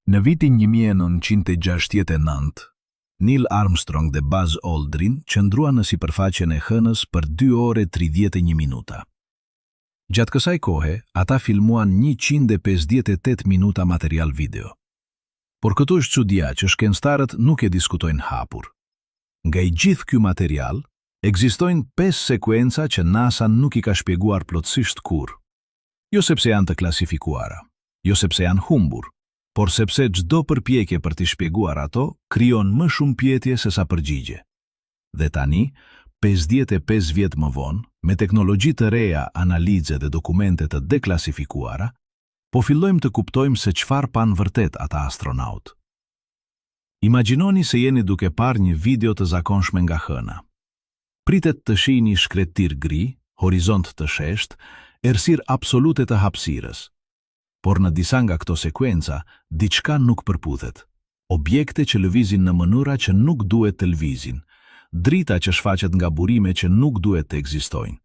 Në vitin 1969, Neil Armstrong dhe Buzz Aldrin qëndruan në sipërfaqen e Hënës për 2 orë 31 minuta. Gjatë kësaj kohe, ata filmuan 158 minuta material video. Por këtu është çudia që shkencëtarët nuk e diskutojnë hapur. Nga i gjithë ky material, ekzistojnë 5 sekuenca që NASA nuk i ka shpjeguar plotësisht kurrë. Jo sepse janë të klasifikuara, jo sepse janë humbur, por sepse çdo përpjekje për t'i shpjeguar ato krijon më shumë pyetje se sa përgjigje. Dhe tani, 55 vjet më vonë, me teknologji të reja, analize dhe dokumente të deklasifikuara, po fillojmë të kuptojmë se çfarë pan vërtet ata astronaut. Imagjinoni se jeni duke parë një video të zakonshme nga Hëna. Pritet të shihni shkretir gri, horizont të shesht, errësirë absolute të hapësirës. Por në disa nga këto sekuenca, diçka nuk përputhet. Objekte që lëvizin në mënyra që nuk duhet të lëvizin, drita që shfaqet nga burime që nuk duhet të ekzistojnë,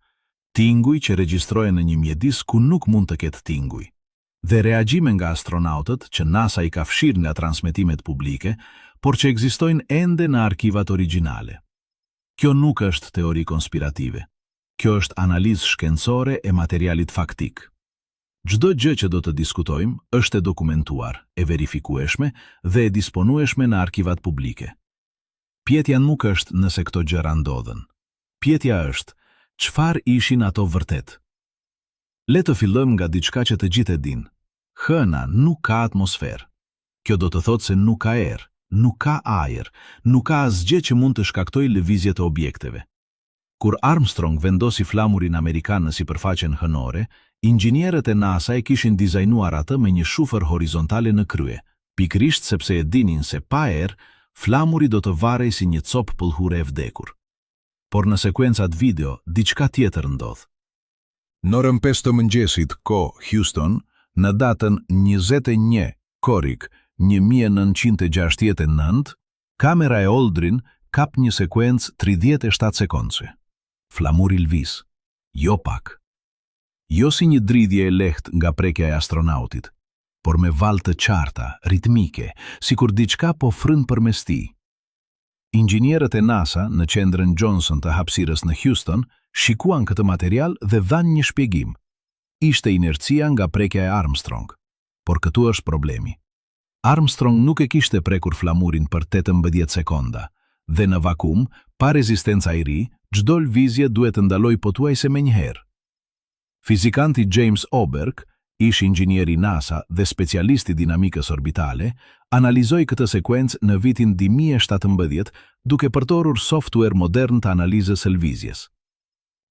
tinguj që regjistrohen në një mjedis ku nuk mund të ketë tinguj, dhe reagjime nga astronautët që NASA i ka fshirë nga transmetimet publike, por që ekzistojnë ende në arkivat origjinale. Kjo nuk është teori konspirative. Kjo është analizë shkencore e materialit faktik. Çdo gjë që do të diskutojmë është e dokumentuar, e verifikueshme dhe e disponueshme në arkivat publike. Pyetja nuk është nëse këto gjëra ndodhen. Pyetja është, çfarë ishin ato vërtet? Le të fillojmë nga diçka që të gjithë e dinë. Hëna nuk ka atmosferë. Kjo do të thotë se nuk ka erë, nuk ka ajër, nuk ka asgjë që mund të shkaktojë lëvizje të objekteve. Kur Armstrong vendosi flamurin amerikan në sipërfaqen hënore, inxhinierët e NASA e kishin dizajnuar atë me një shufër horizontale në krye, pikërisht sepse e dinin se pa erë, flamuri do të varej si një copë pëllhure e vdekur. Por në sekuencat video, diçka tjetër ndodh. Në orën 5 të mëngjesit, kohë Houston, në datën 21 korrik 1969, kamera e Aldrin kap një sekuencë 37 sekondëse. Flamuri lviz, jo pak. Jo si një dridhje e lehtë nga prekja e astronautit, por me valë të qarta, ritmike, sikur diçka po fryn përmes tij. Inxhinierët e NASA në qendrën Johnson të hapësirës në Houston shikuan këtë material dhe dhanë një shpjegim. Ishte inercia nga prekja e Armstrong, por këtu është problemi. Armstrong nuk e kishte prekur flamurin për 18 sekonda, dhe në vakum, pa rezistenca ajri, çdo lëvizje duhet të ndaloj pothuajse menjëherë. Fizikanti James Oberg, ish inxhinieri NASA dhe specialisti dinamikës orbitale, analizoi këtë sekuencë në vitin 2017 duke përdorur software modern të analizës së lëvizjes.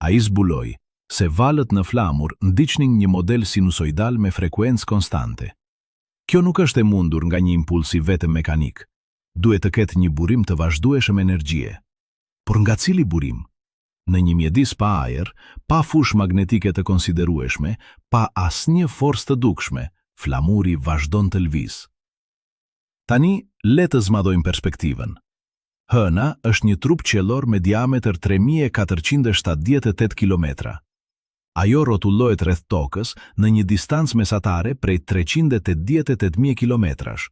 Ai zbuloi se valët në flamur ndiqnin një model sinusoidal me frekuencë konstante. Kjo nuk është e mundur nga një impuls i vetëm mekanik. Duhet të ketë një burim të vazhdueshëm energjie. Por nga cili burim? Në një mjedis pa ajër, pa fushë magnetike të konsiderueshme, pa asnjë forcë të dukshme, flamuri vazhdon të lviz. Tani, le të zmadojmë perspektivën. Hëna është një trup qiellor me diametër 3478 kilometra. Ajo rrotullohet rreth tokës në një distancë mesatare prej 388.000 kilometrash.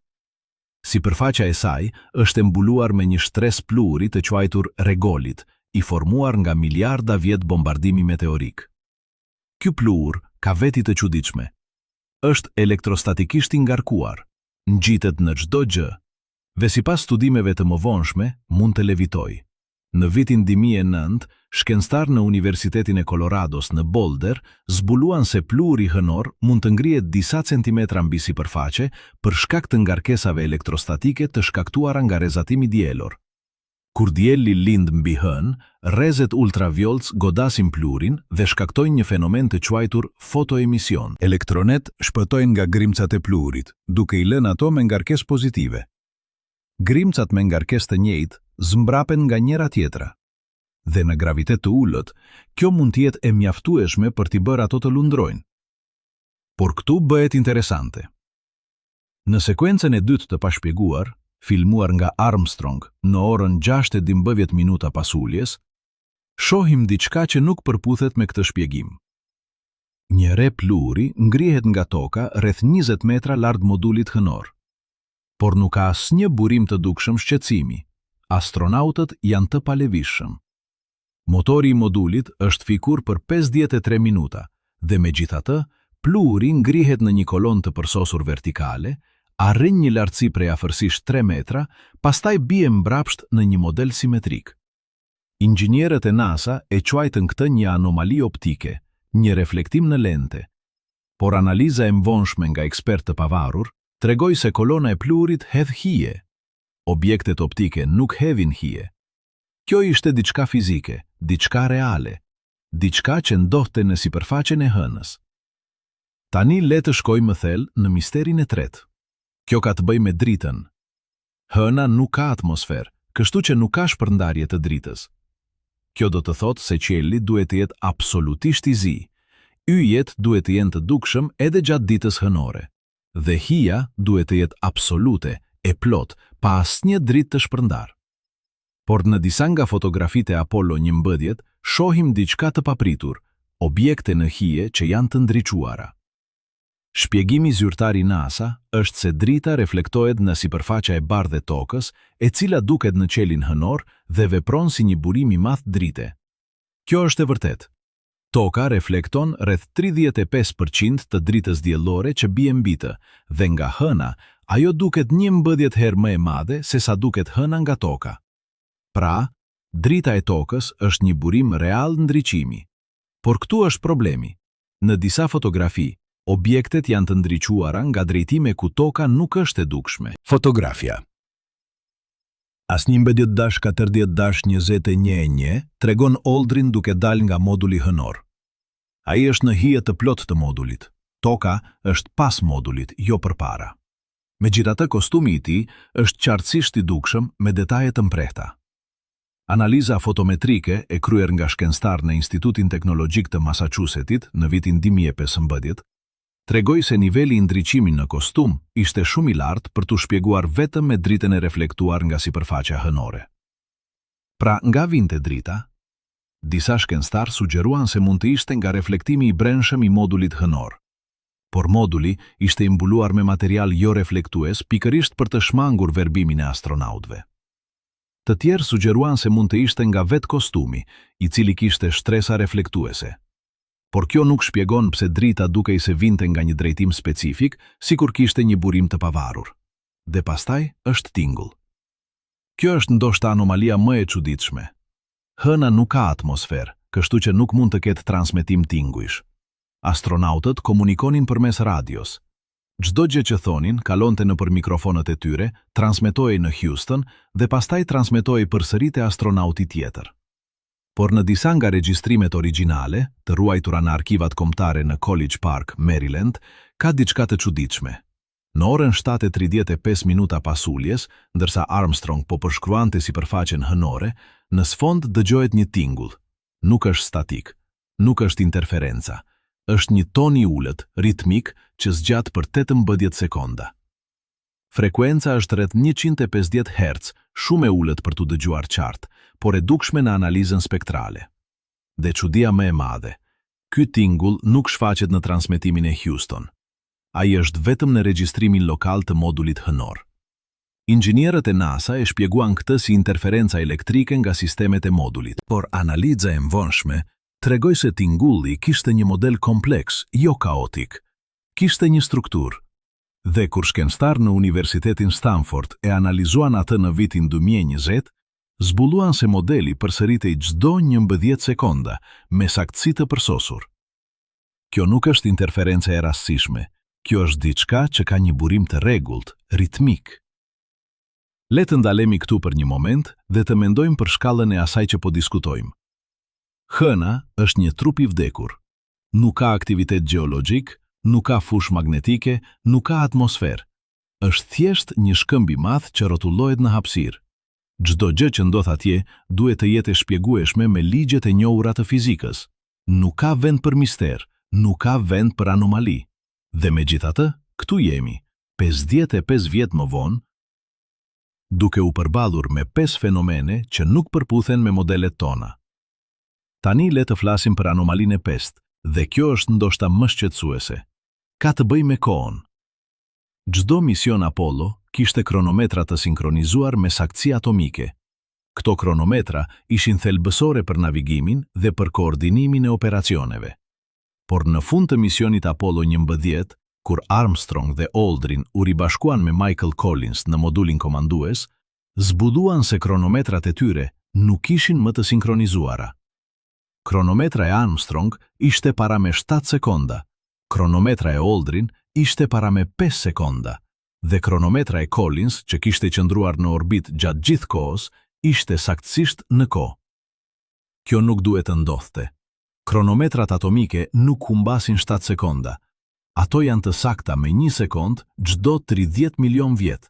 Sipërfaqja e saj është mbuluar me një shtres pluhuri të quajtur regolit, i formuar nga miliarda vjet bombardimi meteorik. Ky pluhur ka veti të çuditshme. Është elektrostatikisht i ngarkuar, ngjitet në çdo gjë, dhe sipas studimeve të mëvonshme mund të levitojë. Në vitin 2009, shkencëtar në Universitetin e Colorados në Boulder zbuluan se pluhuri hënor mund të ngrihet disa centimetra mbi sipërfaqe për shkak të ngarkesave elektrostatike të shkaktuara nga rrezatimi dielor. Kur dielli lind mbi hënë, rrezet ultravioletës godasin pluhurin dhe shkaktojnë një fenomen të quajtur fotoemision. Elektronet shpëtojnë nga grimcat e pluhurit, duke i lënë ato me ngarkesë pozitive. Grimcat me ngarkesë të njëjtë zmbrapen nga njëra tjetra. Dhe në gravitet të ulët, kjo mund të jetë e mjaftueshme për t'i bërë ato të lundrojnë. Por këtu bëhet interesante. Në sekuencën e dytë të pashpjeguar, filmuar nga Armstrong në orën 6:12 minuta pas uljes, shohim diçka që nuk përputhet me këtë shpjegim. Një re pluhuri ngrihet nga toka rreth 20 metra lart modulit hënor. por nuk ka asnjë burim të dukshëm shqetësimi. Astronautët janë të palevishëm. Motori i modulit është fikur për 53 minuta dhe megjithatë, pluhuri ngrihet në një kolon të përsosur vertikale, arrin një lartësi prej afërsisht 3 metra, pastaj bie mbrapsht në një model simetrik. Inxhinierët e NASA e quajtën këtë një anomali optike, një reflektim në lente, por analiza e mvonshme nga ekspert të pavarur tregoi se kolona e pluhurit hedh hije. Objektet optike nuk hedhin hije. Kjo ishte diçka fizike, diçka reale, diçka që ndodhte në sipërfaqen e hënës. Tani le të shkojmë më thellë në misterin e tretë. Kjo ka të bëjë me dritën. Hëna nuk ka atmosferë, kështu që nuk ka shpërndarje të dritës. Kjo do të thotë se qielli duhet të jetë absolutisht i zi. Yjet duhet të jenë të dukshëm edhe gjatë ditës hënore, dhe hija duhet të jetë absolute, e plot, pa asnjë dritë të shpërndar. Por në disa nga fotografitë e Apollo 11 shohim diçka të papritur, objekte në hije që janë të ndriçuara. Shpjegimi zyrtar i NASA është se drita reflektohet në sipërfaqja e bardhë e tokës, e cila duket në qiellin hënor dhe vepron si një burim i madh drite. Kjo është e vërtetë. Toka reflekton rreth 35% të dritës diellore që bie mbi të, dhe nga hëna, ajo duket 11 herë më e madhe se sa duket hëna nga toka. Pra, drita e tokës është një burim real ndriçimi. Por këtu është problemi. Në disa fotografi, objektet janë të ndriçuara nga drejtime ku toka nuk është e dukshme. Fotografia. Asnjë mbëdjet dash 40-21 tregon Aldrin duke dal nga moduli hënor. Ai është në hije të plot të modulit. Toka është pas modulit, jo përpara. Megjithatë, kostumi i tij është qartësisht i dukshëm me detaje të mprehta. Analiza fotometrike e kryer nga shkencëtar në Institutin Teknologjik të Massachusettit në vitin 2015 tregoi se niveli i ndriçimit në kostum ishte shumë i lartë për t'u shpjeguar vetëm me dritën e reflektuar nga sipërfaqja hënore. Pra, nga vinte drita, disa shkencëtar sugjeruan se mund të ishte nga reflektimi i brendshëm i modulit hënor. Por moduli ishte i mbuluar me material jo reflektues pikërisht për të shmangur verbimin e astronautëve. Të tjerë sugjeruan se mund të ishte nga vetë kostumi, i cili kishte shtresa reflektuese. Por kjo nuk shpjegon pse drita dukej se vinte nga një drejtim specifik, sikur kishte një burim të pavarur. Dhe pastaj është tingull. Kjo është ndoshta anomalia më e çuditshme. Hëna nuk ka atmosferë, kështu që nuk mund të ketë transmetim tingujsh. Astronautët komunikonin përmes radios. Çdo gjë që thonin kalonte nëpër mikrofonët e tyre, transmetohej në Houston dhe pastaj transmetohej përsëri te astronauti tjetër. Por në disa nga regjistrimet origjinale, të ruajtura në arkivat kombëtare në College Park, Maryland, ka diçka të çuditshme. Në orën 7:35 minuta pas uljes, ndërsa Armstrong po përshkruante sipërfaqen hënore, në sfond dëgjohet një tingull. Nuk është statik, nuk është interferenca, është një ton i ulët, ritmik, që zgjat për 18 sekonda. Frekuenca është rreth 150 Hz, shumë e ulët për t'u dëgjuar qartë, por e dukshme në analizën spektrale. Dhe çudia më e madhe, ky tingull nuk shfaqet në transmetimin e Houston. Ai është vetëm në regjistrimin lokal të modulit hënor. Inxhinierët e NASA e shpjeguan këtë si interferenca elektrike nga sistemet e modulit, por analiza e mvonshme tregoi se tingulli kishte një model kompleks, jo kaotik. Kishte një strukturë. Dhe kur shkencëtar në Universitetin Stanford e analizuan atë në vitin 2020, zbuluan se modeli përsëritej çdo 11 sekonda me saktësi të përsosur. Kjo nuk është interferencë e rastësishme, kjo është diçka që ka një burim të rregullt, ritmik. Le të ndalemi këtu për një moment dhe të mendojmë për shkallën e asaj që po diskutojmë. Hëna është një trup i vdekur. Nuk ka aktivitet gjeologjik, nuk ka fushë magnetike, nuk ka atmosferë. Është thjesht një shkëmb i madh që rrotullohet në hapësirë. Çdo gjë që ndodh atje duhet të jetë e shpjegueshme me ligjet e njohura të fizikës. Nuk ka vend për mister, nuk ka vend për anomali. Dhe megjithatë, këtu jemi, 55 vjet më vonë, duke u përballur me 5 fenomene që nuk përputhen me modelet tona. Tani le të flasim për anomalinë e 5, dhe kjo është ndoshta më shqetësuese. Ka të bëjë me kohën. Çdo mision Apollo kishte kronometra të sinkronizuar me saktësi atomike. Këto kronometra ishin thelbësore për navigimin dhe për koordinimin e operacioneve. Por në fund të misionit Apollo 11, kur Armstrong dhe Aldrin u ribashkuan me Michael Collins në modulin komandues, zbuduan se kronometrat e tyre nuk ishin më të sinkronizuara. Kronometra e Armstrong ishte para me 7 sekonda, kronometra e Aldrin ishte para me 5 sekonda, dhe kronometra e Collins, që kishte qëndruar në orbit gjatë gjithë kohës, ishte saktësisht në kohë. Kjo nuk duhet të ndodhte. Kronometrat atomike nuk humbasin 7 sekonda. Ato janë të sakta me 1 sekond çdo 30 milion vjet.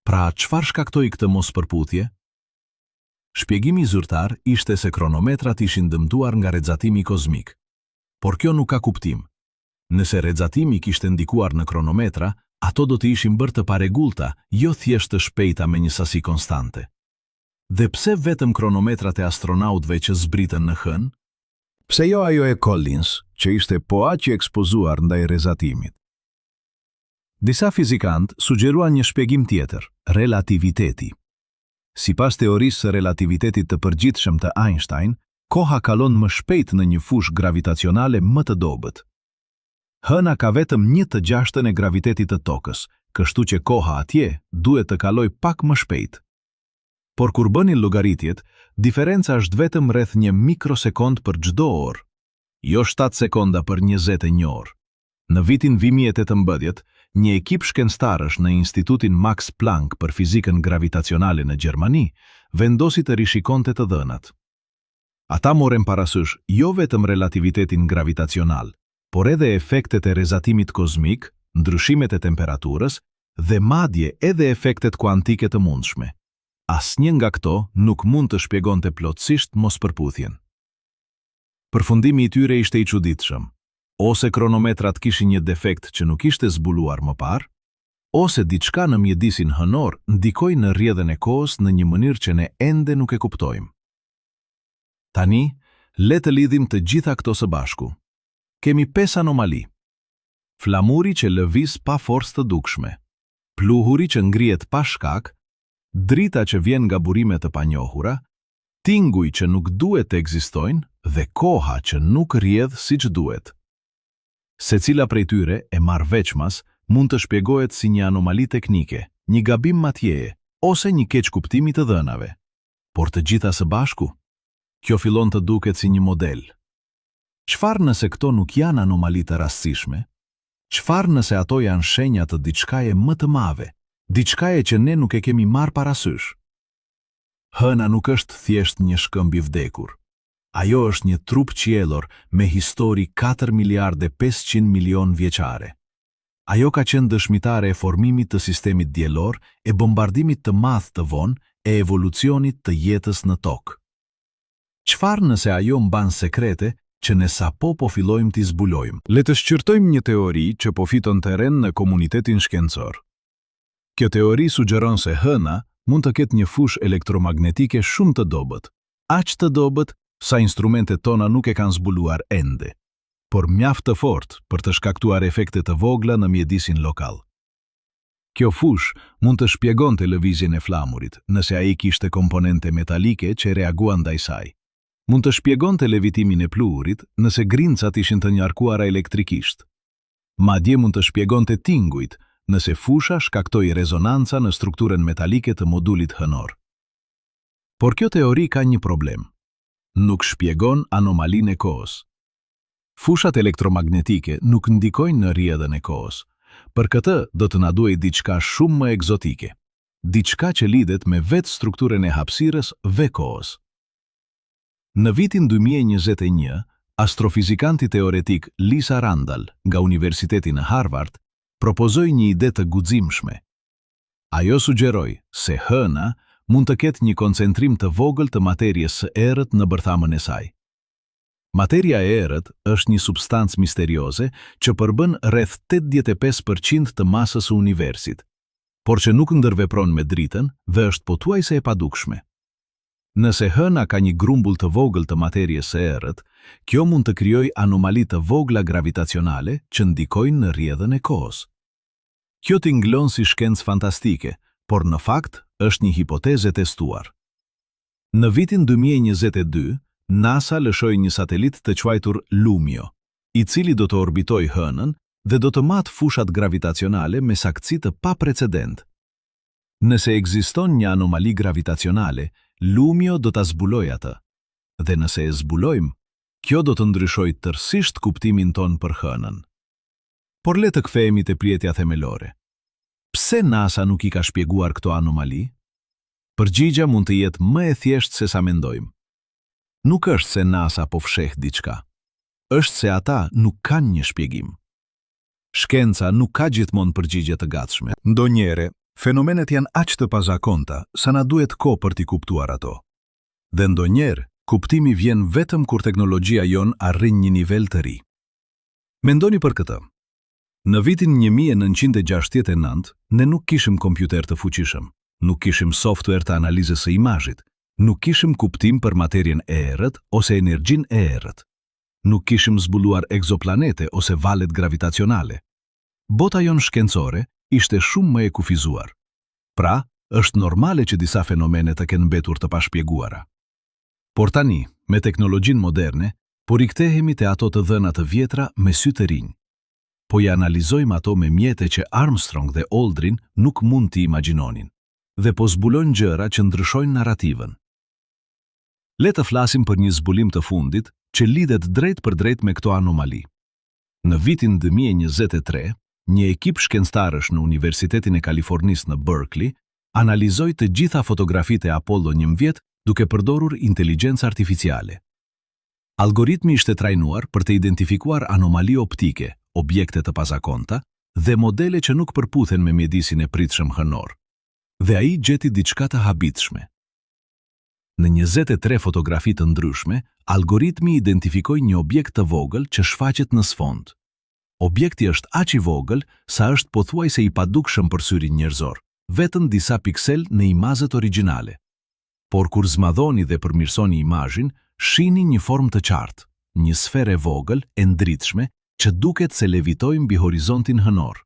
Pra, çfarë shkaktoi këtë mospërputhje? Shpjegimi zyrtar ishte se kronometrat ishin dëmtuar nga rrezatimi kozmik. Por kjo nuk ka kuptim. Nëse rrezatimi kishte ndikuar në kronometra, ato do të ishin bërë të paregullta, jo thjesht të shpejta me një sasi konstante. Dhe pse vetëm kronometrat e astronautëve që zbritën në hën? Pse jo ajo e Collins, që ishte po aq i ekspozuar ndaj rrezatimit? Disa fizikantë sugjeruan një shpjegim tjetër, relativiteti. Sipas teorisë së relativitetit të përgjithshëm të Einstein, koha kalon më shpejt në një fushë gravitacionale më të dobët. Hëna ka vetëm 1/6 e gravitetit të tokës, kështu që koha atje duhet të kaloj pak më shpejt. Por kur bënin llogaritjet, diferenca është vetëm rreth 1 mikrosekond për çdo orë, jo 7 sekonda për 21 orë. Në vitin 2018, një ekip shkencëtarësh në Institutin Max Planck për fizikën gravitacionale në Gjermani vendosi të rishikonte të dhënat. Ata morën parasysh jo vetëm relativitetin gravitacional, por edhe efektet e rrezatimit kozmik, ndryshimet e temperaturës dhe madje edhe efektet kuantike të mundshme. Asnjë nga këto nuk mund të shpjegonte plotësisht mospërputhjen. Përfundimi I tyre ishte I çuditshëm. Ose kronometrat kishin një defekt që nuk ishte zbuluar më parë, ose diçka në mjedisin hënor ndikoi në rrjedhën e kohës në një mënyrë që ne ende nuk e kuptojmë. Tani, le të lidhim të gjitha këto së bashku. Kemi 5 anomali. Flamuri që lëviz pa forcë të dukshme, pluhuri që ngrihet pa shkak, drita që vjen nga burime të panjohura, tinguj që nuk duhet të ekzistojnë dhe koha që nuk rrjedh siç duhet. Secila prej tyre e marr veçmas mund të shpjegohet si një anomali teknike, një gabim matjeje ose një keq kuptim I të dhënave. Por të gjitha së bashku, kjo fillon të duket si një model. Çfarë nëse këto nuk janë anomali të rastësishme? Çfarë nëse ato janë shenja të diçkaje më të madhe, diçkaje që ne nuk e kemi marrë parasysh? Hëna nuk është thjesht një shkëmb I vdekur. Ajo është një trup qiellor me histori 4 miliardë 500 milion vjeçare. Ajo ka qenë dëshmitare e formimit të sistemit diellor, e bombardimit të madh të vonë, e evolucionit të jetës në tokë. Çfarë nëse ajo mban sekrete që ne sapo po fillojmë t'i zbulojmë? Le të shqyrtojmë një teori që po fiton terren në komunitetin shkencor. Kjo teori sugjeron se hëna mund të ketë një fushë elektromagnetike shumë të dobët, aq të dobët sa instrumentet tona nuk e kanë zbuluar ende, por mjaft të fortë për të shkaktuar efekte të vogla në mjedisin lokal. Kjo fushë mund të shpjegonte lëvizjen e flamurit, nëse ai kishte komponente metalike që reaguan ndaj saj. Mund të shpjegonte levitimin e pluhurit nëse grincat ishin të njarkuara elektrikisht. Madje mund të shpjegonte tingujt nëse fusha shkaktoi rezonanca në strukturën metalike të modulit hënor. Por kjo teori ka një problem. Nuk shpjegon anomalinë e kohës. Fushat elektromagnetike nuk ndikojnë në rrjedhën e kohës. Për këtë do të na duhej diçka shumë më egzotike, diçka që lidhet me vetë strukturën e hapësirës ve kohës. Në vitin 2021, astrofizikanti teoretik Lisa Randall nga Universiteti në Harvard propozoi një ide të guximshme. Ajo sugjeroi se hëna mund të ketë një koncentrim të vogël të materjes së errët në bërthamën e saj. Materia e errët është një substancë misterioze që përbën rreth 85% të masës së universit, por që nuk ndërvepron me dritën dhe është pothuajse e padukshme. Nëse hëna ka një grumbull të vogël të materjes së errët, kjo mund të krijojë anomali të vogla gravitacionale që ndikojnë në rrjedhën e kohës. Kjo tinglon si shkencë fantastike, por në fakt është një hipotezë testuar. Në vitin 2022, NASA lëshoi një satelit të quajtur Lumio, i cili do të orbitoj Hënën dhe do të matë fushat gravitacionale me saktësi të paprecedent. Nëse ekziston një anomali gravitacionale, Lumio do ta zbulojë atë. Dhe nëse e zbulojmë, kjo do të ndryshojë tërësisht kuptimin ton për Hënën. Por le të kthehemi te pyetja themelore. Pse NASA nuk i ka shpjeguar këto anomali? Përgjigja mund të jetë më e thjeshtë se sa mendojmë. Nuk është se NASA po fsheh diçka. Është se ata nuk kanë një shpjegim. Shkenca nuk ka gjithmonë përgjigje të gatshme. Ndonjëherë, fenomenet janë aq të pazakonta sa na duhet kohë për t'i kuptuar ato. Dhe ndonjëherë, kuptimi vjen vetëm kur teknologjia jon arrin një nivel të ri. Mendoni për këtë. Në vitin 1969, ne nuk kishim kompjuter të fuqishëm, nuk kishim software të analizës së imazhit, nuk kishim kuptim për materjen e errët ose energjinë e errët. Nuk kishim zbuluar egzoplanete ose valet gravitacionale. Bota jon shkencore ishte shumë më e kufizuar. Pra, është normale që disa fenomene të kenë mbetur të pashpjeguara. Por tani, me teknologjinë moderne, po rikthehemi te ato të dhëna të vjetra me sy të rinj. Po i analizojmë ato me mjete që Armstrong dhe Aldrin nuk mund t'i imagjinonin, dhe po zbulojnë gjëra që ndryshojnë narrativën. Le të flasim për një zbulim të fundit që lidhet drejt për drejt me këto anomali. Në vitin 2023, një ekip shkencëtarësh në Universitetin e Kalifornisë në Berkeley analizoi të gjitha fotografitë e Apollo 11 duke përdorur inteligjencë artificiale. Algoritmi ishte trajnuar për të identifikuar anomali optike, objekte të pazakonta dhe modele që nuk përputhen me mjedisin e pritshëm hënor. Dhe ai gjeti diçka të habitshme. Në 23 fotografi të ndryshme, algoritmi identifikoi një objekt të vogël që shfaqet në sfond. Objekti është aq i vogël sa është pothuajse i padukshëm për syrin njerëzor, vetëm disa piksel në imazhet origjinale. Por kur zmadhoni dhe përmirësoni imazhin, shihni një formë të qartë, një sferë e vogël e ndritshme që duket se levitoi mbi horizontin hënor.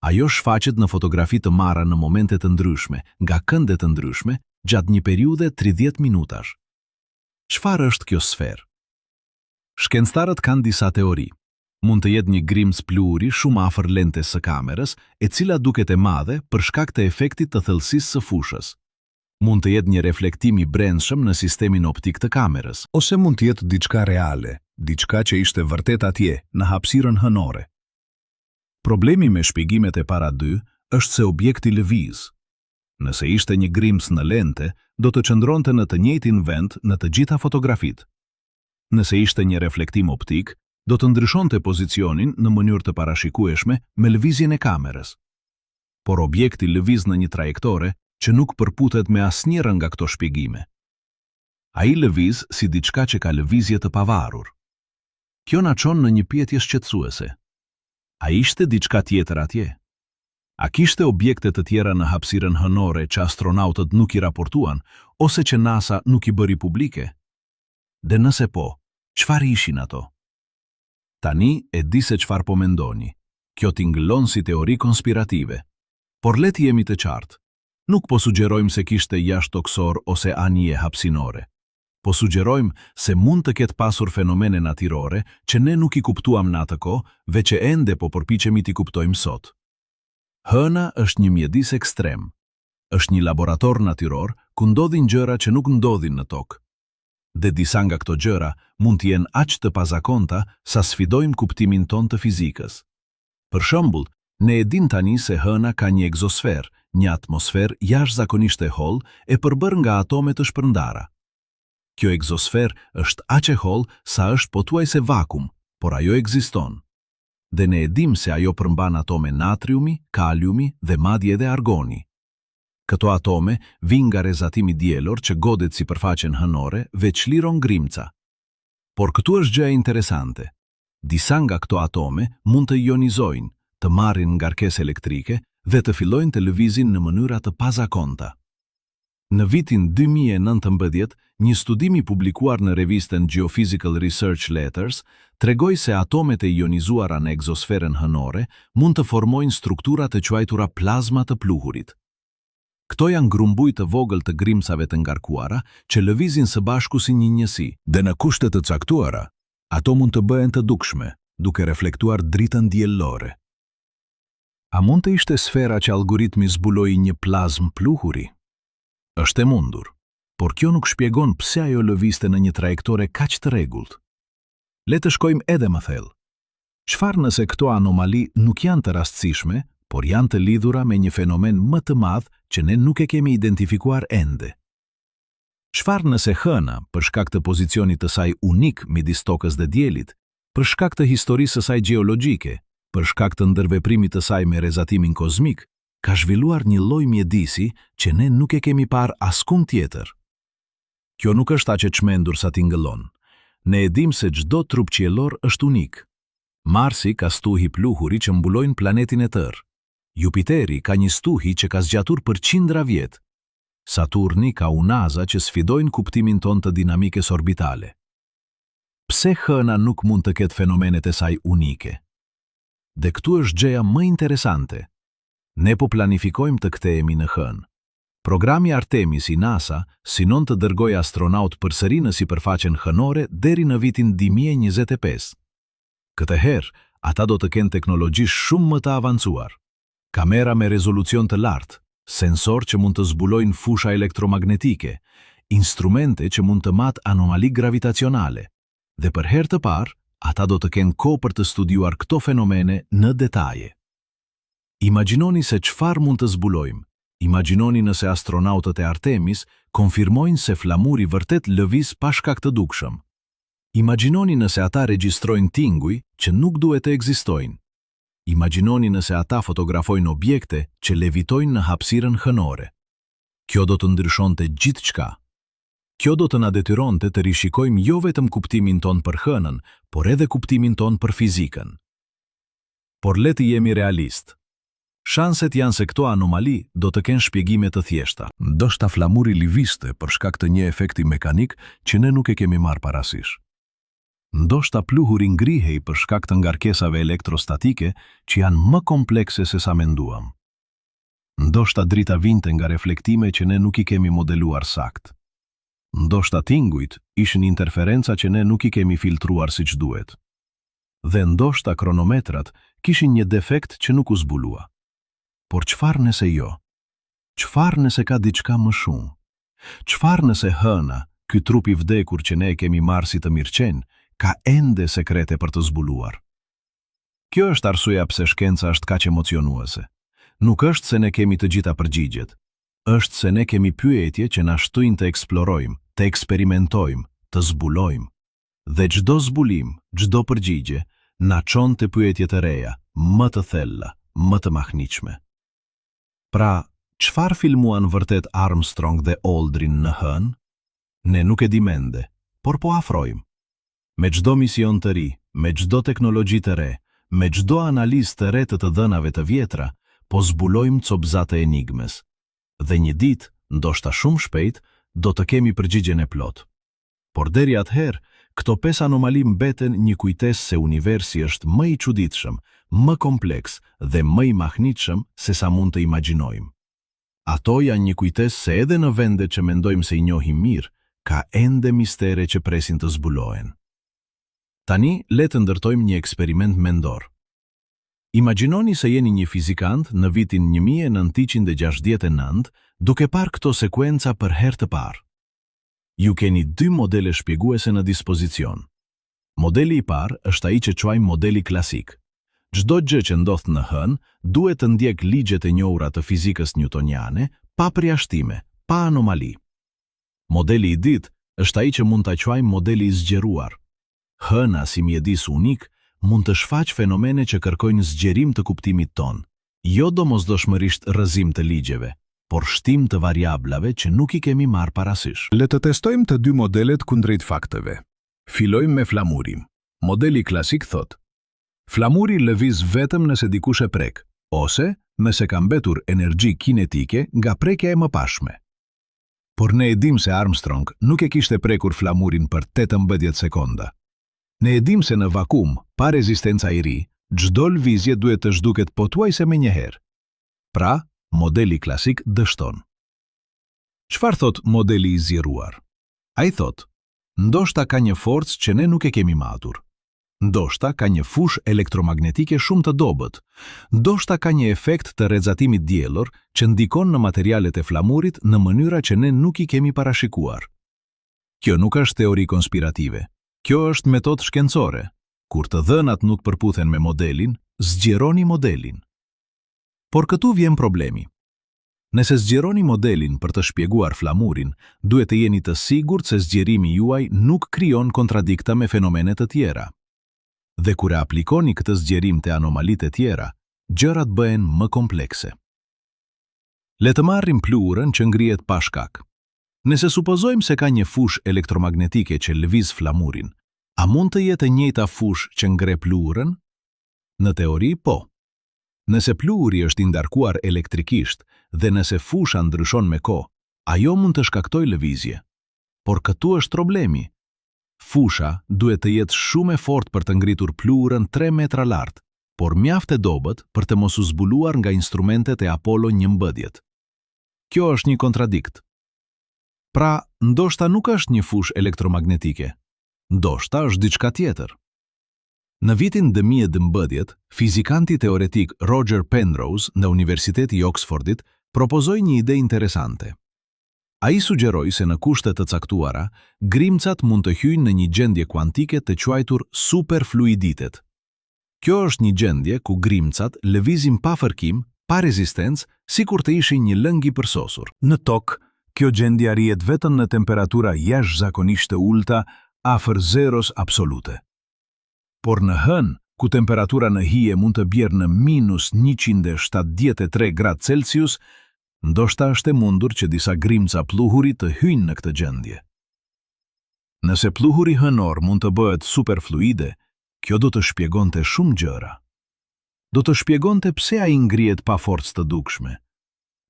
Ajo shfaqet në fotografi të marra në momente të ndryshme, nga kënde të ndryshme, gjatë një periudhe 30 minutash. Çfarë është kjo sferë? Shkencëtarët kanë disa teori. Mund të jetë një grimc pluhuri shumë afër lentes së kamerës, e cila duket e madhe për shkak të efektit të thellësisë së fushës. Mund të jetë një reflektim i brendshëm në sistemin optik të kamerës, ose mund të jetë diçka reale, diçka që ishte vërtet atje, në hapësirën hënore. Problemi me shpjegimet e para dy është se objekti lëviz. Nëse ishte një grimc në lente, do të qëndronte në të njëjtin vend në të gjitha fotografitë. Nëse ishte një reflektim optik, do të ndryshonte pozicionin në mënyrë të parashikueshme me lëvizjen e kamerës. Por objekti lëviz në një trajektore që nuk përputet me asnjëra nga këto shpjegime. Ai lëviz si diçka që ka lëvizje të pavarur. Kjo na çon në një pyetje shqetësuese. A ishte diçka tjetër atje? A kishte objekte të tjera në hapësirën hënore që astronautët nuk i raportuan, ose që NASA nuk i bëri publike? Dhe nëse po, çfarë ishin ato? Tani e di se çfarë po mendoni. Kjo tingëllon si teori konspirative. Por le të jemi të qartë. Nuk po sugjerojmë se kishte jashtë toksor ose anije hapësinore. Po sugjerojmë se mund të ketë pasur fenomene natyrore që ne nuk i kuptuam në atë kohë, veç e ende po përpiqemi t'i kuptojmë sot. Hëna është një mjedis ekstrem. Është një laborator natyror ku ndodhin gjëra që nuk ndodhin në tokë. Dhe disa nga këto gjëra mund të jenë aq të pazakonta sa sfidojnë kuptimin ton të fizikës. Për shembull, ne e dim tani se hëna ka një egzosferë, një atmosferë jashtëzakonisht e hollë e përbërë nga atome të shpërndara. Kjo egzosferë është aq e hollë sa është pothuajse vakum, por ajo ekziston. Dhe ne e dim se ajo përmban atome natriumi, kaliumi dhe madje edhe argoni. Këto atome vijnë nga rrezatimi diellor që godet sipërfaqen hënore veç liron grimca. Por këtu është gjë interesante. Disa nga këto atome mund të ionizojnë, të marrin ngarkesë elektrike dhe të fillojnë të lëvizin në mënyra të pazakonta. Në vitin 2019, një studim i publikuar në revistën Geophysical Research Letters tregoi se atomet e ionizuara në egzosferën hënore mund të formojnë struktura të quajtura plazma të pluhurit. Këto janë grumbuj të vogël të grimcave të ngarkuara që lëvizin së bashku si një njësi. Dhe në kushte të caktuara, ato mund të bëhen të dukshme, duke reflektuar dritën diellore. A mund të ishte sfera që algoritmi zbuloi një plazm pluhuri? Është e mundur, por kjo nuk shpjegon pse ajo lëvizte në një trajektore kaq të rregullt. Le të shkojmë edhe më thellë. Çfarë nëse këto anomali nuk janë të rastësishme, por janë të lidhura me një fenomen më të madh që ne nuk e kemi identifikuar ende? Çfarë nëse hëna, për shkak të pozicionit të saj unik midis tokës dhe diellit, për shkak të historisë së saj gjeologjike, për shkak të ndërveprimit të saj me rrezatimin kozmik, ka zhvilluar një lloj mjedisi që ne nuk e kemi parë askund tjetër? Kjo nuk është aq e çmendur sa tingëllon. Ne e dim se çdo trup qiellor është unik. Marsi ka stuhi pluhuri që mbulojnë planetin e tërë. Jupiteri ka një stuhi që ka zgjatur për qindra vjet. Saturni ka unaza që sfidojnë kuptimin ton të dinamikës orbitale. Pse hëna nuk mund të ketë fenomenet e saj unike? Dhe këtu është gjëja më interesante. Ne po planifikojmë të kthehemi në hënë. Programi Artemis i NASA synon të dërgojë astronaut përsëri në sipërfaqen hënore deri në vitin 2025. Këtë herë, ata do të kenë teknologji shumë më të avancuar. Kamera me rezolucion të lartë, sensor që mund të zbulojnë fusha elektromagnetike, instrumente që mund të matë anomali gravitacionale. Dhe për herë të parë, ata do të kenë kohë për të studiuar këto fenomene në detaje. Imagjinoni se çfarë mund të zbulojmë. Imagjinoni nëse astronautët e Artemis konfirmojnë se flamuri vërtet lëviz pa shkak të dukshëm. Imagjinoni nëse ata regjistrojnë tinguj që nuk duhet të ekzistojnë. Imagjinoni nëse ata fotografojnë objekte që levitojnë në hapësirën hënore. Kjo do të ndryshonte gjithçka. Kjo do të na detyronte të rishikojmë jo vetëm kuptimin ton për hënën, por edhe kuptimin ton për fizikën. Por le të jemi realist. Shanset janë se këto anomali do të kenë shpjegime të thjeshta. Ndoshta flamuri lëvizte për shkak të një efekti mekanik që ne nuk e kemi marrë parasysh. Ndoshta pluhuri ngrihej për shkak të ngarkesave elektrostatike që janë më komplekse se sa menduam. Ndoshta drita vinte nga reflektime që ne nuk i kemi modeluar sakt. Ndoshta tingujt ishin interferenca që ne nuk i kemi filtruar siç duhet. Dhe ndoshta kronometrat kishin një defekt që nuk u zbulua. Por çfarë nëse jo? Çfarë nëse ka diçka më shumë? Çfarë nëse hëna, ky trup i vdekur që ne e kemi marrë si të mirëqen, ka ende sekrete për të zbuluar? Kjo është arsyeja pse shkenca është kaq emocionuese. Nuk është se ne kemi të gjitha përgjigjet. Është se ne kemi pyetje që na shtojnë të eksplorojmë, të eksperimentojmë, të zbulojmë. Dhe çdo zbulim, çdo përgjigje na çon te pyetje të reja, më të thella, më të mahniqme. Pra, çfarë filmuan vërtet Armstrong dhe Aldrin në hënë? Ne nuk e dim ende, por po afrojmë. Me çdo mision të ri, me çdo teknologji të re, me çdo analizë të re të dhënave të vjetra, po zbulojmë copëzat e enigmes. Dhe një ditë, ndoshta shumë shpejt, do të kemi përgjigjen e plot. Por deri atëherë, këto 5 anomali mbeten një kujtesë se universi është më i çuditshëm, më kompleks dhe më i mahniqshëm se sa mund të imagjinojmë. Ato janë një kujtesë se edhe në vendet që mendojmë se i njohim mirë, ka ende mistere që presin të zbulohen. Tani, le të ndërtojmë një eksperiment mendor. Imagjinoni se jeni një fizikant në vitin 1969 duke parë këto sekuenca për herë të parë. Ju keni 2 modele shpjeguese në dispozicion. Modeli i parë është ai që quajmë modeli klasik. Çdo gjë që ndodh në hënë duhet të ndjek ligjet e njohura të fizikës newtoniane, pa përjashtime, pa anomali. Modeli i dytë është ai që mund ta quajmë modeli i zgjeruar. Hëna si mjedis unik mund të shfaq fenomene që kërkojnë zgjerim të kuptimit ton, jo domosdoshmërisht rrëzim të ligjeve, por shtim të variablave që nuk i kemi marrë parasysh. Le të testojmë të 2 modelet kundrejt fakteve. Fillojmë me flamurin. Modeli klasik thot: flamuri lëviz vetëm nëse dikush e prek, ose nëse ka mbetur energji kinetike nga prekja e mëpashme. Por ne e dim se Armstrong nuk e kishte prekur flamurin për 18 sekonda. Ne e dim se në vakum, pa rezistenca i ri, çdo lëvizje duhet të zhduket pothuajse me njëherë. Pra, modeli klasik dështon. Çfarë thot modeli i zgjeruar? Ai thot, ndoshta ka një forcë që ne nuk e kemi matur. Ndoshta ka një fushë elektromagnetike shumë të dobët. Ndoshta ka një efekt të rrezatimit diellor që ndikon në materialet e flamurit në mënyra që ne nuk i kemi parashikuar. Kjo nuk është teori konspirative. Kjo është metodë shkencore. Kur të dhënat nuk përputhen me modelin, zgjeroni modelin. Por këtu vjen problemi. Nëse zgjeroni modelin për të shpjeguar flamurin, duhet të jeni të sigurt se zgjerimi juaj nuk krijon kontradikta me fenomene të tjera. Dhe kur e aplikoni këtë zgjerim te anomalitë e tjera, gjërat bëhen më komplekse. Le të marrim pluhurën që ngrihet pa shkak. Nëse supozojmë se ka një fushë elektromagnetike që lëviz flamurin, a mund të jetë e njëjta fushë që ngre pluhurën? Në teori, po. Nëse pluhuri është i ndarkuar elektrikisht dhe nëse fusha ndryshon me kohë, ajo mund të shkaktojë lëvizje. Por këtu është problemi. Fusha duhet të jetë shumë e fortë për të ngritur pluhurën 3 metra lart, por mjaft e dobët për të mos u zbuluar nga instrumentet e Apollo 11. Kjo është një kontradikt. Pra, ndoshta nuk është një fushë elektromagnetike. Ndoshta është diçka tjetër. Në vitin 2012, fizikanti teoretik Roger Penrose në Universiteti i Oxfordit propozoi një ide interesante. Ai sugjeroi se në kushte të caktuara, grimcat mund të hyjnë në një gjendje kuantike të quajtur superfluiditet. Kjo është një gjendje ku grimcat lëvizin pa fërkim, pa rezistencë, sikur të ishin një lëng i përsosur. Në tokë, kjo gjendje arrihet vetëm në temperatura jashtëzakonisht të ulta, afër zeros absolute. Por në hën, ku temperatura në hije mund të bjerë në -173 gradë Celsius, ndoshta është e mundur që disa grimca pluhuri të hyjnë në këtë gjendje. Nëse pluhuri hënor mund të bëhet superfluide, kjo do të shpjegonte shumë gjëra. Do të shpjegonte pse ai ngrihet pa forcë të dukshme.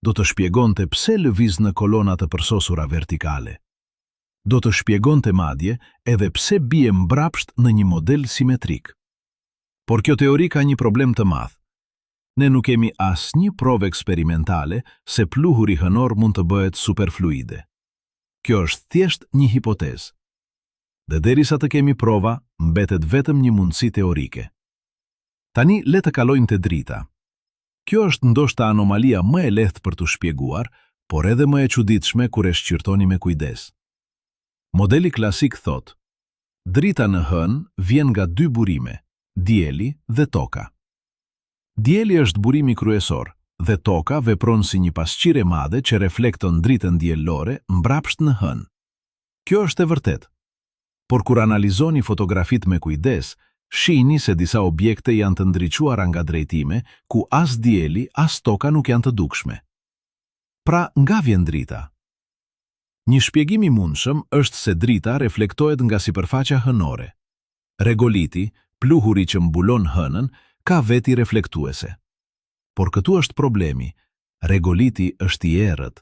Do të shpjegonte pse lëviz në kolona të përsosura vertikale. Do të shpjegonte madje edhe pse bie mbrapsht në një model simetrik. Por kjo teori ka një problem të madh. Ne nuk kemi asnjë provë eksperimentale se pluhuri hënor mund të bëhet superfluide. Kjo është thjesht një hipotezë. Dhe derisa të kemi prova, mbetet vetëm një mundësi teorike. Tani le të kalojmë te drita. Kjo është ndoshta anomalia më e lehtë për të shpjeguar, por edhe më e çuditshme kur e shqyrtoni me kujdes. Modeli klasik thot, drita në hën vjen nga 2 burime, dieli dhe toka. Dieli është burimi kryesor dhe toka vepron si një pasqyrë e madhe që reflekton dritën diellore mbrapsht në hën. Kjo është e vërtetë. Por kur analizoni fotografit me kujdes, shihni se disa objekte janë të ndriçuara nga drejtime ku as dieli as toka nuk janë të dukshme. Pra, nga vjen drita? Një shpjegim i mundshëm është se drita reflektohet nga sipërfaqja hënore. Regoliti, pluhuri që mbulon hënën, ka veti reflektuese. Por këtu është problemi. Regoliti është i errët.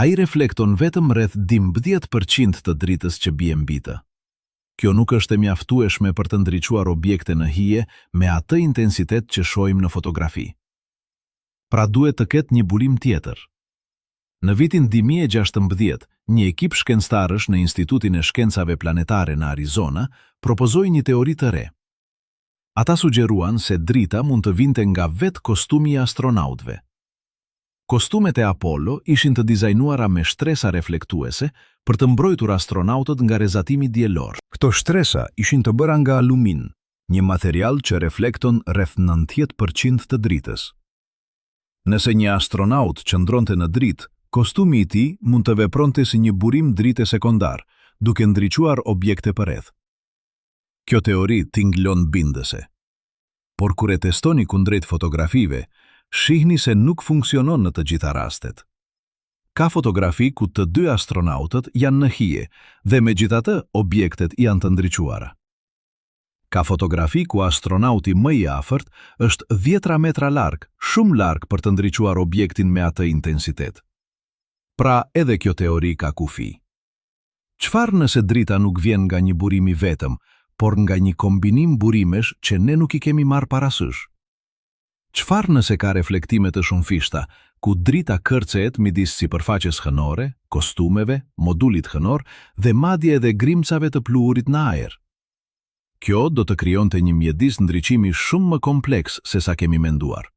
Ai reflekton vetëm rreth 12% të dritës që bie mbi të. Kjo nuk është e mjaftueshme për të ndriçuar objekte në hije me atë intensitet që shohim në fotografi. Pra duhet të ketë një burim tjetër. Në vitin 2016, një ekip shkencëtarësh në Institutin e Shkencave Planetare në Arizona propozoi një teori të re. Ata sugjeruan se drita mund të vinte nga vetë kostumi i astronautëve. Kostumet e Apollo ishin të dizajnuara me shtresa reflektuese për të mbrojtur astronautët nga rrezatimi diellor. Këto shtresa ishin të bëra nga alumin, një material që reflekton rreth 90% të dritës. Nëse një astronaut qëndronte në dritë, kostumi i tij mund të vepronte si një burim drite sekondar, duke ndriçuar objekte përreth. Kjo teori tingëllon bindëse. Por kur e testoni kundrejt fotografive, shihni se nuk funksionon në të gjitha rastet. Ka fotografi ku të 2 astronautët janë në hije dhe megjithatë objektet janë të ndriçuara. Ka fotografi ku astronauti më i afërt është 10 metra larg, shumë larg për të ndriçuar objektin me atë intensitet. Pra edhe kjo teori ka kufi. Çfarë nëse drita nuk vjen nga një burim i vetëm, por nga një kombinim burimesh që ne nuk i kemi marrë parasysh? Çfarë nëse ka reflektime të shumëfishta, ku drita kërcehet midis sipërfaqes hënore, kostumeve, modulit hënor dhe madje edhe grimcave të pluhurit në ajër? Kjo do të krijonte një mjedis ndriçimi shumë më kompleks se sa kemi menduar.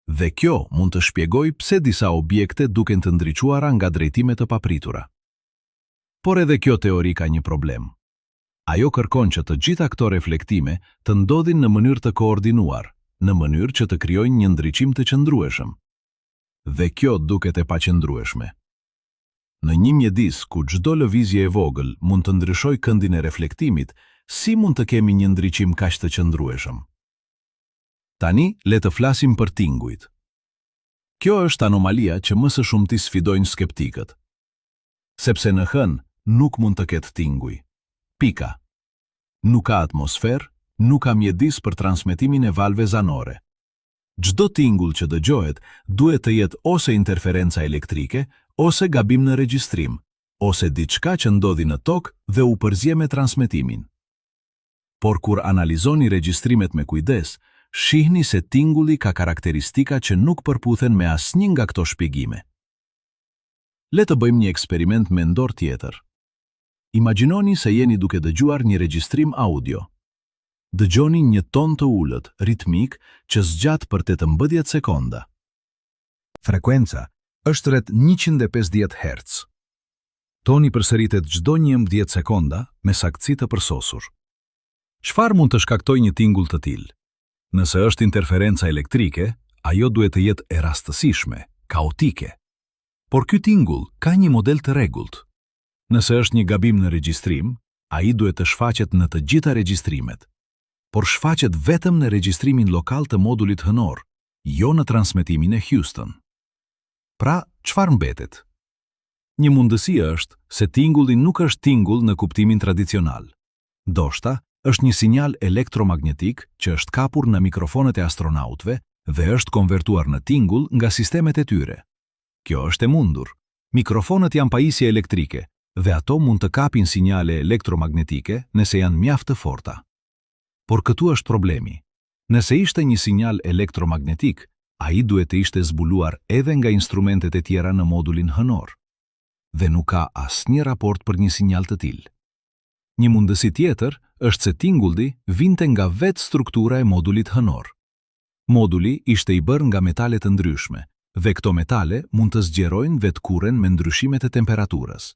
Dhe kjo mund të shpjegoj pse disa objekte duken të ndriçuara nga drejtime të papritura. Por edhe kjo teori ka një problem. Ajo kërkon që të gjitha këto reflektime të ndodhin në mënyrë të koordinuar, në mënyrë që të krijojnë një ndriçim të qëndrueshëm. Dhe kjo duket e paqëndrueshme. Në një mjedis ku çdo lëvizje e vogël mund të ndryshojë këndin e reflektimit, si mund të kemi një ndriçim kaq të qëndrueshëm? Tani le të flasim për tingujt. Kjo është anomalia që më së shumti sfidojnë skeptikët. Sepse në hënë nuk mund të ketë tinguj. Pika. Nuk ka atmosferë, nuk ka mjedis për transmetimin e valve zanore. Çdo tingull që dëgjohet duhet të jetë ose interferenca elektrike, ose gabim në regjistrim, ose diçka që ndodhi në tokë dhe u përzje me transmetimin. Por kur analizoni regjistrimet me kujdes, shihni se tingulli ka karakteristika që nuk përputhen me asnjë nga këto shpjegime. Le të bëjmë një eksperiment mendor tjetër. Imagjinoni se jeni duke dëgjuar një regjistrim audio. Dëgjoni një ton të ulët, ritmik, që zgjat për 18 sekonda. Frekuenca është rreth 150 Hz. Toni përsëritet çdo 11 sekonda me saktësi të përsosur. Çfarë mund të shkaktojë një tingull të tillë? Nëse është interferenca elektrike, ajo duhet të jetë e rastësishme, kaotike. Por ky tingull ka një model të rregullt. Nëse është një gabim në regjistrim, ai duhet të shfaqet në të gjitha regjistrimet, por shfaqet vetëm në regjistrimin lokal të modulit hënor, jo në transmetimin e Houston. Pra, çfarë mbetet? Një mundësi është se tingulli nuk është tingull në kuptimin tradicional. Ndoshta është një sinjal elektromagnetik që është kapur në mikrofonet e astronautëve dhe është konvertuar në tingull nga sistemet e tyre. Kjo është e mundur. Mikrofonet janë pajisje elektrike dhe ato mund të kapin sinjale elektromagnetike nëse janë mjaft të forta. Por këtu është problemi. Nëse ishte një sinjal elektromagnetik, ai duhet të ishte zbuluar edhe nga instrumentet e tjera në modulin hënor. Dhe nuk ka asnjë raport për një sinjal të tillë. Një mundësi tjetër është se tingulli vinte nga vetë struktura e modulit hënor. Moduli ishte i bërë nga metale të ndryshme, dhe këto metale mund të zgjerojnë vetë kurren me ndryshimet e temperaturës.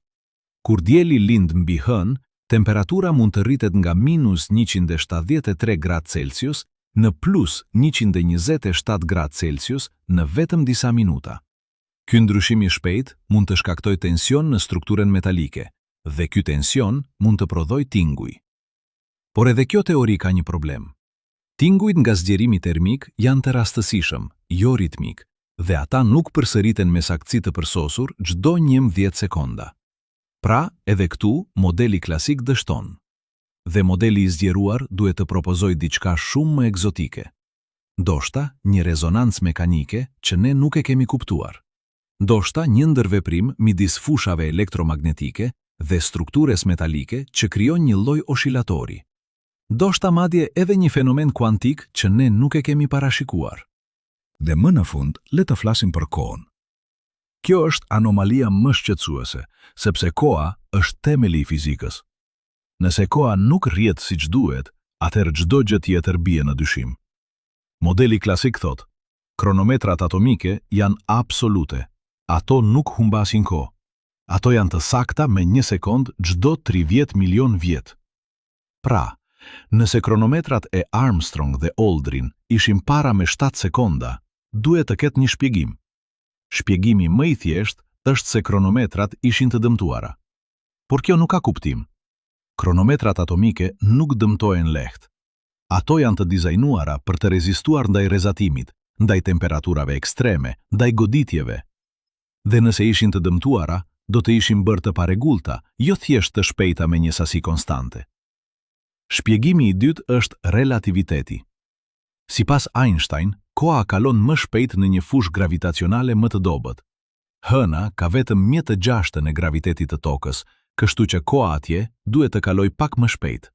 Kur dielli lind mbi hënë, temperatura mund të rritet nga -173 gradë Celsius në plus 127 gradë Celsius në vetëm disa minuta. Ky ndryshim i shpejt mund të shkaktojë tension në strukturën metalike, dhe ky tension mund të prodhojë tinguj. Por edhe kjo teori ka një problem. Tingujt nga zgjerimi termik janë të rastësishëm, jo ritmik, dhe ata nuk përsëriten me saktësi të përsosur çdo 11 sekonda. Pra, edhe këtu, modeli klasik dështon. Dhe modeli i zgjeruar duhet të propozojë diçka shumë më egzotike. Ndoshta një rezonancë mekanike që ne nuk e kemi kuptuar. Ndoshta një ndërveprim midis fushave elektromagnetike dhe strukturës metalike që krijon një lloj oscilatori. Ndoshta madje edhe një fenomen kuantik që ne nuk e kemi parashikuar. Dhe më në fund, le të flasim për kohën. Kjo është anomalia më shqetësuese, sepse koha është themeli i fizikës. Nëse koha nuk rrjet siç duhet, atëherë çdo gjë tjetër bie në dyshim. Modeli klasik thotë, kronometrat atomike janë absolute. Ato nuk humbasin kohë. Ato janë të sakta me 1 sekond çdo 30 milion vjet. Pra, nëse kronometrat e Armstrong dhe Aldrin ishin para me 7 sekonda, duhet të ketë një shpjegim. Shpjegimi më i thjeshtë është se kronometrat ishin të dëmtuara. Por kjo nuk ka kuptim. Kronometrat atomike nuk dëmtohen lehtë. Ato janë të dizajnuara për të rezistuar ndaj rrezatimit, ndaj temperaturave ekstreme, ndaj goditjeve. Dhe nëse ishin të dëmtuara, do të ishin bërë të paregullta, jo thjesht të shpejta me një sasi konstante. Shpjegimi i dytë është relativiteti. Sipas Einstein, koha kalon më shpejt në një fushë gravitacionale më të dobët. Hëna ka vetëm 1/6 e gravitetit të tokës, kështu që koha atje duhet të kaloj pak më shpejt.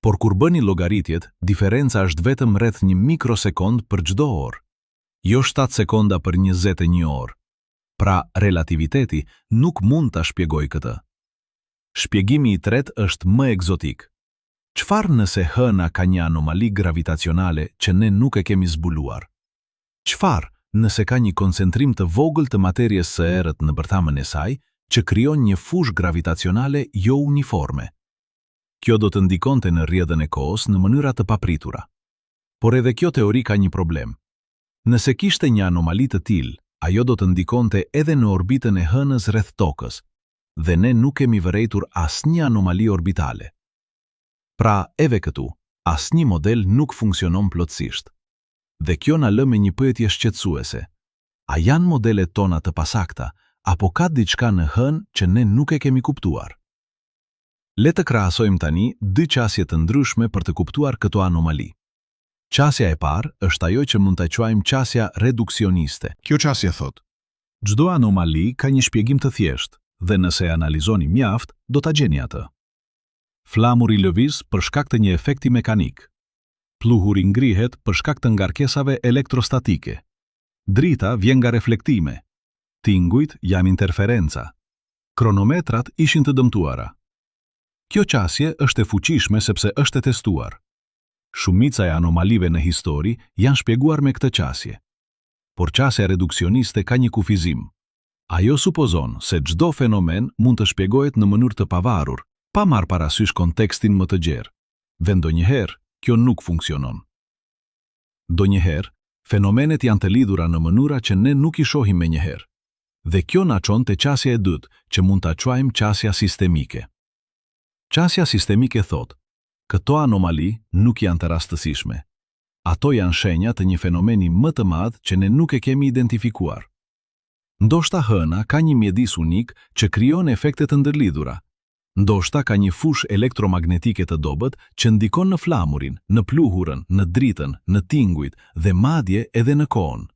Por kur bëni llogaritjet, diferenca është vetëm rreth 1 mikrosekond për çdo orë, jo 7 sekonda për 21 orë. Pra, relativiteti nuk mund ta shpjegoj këtë. Shpjegimi i tretë është më egzotik. Çfarë nëse hëna ka një anomali gravitacionale që ne nuk e kemi zbuluar? Çfarë nëse ka një koncentrim të vogël të materjes së errët në bërthamën e saj që krijon një fushë gravitacionale jo uniforme? Kjo do të ndikonte në rrjedhën e kohës në mënyra të papritura. Por edhe kjo teori ka një problem. Nëse kishte një anomali të tillë, ajo do të ndikonte edhe në orbitën e hënës rreth tokës, dhe ne nuk kemi vërejtur asnjë anomali orbitale. Pra, edhe këtu, asnjë model nuk funksionon plotësisht. Dhe kjo na lë me një pyetje shqetësuese. A janë modelet tona të pasakta, apo ka diçka në hënë që ne nuk e kemi kuptuar? Le të krahasojmë tani dy qasje të ndryshme për të kuptuar këto anomali. Qasja e parë është ajo që mund ta quajmë qasja reduksioniste. Kjo qasje thot: çdo anomali ka një shpjegim të thjeshtë, dhe nëse e analizoni mjaft, do ta gjeni atë. Flamuri lëviz për shkak të një efekti mekanik. Pluhuri ngrihet për shkak të ngarkesave elektrostatike. Drita vjen nga reflektime. Tingujt janë interferenca. Kronometrat ishin të dëmtuara. Kjo qasje është e fuqishme sepse është e testuar. Shumica e anomalive në histori janë shpjeguar me këtë qasje. Por qasja reduksioniste ka një kufizim. Ajo supozon se çdo fenomen mund të shpjegohet në mënyrë të pavarur, pa marrë parasysh kontekstin më të gjerë. Dhe ndonjëherë, kjo nuk funksionon. Ndonjëherë, fenomenet janë të lidhura në mënyra që ne nuk i shohim menjëherë. Dhe kjo na çon te qasja e dytë, që mund ta quajmë qasja sistemike. Qasja sistemike thotë: këto anomali nuk janë të rastësishme. Ato janë shenja të një fenomeni më të madh që ne nuk e kemi identifikuar. Ndoshta hëna ka një mjedis unik që krijon efekte të ndërlidhura. Ndoshta ka një fushë elektromagnetike të dobët që ndikon në flamurin, në pluhurën, në dritën, në tingujt dhe madje edhe në kohën.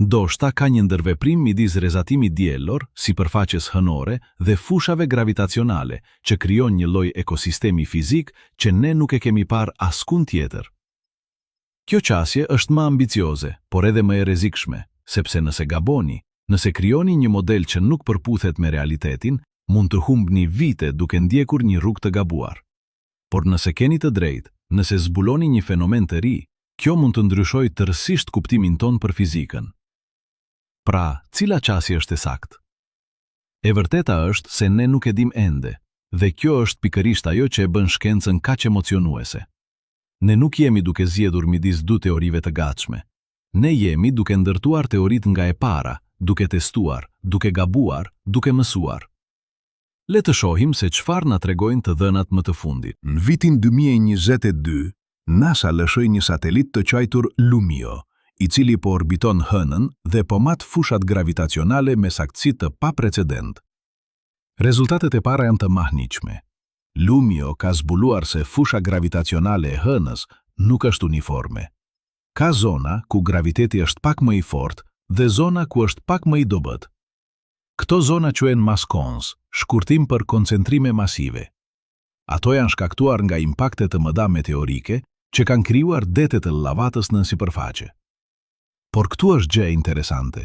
Ndoshta ka një ndërveprim midis rrezatimit diellor, sipërfaqes hënore dhe fushave gravitacionale që krijon një lloj ekosistemi fizik që ne nuk e kemi parë askund tjetër. Kjo qasje është më ambicioze, por edhe më e rrezikshme, sepse nëse gaboni, nëse krijoni një model që nuk përputhet me realitetin, mund të humbni vite duke ndjekur një rrugë të gabuar. Por nëse keni të drejtë, nëse zbuloni një fenomen të ri, kjo mund të ndryshojë tërësisht kuptimin ton për fizikën. Pra, cila qasje është e saktë? E vërteta është se ne nuk e dim ende, dhe kjo është pikërisht ajo që e bën shkencën kaq emocionuese. Ne nuk jemi duke zgjedhur midis dy teorive të gatshme. Ne jemi duke ndërtuar teoritë nga e para, duke testuar, duke gabuar, duke mësuar. Le të shohim se çfarë na tregojnë të dhënat më të fundit. Në vitin 2022, NASA lëshoi një satelit të quajtur Lumio, i cili po orbiton hënën dhe po mat fushat gravitacionale me saktësi të paprecedent. Rezultatet e para janë të mahniqme. Lumio ka zbuluar se fusha gravitacionale e hënës nuk është uniforme. Ka zona ku graviteti është pak më i fortë dhe zona ku është pak më i dobët. Këto zona quhen maskons, shkurtim për koncentrime masive. Ato janë shkaktuar nga impakte të mëdha meteorike që kanë krijuar dete të lavatës në sipërfaqe. Por këtu është gjë interesante.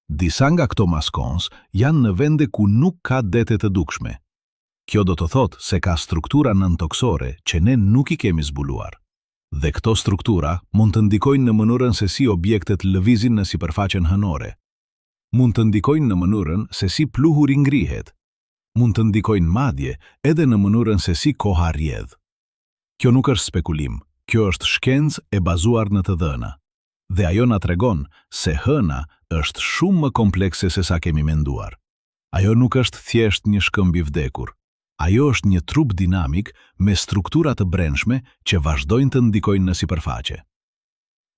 Disa nga këto maskons janë në vende ku nuk ka dete të dukshme. Kjo do të thotë se ka struktura nëntoksore që ne nuk i kemi zbuluar. Dhe këto struktura mund të ndikojnë në mënyrën se si objektet lëvizin në sipërfaqen hënore. Mund të ndikojnë në mënyrën se si pluhuri ngrihet. Mund të ndikojnë madje edhe në mënyrën se si koha rrjedh. Kjo nuk është spekulim, kjo është shkencë e bazuar në të dhëna. Dhe ajo na tregon se hëna është shumë më komplekse se sa kemi menduar. Ajo nuk është thjesht një shkëmb i vdekur. Ajo është një trup dinamik me struktura të brendshme që vazhdojnë të ndikojnë në sipërfaqe.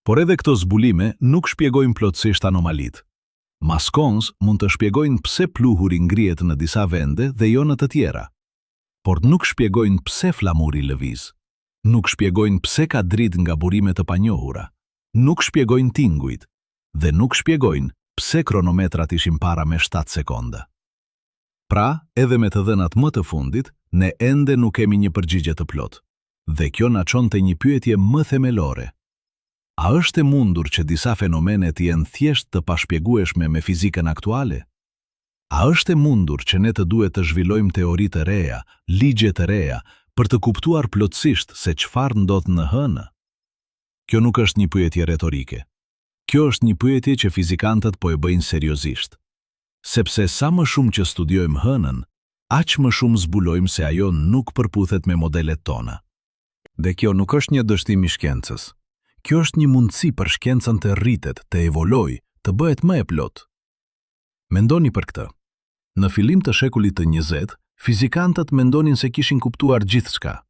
Por edhe këto zbulime nuk shpjegojnë plotësisht anomalitë. Maskons mund të shpjegojnë pse pluhuri ngrihet në disa vende dhe jo në të tjera. Por nuk shpjegojnë pse flamuri lëviz. Nuk shpjegojnë pse ka dritë nga burime të panjohura. Nuk shpjegojnë tingujt dhe nuk shpjegojnë pse kronometrat ishin para me 7 sekonda. Pra, edhe me të dhënat më të fundit, ne ende nuk kemi një përgjigje të plot. Dhe kjo na çon te një pyetje më themelore. A është e mundur që disa fenomene të jenë thjesht të pashpjegueshme me fizikën aktuale? A është e mundur që ne të duhet të zhvillojmë teori të reja, ligje të reja, për të kuptuar plotësisht se çfarë ndodh në hënë? Kjo nuk është një pyetje retorike. Kjo është një pyetje që fizikantët po e bëjnë seriozisht. Sepse sa më shumë që studiojmë hënën, aq më shumë zbulojmë se ajo nuk përputhet me modelet tona. Dhe kjo nuk është një dështim i shkencës. Kjo është një mundësi për shkencën të rritet, të evolojë, të bëhet më e plot. Mendoni për këtë. Në fillim të shekullit të 20, fizikantët mendonin se kishin kuptuar gjithçka.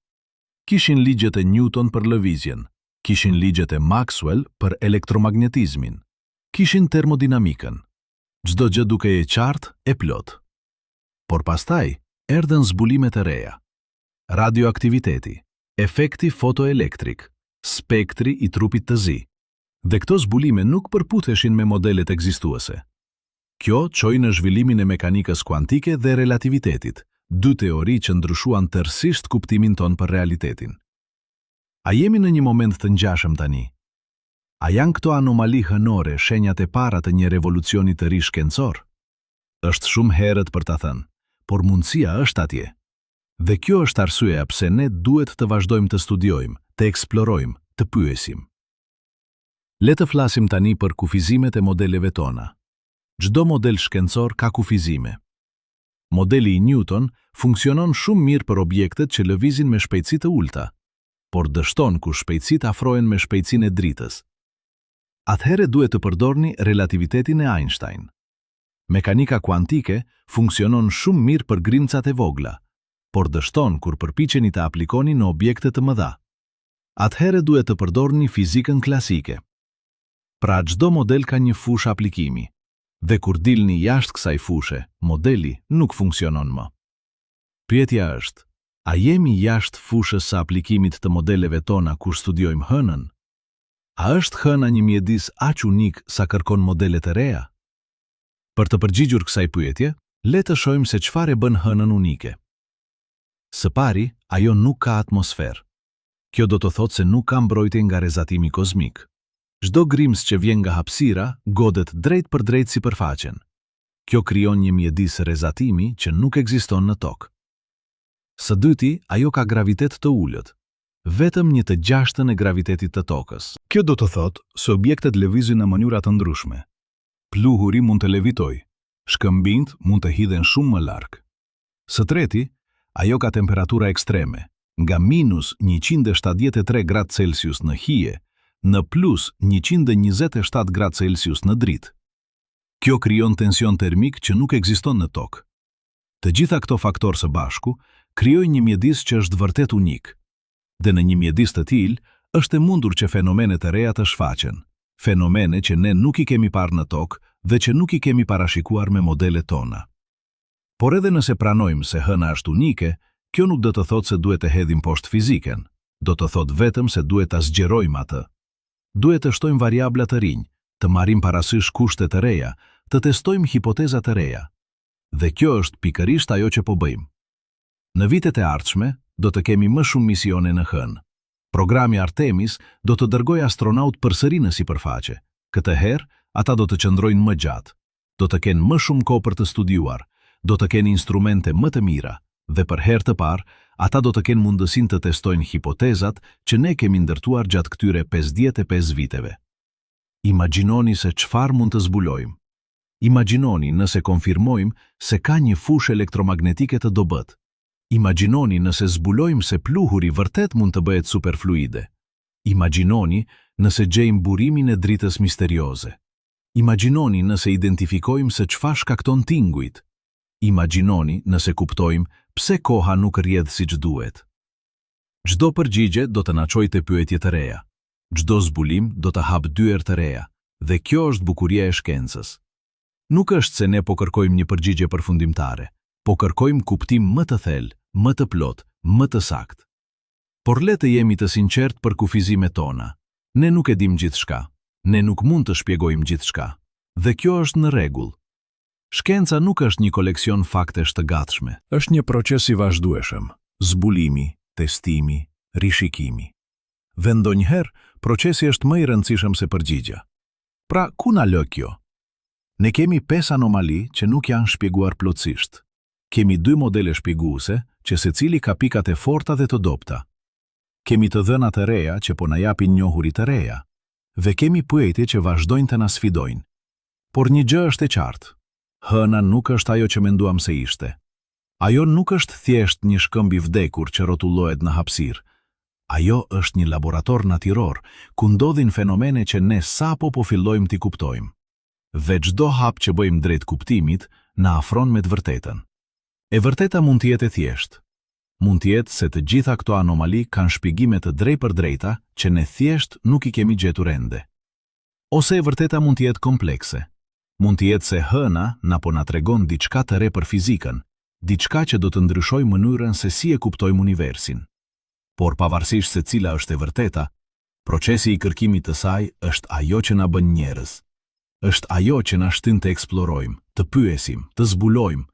Kishin ligjet e Newton për lëvizjen, kishin ligjet e Maxwell për elektromagnetizmin, kishin termodinamikën. Çdo gjë duke e qartë e plot. Por pastaj erdhën zbulimet e reja. Radioaktiviteti, efekti fotoelektrik, spektri i trupit të zi. Dhe këto zbulime nuk përputheshin me modelet ekzistuese. Kjo çoi në zhvillimin e mekanikës kuantike dhe relativitetit, dy teori që ndryshuan tërësisht kuptimin ton për realitetin. A jemi në një moment të ngjashëm tani? A janë këto anomali hënore shenjat e para të një revolucioni të ri shkencor? Është shumë herët për ta thënë, por mundësia është atje. Dhe kjo është arsyeja pse ne duhet të vazhdojmë të studiojmë, të eksplorojmë, të pyesim. Le të flasim tani për kufizimet e modeleve tona. Çdo model shkencor ka kufizime. Modeli i Newton funksionon shumë mirë për objektet që lëvizin me shpejtësi të ulta, por dështon kur shpejtësitë afrohen me shpejtësinë e dritës. Atëherë duhet të përdorni relativitetin e Einstein. Mekanika kuantike funksionon shumë mirë për grimcat e vogla, por dështon kur përpiqeni të aplikoni në objekte të mëdha. Atëherë duhet të përdorni fizikën klasike. Pra çdo model ka një fushë aplikimi, dhe kur dilni jashtë kësaj fushe, modeli nuk funksionon më. Pyetja është, a jemi jashtë fushës së aplikimit të modeleve tona kur studiojmë hënën? A është hëna një mjedis aq unik sa kërkon modelet e reja? Për të përgjigjur kësaj pyetje, le të shohim se çfarë e bën hënën unike. Së pari, ajo nuk ka atmosferë. Kjo do të thotë se nuk ka mbrojtje nga rrezatimi kozmik. Çdo grimës që vjen nga hapësira godet drejt për drejt sipërfaqen. Kjo krijon një mjedis rrezatimi që nuk ekziston në tokë. Së dyti, ajo ka gravitet të ulët, vetëm 1/6 e gravitetit të tokës. Kjo do të thotë se objektet lëvizin në mënyra të ndryshme. Pluhuri mund të levitoj, shkëmbimt mund të hidhen shumë më larg. Së treti, ajo ka temperatura ekstreme, nga -173 gradë Celsius në hije, në plus 127 gradë Celsius në dritë. Kjo krijon tension termik që nuk ekziston në tokë. Të gjitha këto faktorë së bashku krijojnë një mjedis që është vërtet unik. Dhe në një mjedis të tillë është e mundur që fenomenet e reja të shfaqen, fenomene që ne nuk i kemi parë në tokë dhe që nuk i kemi parashikuar me modelet tona. Por edhe nëse pranojmë se hëna është unike, kjo nuk do të thotë se duhet të hedhim poshtë fiziken, do të thotë vetëm se duhet ta zgjerojmë atë. Duhet të shtojmë variabla të rinj, të marrim parasysh kushtet të reja, të testojmë hipoteza të reja. Dhe kjo është pikërisht ajo që po bëjmë. Në vitet e ardhshme, do të kemi më shumë misione në hënë. Programi Artemis do të dërgojë astronaut përsëri në sipërfaqe. Këtë herë, ata do të qëndrojnë më gjatë, do të kenë më shumë kohë për të studiuar, do të kenë instrumente më të mira, dhe për herë të parë, ata do të kenë mundësinë të testojnë hipotezat që ne kemi ndërtuar gjatë këtyre 55 viteve. Imagjinoni se çfarë mund të zbulojmë. Imagjinoni nëse konfirmojmë se ka një fushë elektromagnetike të dobët. Imagjinoni nëse zbulojmë se pluhuri vërtet mund të bëhet superfluide. Imagjinoni nëse gjejmë burimin e dritës misterioze. Imagjinoni nëse identifikojmë se çfarë shkakton tingujt. Imagjinoni nëse kuptojmë pse koha nuk rrjedh siç duhet. Çdo përgjigje do të na çojë te pyetje të reja. Çdo zbulim do të hap dyer të reja, dhe kjo është bukuria e shkencës. Nuk është se ne po kërkojmë një përgjigje përfundimtare, po kërkojmë kuptim më të thellë, më të plot, më të saktë. Por le të jemi të sinqert për kufizimet tona. Ne nuk e dim gjithçka. Ne nuk mund të shpjegojmë gjithçka. Dhe kjo është në rregull. Shkenca nuk është një koleksion faktesh të gatshme. Është një proces i vazhdueshëm, zbulimi, testimi, rishikimi. Dhe ndonjëherë, procesi është më i rëndësishëm se përgjigja. Pra, ku na lë kjo? Ne kemi 5 anomali që nuk janë shpjeguar plotësisht. Kemi 2 modele shpjeguese që secili ka pikat e forta dhe të dobta. Kemi të dhëna të reja që po na japin njohuri të reja. Dhe kemi pyetje që vazhdojnë të na sfidojnë. Por një gjë është e qartë. Hëna nuk është ajo që menduam se ishte. Ajo nuk është thjesht një shkëmb i vdekur që rrotullohet në hapësirë. Ajo është një laborator natyror ku ndodhin fenomene që ne sapo po fillojmë t'i kuptojmë. Dhe çdo hap që bëjmë drejt kuptimit na afron me të vërtetën. E vërteta mund të jetë e thjeshtë. Mund të jetë se të gjitha këto anomali kanë shpjegime të drejtpërdrejta që ne thjesht nuk i kemi gjetur ende. Ose e vërteta mund të jetë komplekse. Mund të jetë se hëna na po na tregon diçka të re për fizikën, diçka që do të ndryshojë mënyrën se si e kuptojmë universin. Por pavarësisht se cila është e vërteta, procesi i kërkimit të saj është ajo që na bën njerëz. Është ajo që na shtyn të eksplorojmë, të pyesim, të zbulojmë,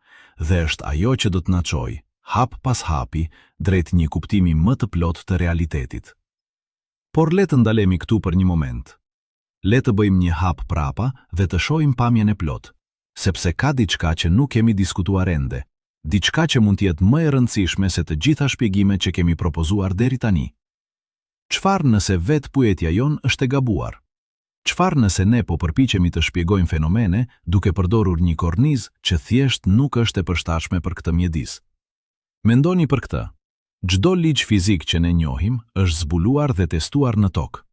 dhe është ajo që do të na çojë, hap pas hapi, drejt një kuptimi më të plot të realitetit. Por le të ndalemi këtu për një moment. Le të bëjmë një hap prapa dhe të shohim pamjen e plot, sepse ka diçka që nuk kemi diskutuar ende, diçka që mund të jetë më e rëndësishme se të gjitha shpjegimet që kemi propozuar deri tani. Çfarë nëse vetë pyetja jon është e gabuar? Çfarë nëse ne po përpiqemi të shpjegojmë fenomene duke përdorur një kornizë që thjesht nuk është e përshtatshme për këtë mjedis? Mendoni për këtë. Çdo ligj fizik që ne njohim është zbuluar dhe testuar në tokë.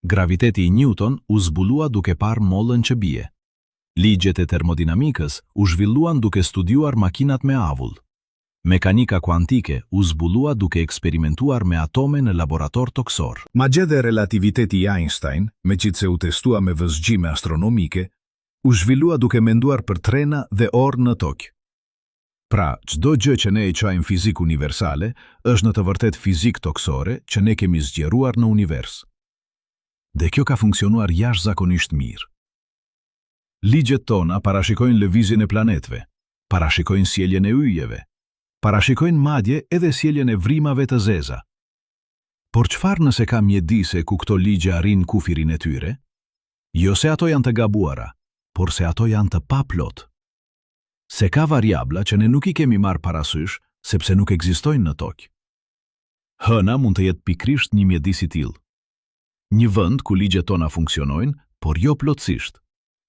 Graviteti i Newton u zbulua duke parë mollën që bie. Ligjet e termodinamikës u zhvilluan duke studiuar makinat me avull. Mekanika kuantike u zbulua duke eksperimentuar me atome në laborator toksor. Madje dhe relativiteti i Einstein, megjithse u testua me vëzhgjime astronomike, u zhvillua duke menduar për trena dhe orë në tokë. Pra, çdo gjë që ne e quajmë fizik universale është në të vërtetë fizik toksore që ne kemi zgjeruar në univers. Dhe kjo ka funksionuar jashtëzakonisht mirë. Ligjet tona parashikojnë lëvizjen e planetëve, parashikojnë sjelljen e yjeve, parashikojnë madje edhe sjelljen e vrimave të zeza. Por çfarë nëse ka mjedise ku këto ligje arrin kufirin e tyre? Jo se ato janë të gabuara, por se ato janë të paplot. Se ka variabla që ne nuk i kemi marrë parasysh sepse nuk ekzistojnë në tokë. Hëna mund të jetë pikrisht një mjedis i tillë. Një vend ku ligjet tona funksionojnë, por jo plotësisht.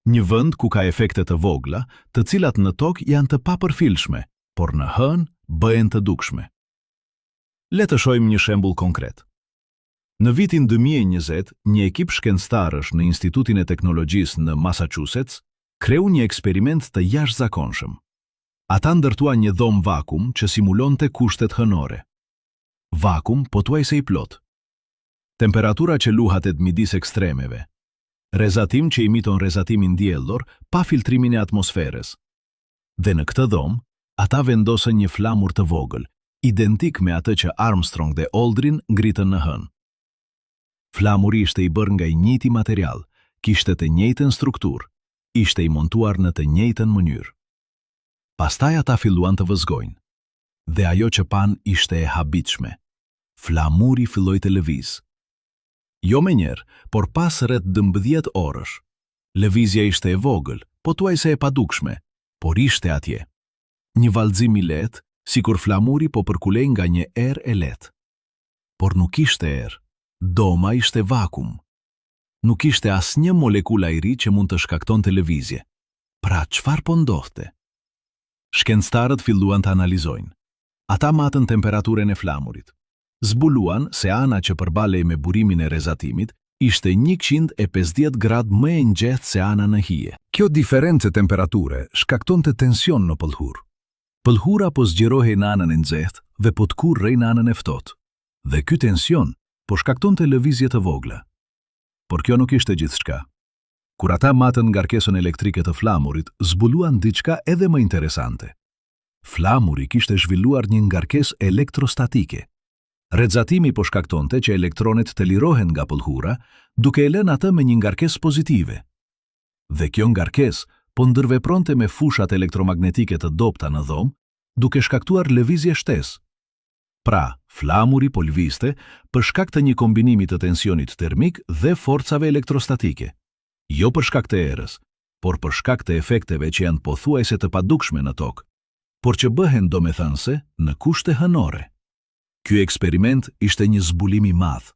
Një vend ku ka efekte të vogla, të cilat në tokë janë të papërfillshme, por në hënë bëhen të dukshme. Le të shohim një shembull konkret. Në vitin 2020, një ekip shkencëtarësh në Institutin e Teknologjisë në Massachusetts kreu një eksperiment të jashtëzakonshëm. Ata ndërtuan një dhomë vakum që simulonte kushtet hënore. Vakum pothuajse i plot. Temperatura që luhatet midis ekstremeve. Rezatim që imiton rezatimin diellor pa filtrimin e atmosferës. Dhe në këtë dhomë, ata vendosën një flamur të vogël, identik me atë që Armstrong dhe Aldrin ngritën në hënë. Flamuri ishte i bërë nga i njëjti material, kishte të njëjtën strukturë, ishte i montuar në të njëjtën mënyrë. Pastaj ata filluan të vëzgojnë. Dhe ajo që pan ishte e habitshme. Flamuri filloi të lëviz. Jo me njerë, por pas rreth 12 orësh. Lëvizja ishte e vogël, pothuajse e padukshme, por ishte atje. Një vallëzim i lehtë, sikur flamuri po përkulej nga një erë e lehtë. Por nuk ishte erë, doma ishte vakum. Nuk ishte asnjë molekul ajri që mund të shkaktonte lëvizje. Pra çfarë po ndodhte? Shkencëtarët filluan të analizojnë. Ata matën temperaturën e flamurit. Zbuluan se ana që përbalej me burimin e rezatimit ishte 150 gradë më e nxehtë se ana në hije. Kjo diferencë temperature shkaktonte tension në pëllhur. Pëllhura po zgjerohej në anën e nxehtë dhe po të kurrej në anën e ftohtë. Dhe ky tension po shkaktonte lëvizje të vogla. Por kjo nuk ishte gjithçka. Kur ata matën ngarkesën elektrike të flamurit, zbuluan diçka edhe më interesante. Flamuri kishte zhvilluar një ngarkesë elektrostatike. Rrezatimi po shkaktonte që elektronet të lirohen nga pëllhura, duke e lënë atë me një ngarkesë pozitive. Dhe kjo ngarkesë po ndërvepronte me fushat elektromagnetike të dobta në dhomë, duke shkaktuar lëvizje shtesë. Pra, flamuri po lëvizte për shkak të një kombinimi të tensionit termik dhe forcave elektrostatike. Jo për shkak të erës, por për shkak të efekteve që janë pothuajse të padukshme në tokë, por që bëhen domethënëse në kushte hënore. Ky eksperiment ishte një zbulim i madh.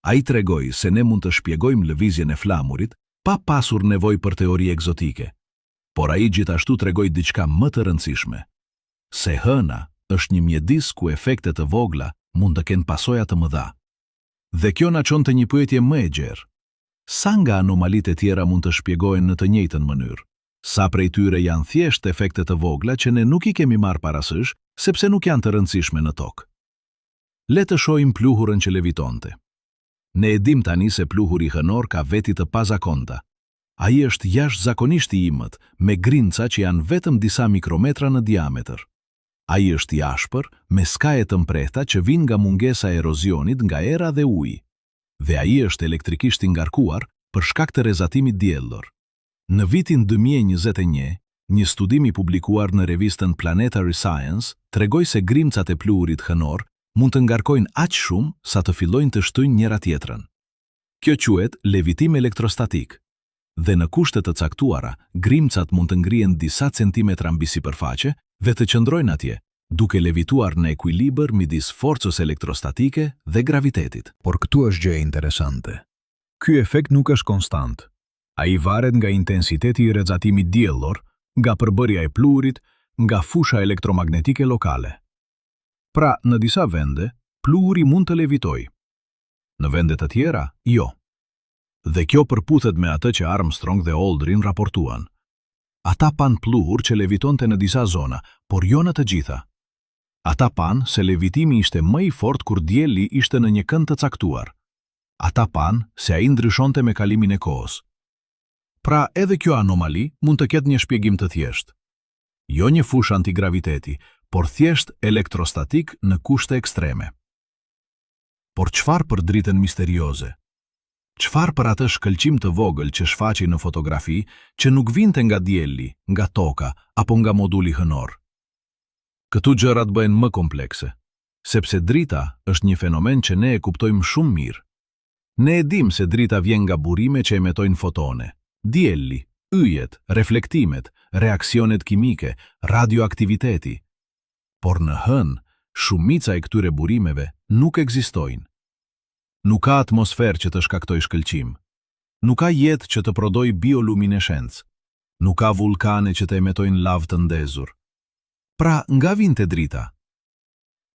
Ai tregoi se ne mund të shpjegojmë lëvizjen e flamurit pa pasur nevojë për teori egzotike. Por ai gjithashtu tregoi diçka më të rëndësishme, se hëna është një mjedis ku efekte të vogla mund të kenë pasoja të mëdha. Dhe kjo na çon të një pyetje më e gjerë. Sa nga anomalitë e tjera mund të shpjegohen në të njëjtën mënyrë? Sa prej tyre janë thjesht efekte të vogla që ne nuk i kemi marrë parasysh sepse nuk janë të rëndësishme në tokë? Le të shohim pluhurën që levitonte. Ne e dim tani se pluhuri hënor ka veti të pazakonta. Ai është jashtëzakonisht i imët, me grinca që janë vetëm disa mikrometra në diametër. Ai është i ashpër, me skaje të mprehta që vijnë nga mungesa e erozionit nga era dhe uji. Dhe ai është elektrikisht i ngarkuar për shkak të rrezatimit diellor. Në vitin 2021, një studim i publikuar në revistën Planetary Science tregoi se grimcat e pluhurit hënor mund të ngarkojnë aq shumë sa të fillojnë të shtyjnë njëra tjetrën. Kjo quhet levitim elektrostatik. Dhe në kushte të caktuara, grimcat mund të ngrihen disa centimetra mbi sipërfaqe dhe të qëndrojnë atje, duke levituar në ekuilibër midis forcës elektrostatike dhe gravitetit. Por këtu është gjë interesante. Ky efekt nuk është konstant. Ai varet nga intensiteti i rrezatimit diellor, nga përbërja e pluhurit, nga fusha elektromagnetike lokale. Pra, në disa vende, pluhuri mund të levitojë. Në vende të tjera, jo. Dhe kjo përputhet me atë që Armstrong dhe Aldrin raportuan. Ata pan pluhur që levitonte në disa zona, por jo në të gjitha. Ata pan se levitimi ishte më i fortë kur dielli ishte në një kënd të caktuar. Ata pan se ai ndryshonte me kalimin e kohës. Pra, edhe kjo anomali mund të ketë një shpjegim të thjeshtë. Jo një fushë antigraviteti, por thjesht elektrostatik në kushte ekstreme. Por çfarë për dritën misterioze? Çfarë për atë shkëlqim të vogël që shfaqej në fotografi që nuk vinte nga dielli, nga toka apo nga moduli hënor? Këtu gjërat bëhen më komplekse, sepse drita është një fenomen që ne e kuptojmë shumë mirë. Ne e dim se drita vjen nga burime që emetojnë fotone, dielli, yjet, reflektimet, reaksionet kimike, radioaktiviteti. Por në hënë, shumica e këtyre burimeve nuk ekzistojnë. Nuk ka atmosferë që të shkaktoj shkëlqim. Nuk ka jetë që të prodhoj bioluminescencë. Nuk ka vulkane që të emetojnë lavë të ndezur. Pra, nga vinte drita?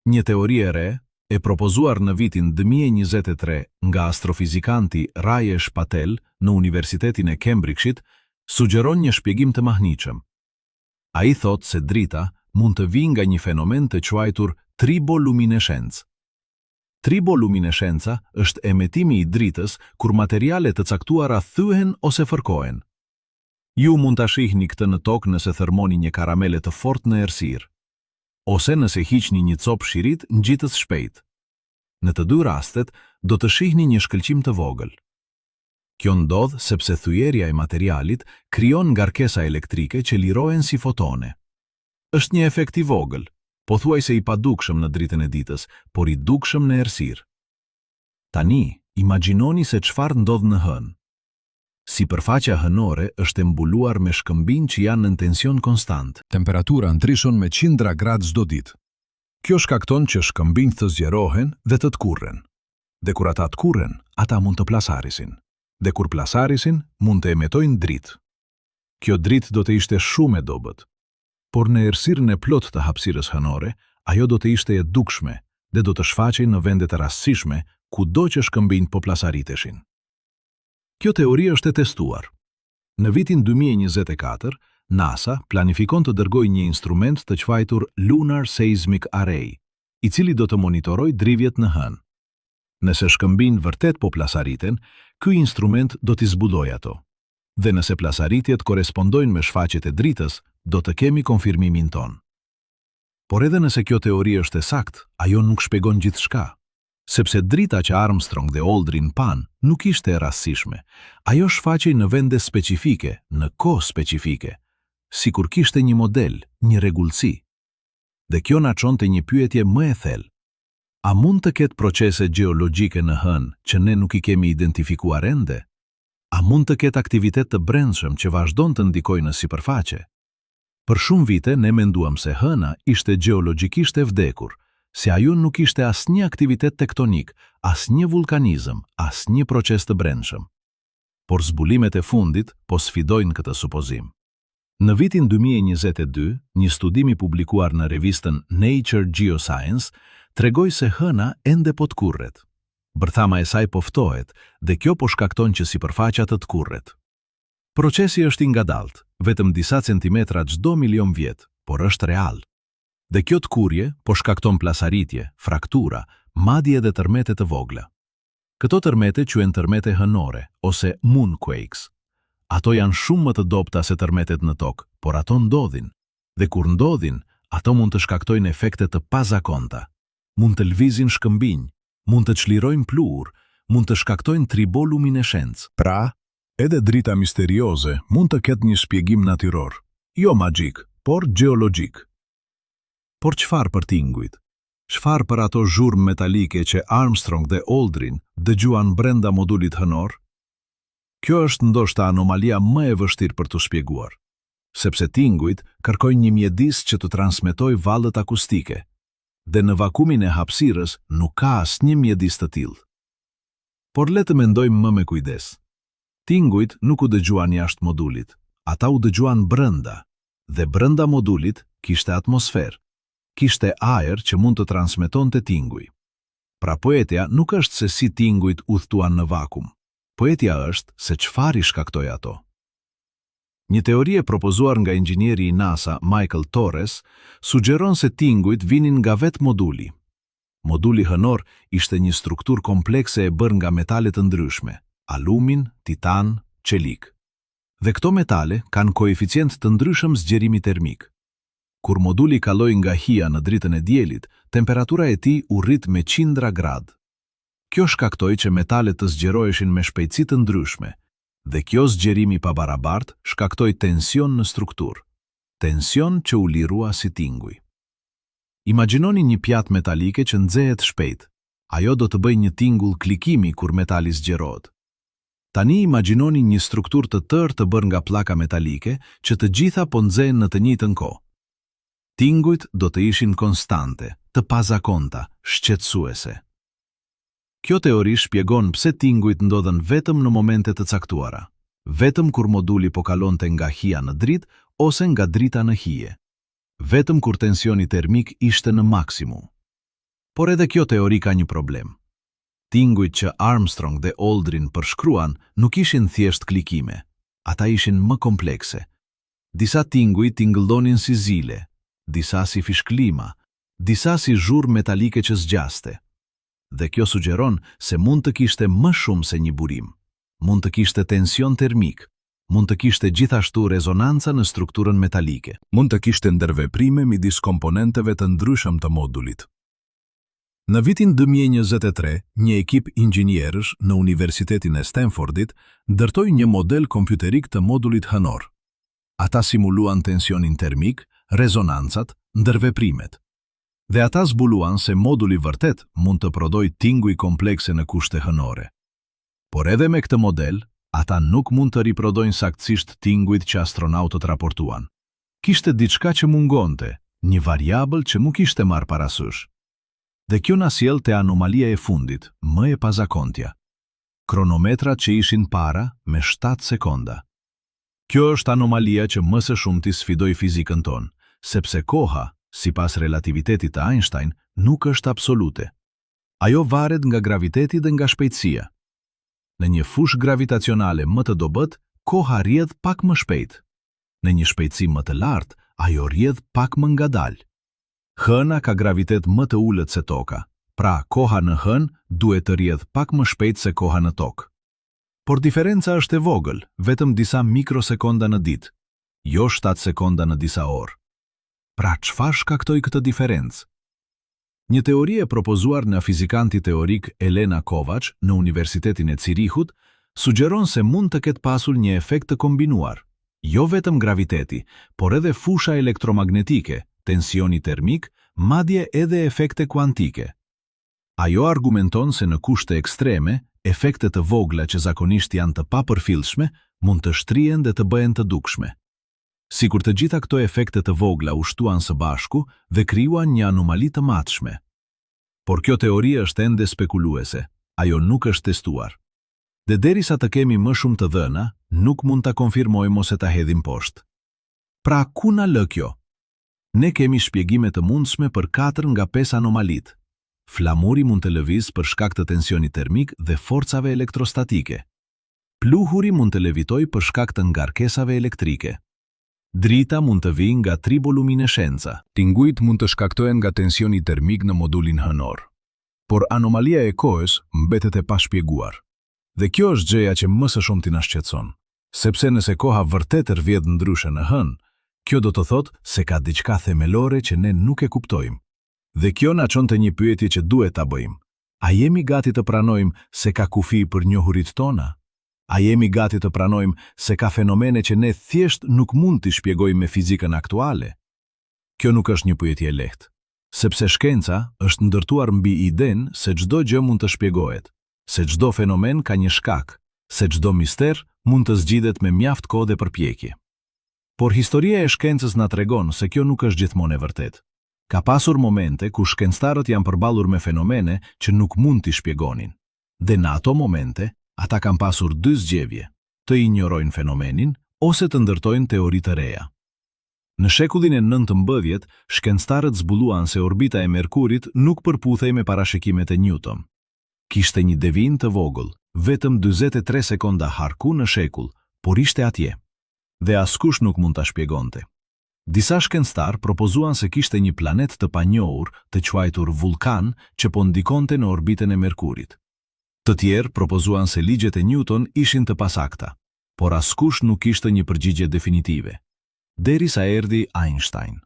Një teori e re, e propozuar në vitin 2023 nga astrofizikanti Rajesh Patel në Universitetin e Cambridge-it, sugjeron një shpjegim të mahniqëm. Ai thot se drita mund të vijë nga një fenomen të quajtur triboluminescencë. Triboluminescenca është emetimi i dritës kur materiale të caktuara thyhen ose fërkohen. Ju mund ta shihni këtë në tokë nëse thërmoni një karamele të fortë në errësirë, ose nëse hiqni një copë shirit ngjitës shpejt. Në të dy rastet do të shihni një shkëlqim të vogël. Kjo ndodh sepse thyerja e materialit krijon ngarkesa elektrike që lirohen si fotone. Është një efekt i vogël, pothuajse i padukshëm në dritën e ditës, por i dukshëm në errësirë. Tani, imagjinoni se çfarë ndodh në hënë. Sipërfaqja hënore është e mbuluar me shkëmbinj që janë në tension konstant. Temperatura ndryshon me qindra gradë çdo ditë. Kjo shkakton që shkëmbinjt të zgjerohen dhe të tkurren. Dhe kur ata tkurren, ata mund të plasarisin. Dhe kur plasarisin, mund të emetojnë dritë. Kjo dritë do të ishte shumë e dobët. Por në errësirën e plot të hapësirës hënore, ajo do të ishte e dukshme dhe do të shfaqej në vende të rastësishme kudo që shkëmbinjt po plasariteshin. Kjo teori është e testuar. Në vitin 2024, NASA planifikon të dërgojë një instrument të quajtur Lunar Seismic Array, i cili do të monitorojë drivjet në hënë. Nëse shkëmbinjt vërtet po plasariten, ky instrument do t'i zbulojë ato. Dhe nëse plasaritjet korespondojnë me shfaqjet e dritës, do të kemi konfirmimin ton. Por edhe nëse kjo teori është e saktë, ajo nuk shpjegon gjithçka, sepse drita që Armstrong dhe Aldrin pan nuk ishte e rastësishme. Ajo shfaqej në vende specifike, në kohë specifike, sikur kishte një model, një rregullsi. Dhe kjo na çonte një pyetje më e thellë. A mund të ketë procese gjeologjike në hënë që ne nuk i kemi identifikuar ende? A mund të ketë aktivitet të brendshëm që vazhdon të ndikojë në sipërfaqe? Për shumë vite ne menduam se hëna ishte gjeologjikisht e vdekur, se ajo nuk ishte asnjë aktivitet tektonik, asnjë vulkanizëm, asnjë proces të brendshëm. Por zbulimet e fundit po sfidojnë këtë supozim. Në vitin 2022, një studim i publikuar në revistën Nature Geoscience tregoi se hëna ende po të kurret. Bërthama e saj po ftohet dhe kjo po shkakton që sipërfaqja të kurret. Procesi është i ngadalt, vetëm disa centimetra çdo milion vjet, por është real. Dhe kjo të kurje po shkakton plasaritje, fraktura, madje edhe tërmete të vogla. Këto tërmete quhen tërmete hënore ose moonquakes. Ato janë shumë më të dobta se tërmetet në tokë, por ato ndodhin. Dhe kur ndodhin, ato mund të shkaktojnë efekte të pazakonta. Mund të lvizin shkëmbinj, mund të çlirojnë pluhur, mund të shkaktojnë triboluminescencë. Pra, edhe drita misterioze mund të ketë një shpjegim natyror, jo magjik, por gjeologjik. Por çfarë për tinguit? Çfarë për ato zhurmë metalike që Armstrong dhe Aldrin dëgjuan brenda modulit hënor? Kjo është ndoshta anomalia më e vështirë për të shpjeguar, sepse tinguit kërkojnë një mjedis që të transmetojë valët akustike, dhe në vakumin e hapësirës nuk ka asnjë mjedis të tillë. Por le të mendojmë më me kujdes. Tinguit nuk u dëgjuan jashtë modulit, ata u dëgjuan brenda, dhe brenda modulit kishte atmosferë, kishte ajër që mund të transmetonte tinguj. Pra poetja nuk është se si tinguit udhtuan në vakum, poetja është se çfarë i shkaktoi ato. Një teori e propozuar nga inxhinieri i NASA Michael Torres sugjeron se tinguit vinin nga vetë moduli. Moduli hënor ishte një strukturë komplekse e bërë nga metale të ndryshme, alumin, titan, çelik. Dhe këto metale kanë koeficient të ndryshëm zgjerimi termik. Kur moduli kaloi nga hija në dritën e diellit, temperatura e tij u rrit me qindra grad. Kjo shkaktoi që metalet të zgjeroheshin me shpejtësi të ndryshme, dhe kjo zgjerimi pabarabart shkaktoi tension në strukturë, tension që u lirua si tinguj. Imagjinoni një pjatë metalike që nxehet shpejt. Ajo do të bëjë një tingull klikimi kur metali zgjerohet. Tani imagjinoni një strukturë të tërë të bërë nga pllaka metalike që të gjitha po nxehen në të njëjtën kohë. Tingujt do të ishin konstante, të pazakonta, shqetësuese. Kjo teori shpjegon pse tingujt ndodhen vetëm në momente të caktuara, vetëm kur moduli po kalonte nga hija në dritë ose nga drita në hije, vetëm kur tensioni termik ishte në maksimum. Por edhe kjo teori ka një problem. Tingujt që Armstrong dhe Aldrin përshkruan nuk ishin thjesht klikime, ata ishin më komplekse. Disa tinguj tingëllonin si zile, disa si fishklima, disa si zhurmë metalike që zgjaste. Dhe kjo sugjeron se mund të kishte më shumë se një burim. Mund të kishte tension termik, mund të kishte gjithashtu rezonanca në strukturën metalike. Mund të kishte ndërveprime midis komponenteve të ndryshëm të modulit. Në vitin 2023, një ekip inxhinierësh në Universitetin e Stanfordit ndërtoi një model kompjuterik të modulit hënor. Ata simuluan tensionin termik, rezonancat, ndërveprimet. Dhe ata zbuluan se moduli vërtet mund të prodhojë tinguj komplekse në kushte hënore. Por edhe me këtë model, ata nuk mund të riprodhojnë saktësisht tingujt që astronautët raportuan. Kishte diçka që mungonte, një variabël që nuk ishte marrë parasysh. Dhe kjo na sjell te anomalia e fundit, më e pazakontja. Kronometrat që ishin para me 7 sekonda. Kjo është anomalia që më së shumti sfidoi fizikën tonë, sepse koha, sipas relativitetit të Einstein, nuk është absolute. Ajo varet nga graviteti dhe nga shpejtësia. Në një fushë gravitacionale më të dobët, koha rrjedh pak më shpejt. Në një shpejtësi më të lartë, ajo rrjedh pak më ngadalë. Hëna ka gravitet më të ulët se toka, pra koha në hënë duhet të rrjedh pak më shpejt se koha në tokë. Por diferenca është e vogël, vetëm disa mikrosekonda në ditë, jo 7 sekonda në disa orë. Pra çfarë shkaktoi këtë diferencë? Një teori e propozuar nga fizikanti teorik Elena Kovač në Universitetin e Zirichut sugjeron se mund të ketë pasur një efekt të kombinuar, jo vetëm graviteti, por edhe fusha elektromagnetike, tensioni termik, madje edhe efekte kuantike. Ajo argumenton se në kushte ekstreme, efekte të vogla që zakonisht janë të papërfillshme mund të shtrihen dhe të bëhen të dukshme. Sikur të gjitha këto efekte të vogla u shtuan së bashku dhe krijuan një anomali të matshme. Por kjo teori është ende spekuluese, ajo nuk është testuar. Dhe derisa të kemi më shumë të dhëna, nuk mund ta konfirmojmë ose ta hedhim poshtë. Pra ku na lë kjo? Ne kemi shpjegime të mundshme për 4 nga 5 anomalit. Flamuri mund të lëviz për shkak të tensionit termik dhe forcave elektrostatike. Pluhuri mund të levitoj për shkak të ngarkesave elektrike. Drita mund të vijë nga triboluminescenca. Tingujt mund të shkaktohen nga tensioni termik në modulin hënor. Por anomalia e kohës mbetet e pashpjeguar. Dhe kjo është gjëja që më së shumti na shqetëson, sepse nëse koha vërtet rrjedh ndryshe në hën, kjo do të thotë se ka diçka themelore që ne nuk e kuptojmë. Dhe kjo na çon te një pyetje që duhet ta bëjmë. A jemi gati të pranojmë se ka kufi për njohurit tona? A jemi gati të pranojmë se ka fenomene që ne thjesht nuk mund t'i shpjegojmë me fizikën aktuale? Kjo nuk është një pyetje e lehtë, sepse shkenca është ndërtuar mbi idenë se çdo gjë mund të shpjegohet, se çdo fenomen ka një shkak, se çdo mister mund të zgjidhet me mjaft kohë dhe përpjekje. Por historia e shkencës na tregon se kjo nuk është gjithmonë e vërtetë. Ka pasur momente ku shkencëtarët janë përballur me fenomene që nuk mund t'i shpjegonin. Dhe në ato momente, ata kanë pasur 2 zgjedhje: të injorojnë fenomenin ose të ndërtojnë teori të reja. Në shekullin e 19, shkencëtarët zbuluan se orbita e Merkurit nuk përputhej me parashikimet e Newton. Kishte një devijim të vogël, vetëm 43 sekonda harku në shekull, por ishte atje. Dhe askush nuk mund ta shpjegonte. Disa shkencëtar propozuan se kishte një planet të panjohur, të quajtur vulkan, që po ndikonte në orbitën e Merkurit. Të tjerë propozuan se ligjet e Newton ishin të pasakta, por askush nuk kishte një përgjigje definitive. Derisa erdhi Einstein.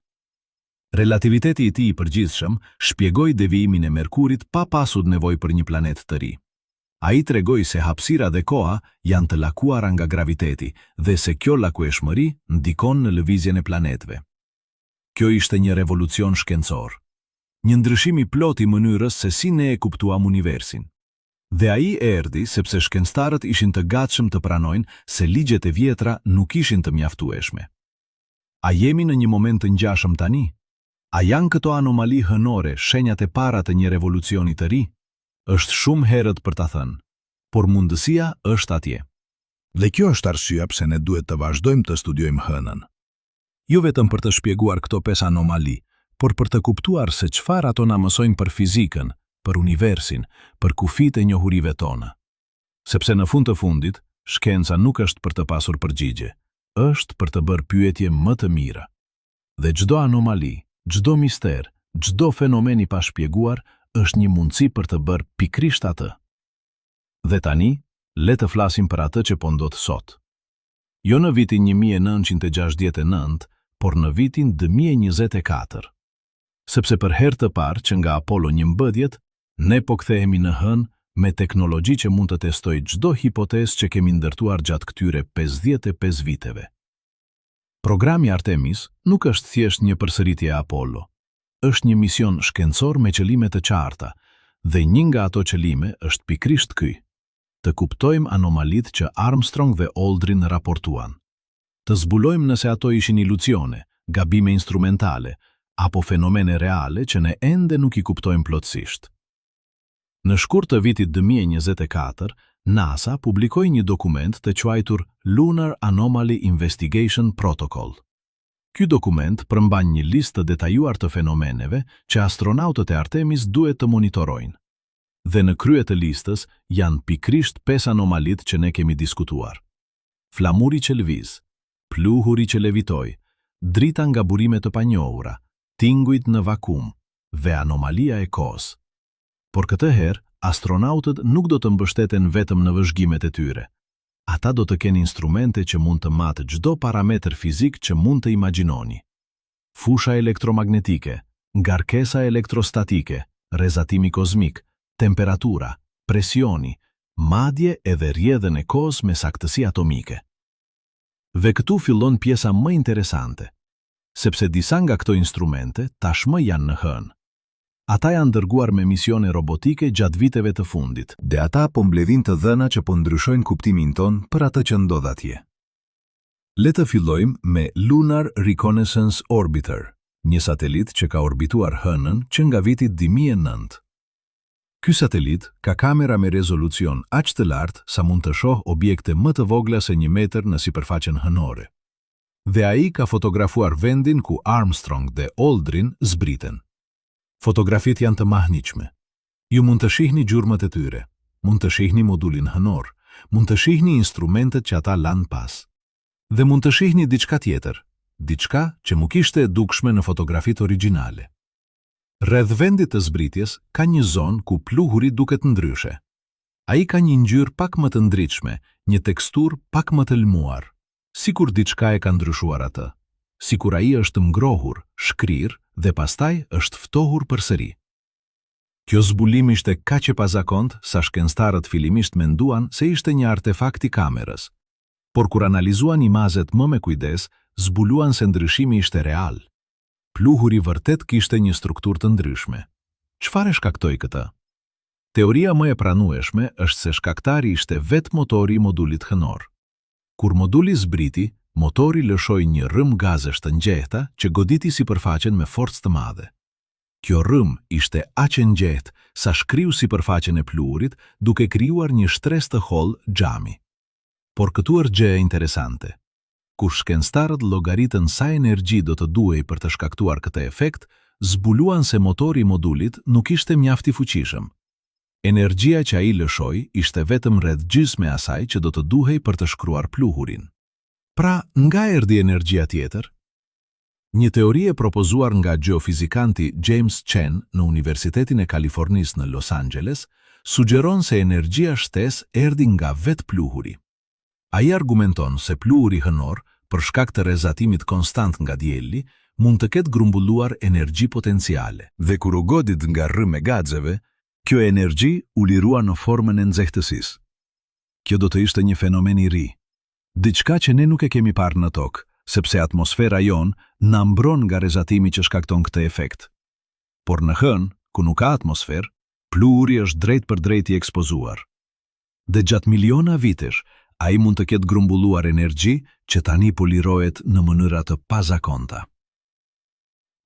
Relativiteti i tij i përgjithshëm shpjegoi devijimin e Merkurit pa pasur nevojë për një planet të ri. Ai tregoi se hapësira dhe koha janë të lakuara nga graviteti dhe se kjo lakueshmëri ndikon në lëvizjen e planetëve. Kjo ishte një revolucion shkencor. Një ndryshim i plot i mënyrës se si ne e kuptuam universin. Dhe ai erdhi sepse shkencëtarët ishin të gatshëm të pranojnë se ligjet e vjetra nuk ishin të mjaftueshme. A jemi në një moment të ngjashëm tani? A janë këto anomali hënore shenjat e para të një revolucioni të ri? Është shumë herët për ta thënë, por mundësia është atje. Dhe kjo është arsyeja pse ne duhet të vazhdojmë të studiojmë hënën. Jo vetëm për të shpjeguar këto 5 anomali, por për të kuptuar se çfarë ato na mësojnë për fizikën, për universin, për kufit e njohurive tona. Sepse në fund të fundit, shkenca nuk është për të pasur përgjigje, është për të bërë pyetje më të mira. Dhe çdo anomali, çdo mister, çdo fenomen i pashpjeguar është një mundësi për të bërë pikrisht atë. Dhe tani, le të flasim për atë që po ndodh sot. Jo në vitin 1969, por në vitin 2024. Sepse për herë të parë që nga Apollo 11, ne po kthehemi në hën me teknologji që mund të testoj çdo hipotezë që kemi ndërtuar gjatë këtyre 55 viteve. Programi Artemis nuk është thjesht një përsëritje e Apollo. Është një mision shkencor me qëllime të qarta, dhe një nga ato qëllime është pikrisht ky: të kuptojmë anomalitë që Armstrong dhe Aldrin raportuan. Të zbulojmë nëse ato ishin iluzione, gabime instrumentale, apo fenomene reale që ne ende nuk i kuptojmë plotësisht. Në shkurt të vitit 2024, NASA publikoi një dokument të quajtur Lunar Anomaly Investigation Protocol. Ky dokument përmban një listë të detajuar të fenomeneve që astronautët e Artemis duhet të monitorojnë. Dhe në krye të listës janë pikrisht 5 anomalit që ne kemi diskutuar. Flamuri që lëviz, pluhuri që levitoi, drita nga burime të panjohura, tingujt në vakum dhe anomalia e kohës. Por këtë herë, astronautët nuk do të mbështeten vetëm në vëzhgimet e tyre. Ata do të kenë instrumente që mund të matë çdo parametër fizik që mund të imagjinoni. Fusha elektromagnetike, ngarkesa elektrostatike, rrezatimi kozmik, temperatura, presioni, madje edhe rrjedhën e kohës me saktësi atomike. Dhe këtu fillon pjesa më interesante, sepse disa nga këto instrumente tashmë janë në hënë. Ata janë dërguar me misione robotike gjatë viteve të fundit. Dhe ata po mbledhin të dhëna që po ndryshojnë kuptimin ton për atë që ndodh atje. Le të fillojmë me Lunar Reconnaissance Orbiter, një satelit që ka orbituar hënën që nga viti 2009. Ky satelit ka kamera me rezolucion aq të lartë sa mund të shohë objekte më të vogla se 1 metër në sipërfaqen hënore. Dhe ai ka fotografuar vendin ku Armstrong dhe Aldrin zbriten. Fotografit janë të mahniqme. Ju mund të shihni gjurmët e tyre, mund të shihni modulin hënor, mund të shihni instrumentet që ata lanë pas. Dhe mund të shihni diçka tjetër, diçka që nuk ishte e dukshme në fotografit origjinale. Rreth vendit të zbritjes ka një zonë ku pluhuri duket ndryshe. Ai ka një ngjyrë pak më të ndritshme, një teksturë pak më të lmuar, sikur diçka e ka ndryshuar atë, sikur ai është ngrohur, shkrir dhe pastaj është ftohur përsëri. Kjo zbulim ishte kaq e pazakont sa shkencëtarët fillimisht menduan se ishte një artefakt i kamerës, por kur analizuan imazhet më me kujdes, zbuluan se ndryshimi ishte real. Pluhuri vërtet kishte një strukturë të ndryshme. Çfarë e shkaktoi këtë? Teoria më e pranueshme është se shkaktari ishte vetë motori i modulit hënor. Kur moduli zbriti, motori lëshoi një rrym gazesh të ngjehta që goditi sipërfaqen me forcë të madhe. Kjo rrym ishte aq e ngjehtë sa shkriu sipërfaqen e pluhurit duke krijuar një shtresë të hollë xhami. Por këtu është gjëja interesante. Kur shkencëtarët llogaritën sa energji do të duhej për të shkaktuar këtë efekt, zbuluan se motori i modulit nuk ishte mjaft i fuqishëm. Energjia që ai lëshoi ishte vetëm rreth gjysmë e asaj që do të duhej për të shkruar pluhurin. Pra, nga erdhi energjia tjetër? Një teori e propozuar nga geofizikanti James Chen në Universitetin e Kalifornisë në Los Angeles sugjeron se energjia shtesë erdhi nga vetë pluhuri. Ai argumenton se pluhuri hënor, për shkak të rrezatimit konstant nga dielli, mund të ketë grumbulluar energji potenciale. Dhe kur u godit nga rrymë e gazeve, kjo energji u lirua në formën e nxehtësisë. Kjo do të ishte një fenomen i ri. Diçka që ne nuk e kemi parë në tokë, sepse atmosfera jon na mbron nga rrezatimi që shkakton këtë efekt. Por në hënë, ku nuk ka atmosferë, pluhuri është drejt për drejt i ekspozuar. Dhe gjatë miliona vitesh, ai mund të ketë grumbulluar energji që tani po lirohet në mënyra të pazakonta.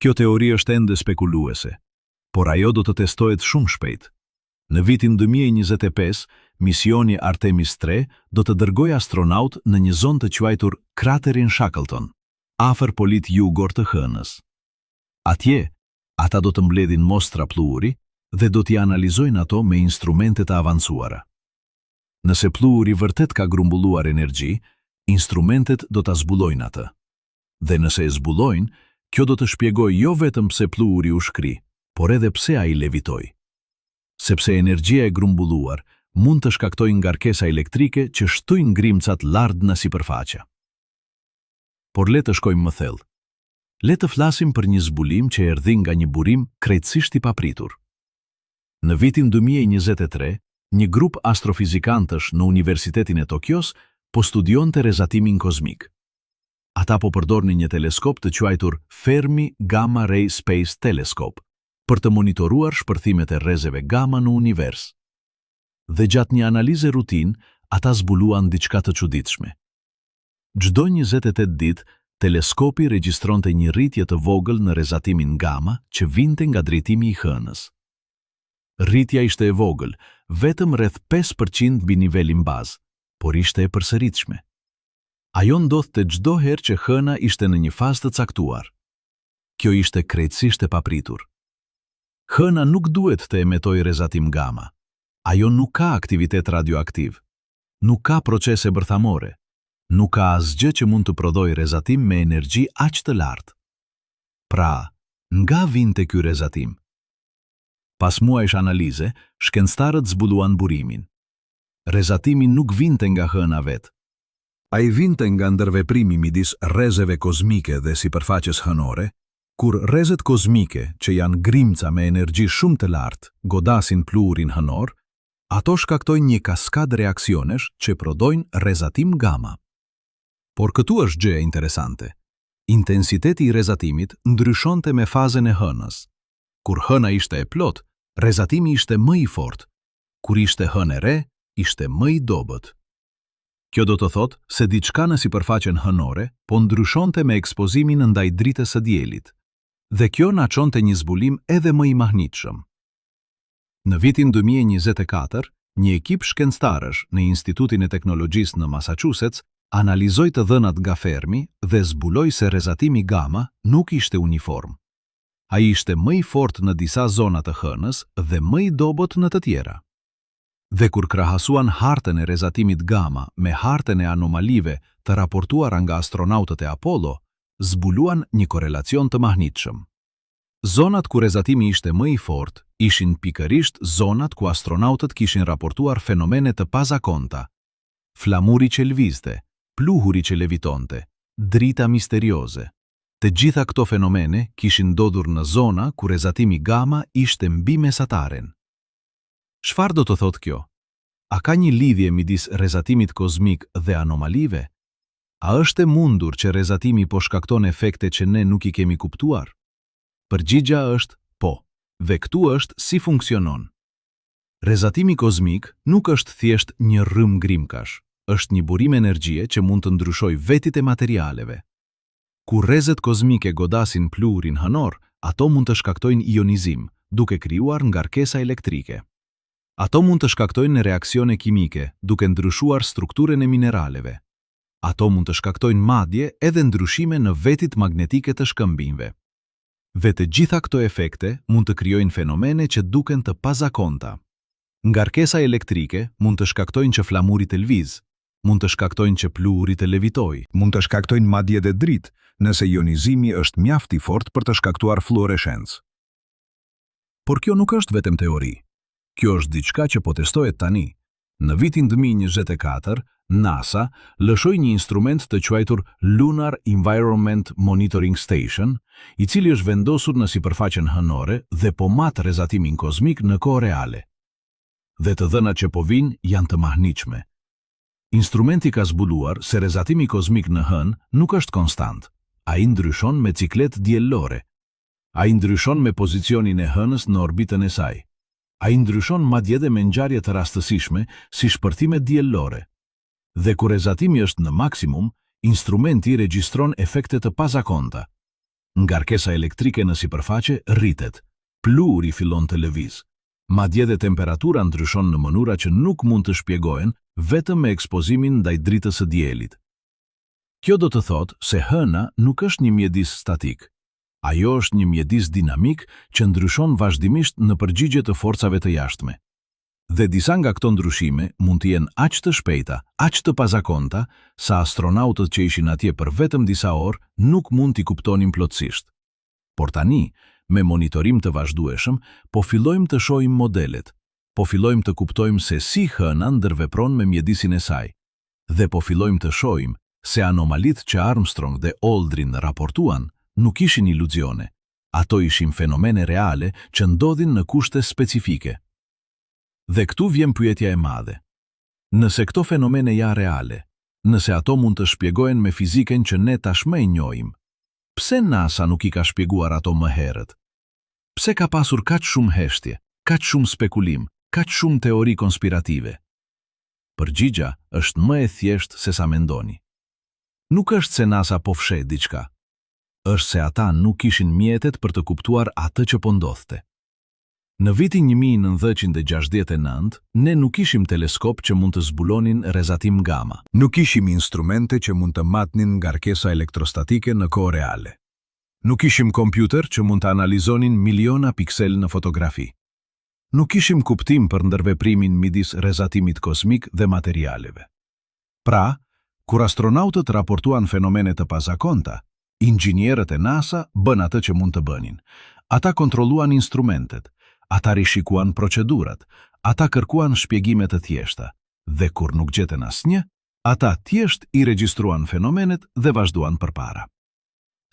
Kjo teori është ende spekuluese, por ajo do të testohet shumë shpejt. Në vitin 2025, misioni Artemis 3 do të dërgojë astronaut në një zonë të quajtur kraterin Shackleton, afër polit jugor të hënës. Atje, ata do të mbledhin mostra pluhuri dhe do t'i analizojnë ato me instrumente të avancuara. Nëse pluhuri vërtet ka grumbulluar energji, instrumentet do ta zbulojnë atë. Dhe nëse e zbulojnë, kjo do të shpjegojë jo vetëm pse pluhuri u shkri, por edhe pse ai levitoi. Sepse energjia e grumbulluar mund të shkaktojë ngarkesa elektrike që shtojnë ngrimcat lart në sipërfaqe. Por le të shkojmë më thellë. Le të flasim për një zbulim që erdhi nga një burim krejtësisht i papritur. Në vitin 2023, një grup astrofizikantësh në Universitetin e Tokios po studionte rrezatimin kozmik. Ata po përdornin një teleskop të quajtur Fermi Gamma Ray Space Telescope për të monitoruar shpërthimet e rrezeve gamma në univers. Dhe gjatë një analize rutin, ata zbuluan diçka të çuditshme. Çdo 28 ditë, teleskopi regjistronte një rritje të vogël në rrezatimin gamma që vinte nga drejtimi i hënës. Rritja ishte e vogël, vetëm rreth 5% mbi nivelin bazë, por ishte e përsëritshme. Ajo ndodhte çdo herë që hëna ishte në një fazë të caktuar. Kjo ishte krejtësisht e papritur. Hëna nuk duhet të emetojë rrezatim gamma. Ajo nuk ka aktivitet radioaktiv. Nuk ka procese bërthamore. Nuk ka asgjë që mund të prodhojë rrezatim me energji aq të lartë. Pra, nga vinte ky rrezatim? Pas muajsh analize, shkencëtarët zbuluan burimin. Rrezatimi nuk vinte nga hëna vet. Ai vinte nga ndërveprimi midis rrezeve kozmike dhe sipërfaqes hënore, Kur rrezet kozmike, që janë grimca me energji shumë të lartë, godasin pluhurin hënor, ato shkaktojnë një kaskad reaksionesh që prodhojnë rrezatim gama. Por këtu është gjëja interesante. Intensiteti i rrezatimit ndryshonte me fazën e hënës. Kur hëna ishte e plot, rrezatimi ishte më i fortë. Kur ishte hënë e re, ishte më i dobët. Kjo do të thotë se diçka në sipërfaqen hënore po ndryshonte me ekspozimin ndaj dritës së diellit. Dhe kjo na çonte një zbulim edhe më i mahnitshëm. Në vitin 2024, një ekip shkencëtarësh në Institutin e Teknologjisë në Massachusetts analizoi të dhënat nga Fermi dhe zbuloi se rrezatimi gama nuk ishte uniform. Ai ishte më i fortë në disa zona të hënës dhe më i dobët në të tjera. Dhe kur krahasuan hartën e rrezatimit gama me hartën e anomalive të raportuara nga astronautët e Apollo, zbuluan një korelacion të mahnitshëm. Zonat ku rrezatimi ishte më i fortë ishin pikërisht zonat ku astronautët kishin raportuar fenomene të pazakonta: flamuri që lvizte, pluhuri që levitonte, drita misterioze. Të gjitha këto fenomene kishin ndodhur në zona ku rrezatimi gama ishte mbi mesataren. Çfarë do të thotë kjo? A ka një lidhje midis rrezatimit kozmik dhe anomalive? A është e mundur që rrezatimi po shkakton efekte që ne nuk i kemi kuptuar? Përgjigja është po, dhe këtu është si funksionon. Rrezatimi kozmik nuk është thjesht një rrym grimkash, është një burim energjie që mund të ndryshojë vetit e materialeve. Kur rrezet kozmike godasin pluhurin hënor, ato mund të shkaktojnë ionizim, duke krijuar ngarkesa elektrike. Ato mund të shkaktojnë reaksione kimike, duke ndryshuar strukturën e mineraleve. Ato mund të shkaktojnë madje edhe ndryshime në vetit magnetike të shkëmbimeve. Dhe të gjitha këto efekte mund të krijojnë fenomene që duken të pazakonta. Ngarkesa elektrike mund të shkaktojnë që flamuri të lviz, mund të shkaktojnë që pluhuri të levitoj, mund të shkaktojnë madje edhe dritë, nëse ionizimi është mjaft i fortë për të shkaktuar fluorescencë. Por kjo nuk është vetëm teori. Kjo është diçka që po testohet tani. Në vitin 2024, NASA lëshoi një instrument të quajtur Lunar Environment Monitoring Station, i cili është vendosur në sipërfaqen hënore dhe po mat rrezatimin kozmik në kohë reale. Dhe të dhënat që po vinë janë të mahnitshme. Instrumenti ka zbuluar se rrezatimi kozmik në hënë nuk është konstant. Ai ndryshon me ciklet diellore. Ai ndryshon me pozicionin e hënës në orbitën e saj. Ai ndryshon madje edhe me ngjarje të rastësishme si shpërthime diellore. Dhe kur rrezatimi është në maksimum, instrumenti regjistron efekte të pazakonta. Ngarkesa elektrike në sipërfaqe rritet, pluhuri fillon të lëviz. Madje edhe temperatura ndryshon në mënyra që nuk mund të shpjegohen vetëm me ekspozimin ndaj dritës së diellit. Kjo do të thotë se hëna nuk është një mjedis statik. Ajo është një mjedis dinamik që ndryshon vazhdimisht në përgjigje të forcave të jashtme. Dhe disa nga këto ndryshime mund të jenë aq të shpejta, aq të pazakonta, sa astronautët që ishin atje për vetëm disa orë nuk mund t'i kuptonin plotësisht. Por tani, me monitorim të vazhdueshëm, po fillojmë të shohim modelet, po fillojmë të kuptojmë se si hëna ndërvepron me mjedisin e saj, dhe po fillojmë të shohim se anomalit që Armstrong dhe Aldrin raportuan nuk ishin iluzione, ato ishin fenomene reale që ndodhin në kushte specifike. Dhe këtu vjen pyetja e madhe. Nëse këto fenomene janë reale, nëse ato mund të shpjegohen me fiziken që ne tashmë e njohim, pse NASA nuk i ka shpjeguar ato më herët? Pse ka pasur kaq shumë heshtje, kaq shumë spekulim, kaq shumë teori konspirative? Përgjigja është më e thjeshtë se sa mendoni. Nuk është se NASA po fsheh diçka. Është se ata nuk kishin mjetet për të kuptuar atë që po ndodhte. Në vitin 1969, ne nuk ishim teleskop që mund të zbulonin rrezatim gama. Nuk ishim instrumente që mund të matnin ngarkesa elektrostatike në kohë reale. Nuk ishim kompjuter që mund të analizonin miliona piksel në fotografi. Nuk ishim kuptim për ndërveprimin midis rrezatimit kozmik dhe materialeve. Pra, kur astronautët raportuan fenomene të pazakonta, inxhinierët e NASA bën atë që mund të bënin. Ata kontrolluan instrumentet, ata rishikuan procedurat, ata kërkuan shpjegime të thjeshta, dhe kur nuk gjeten asnjë, ata thjesht i regjistruan fenomenet dhe vazhduan përpara.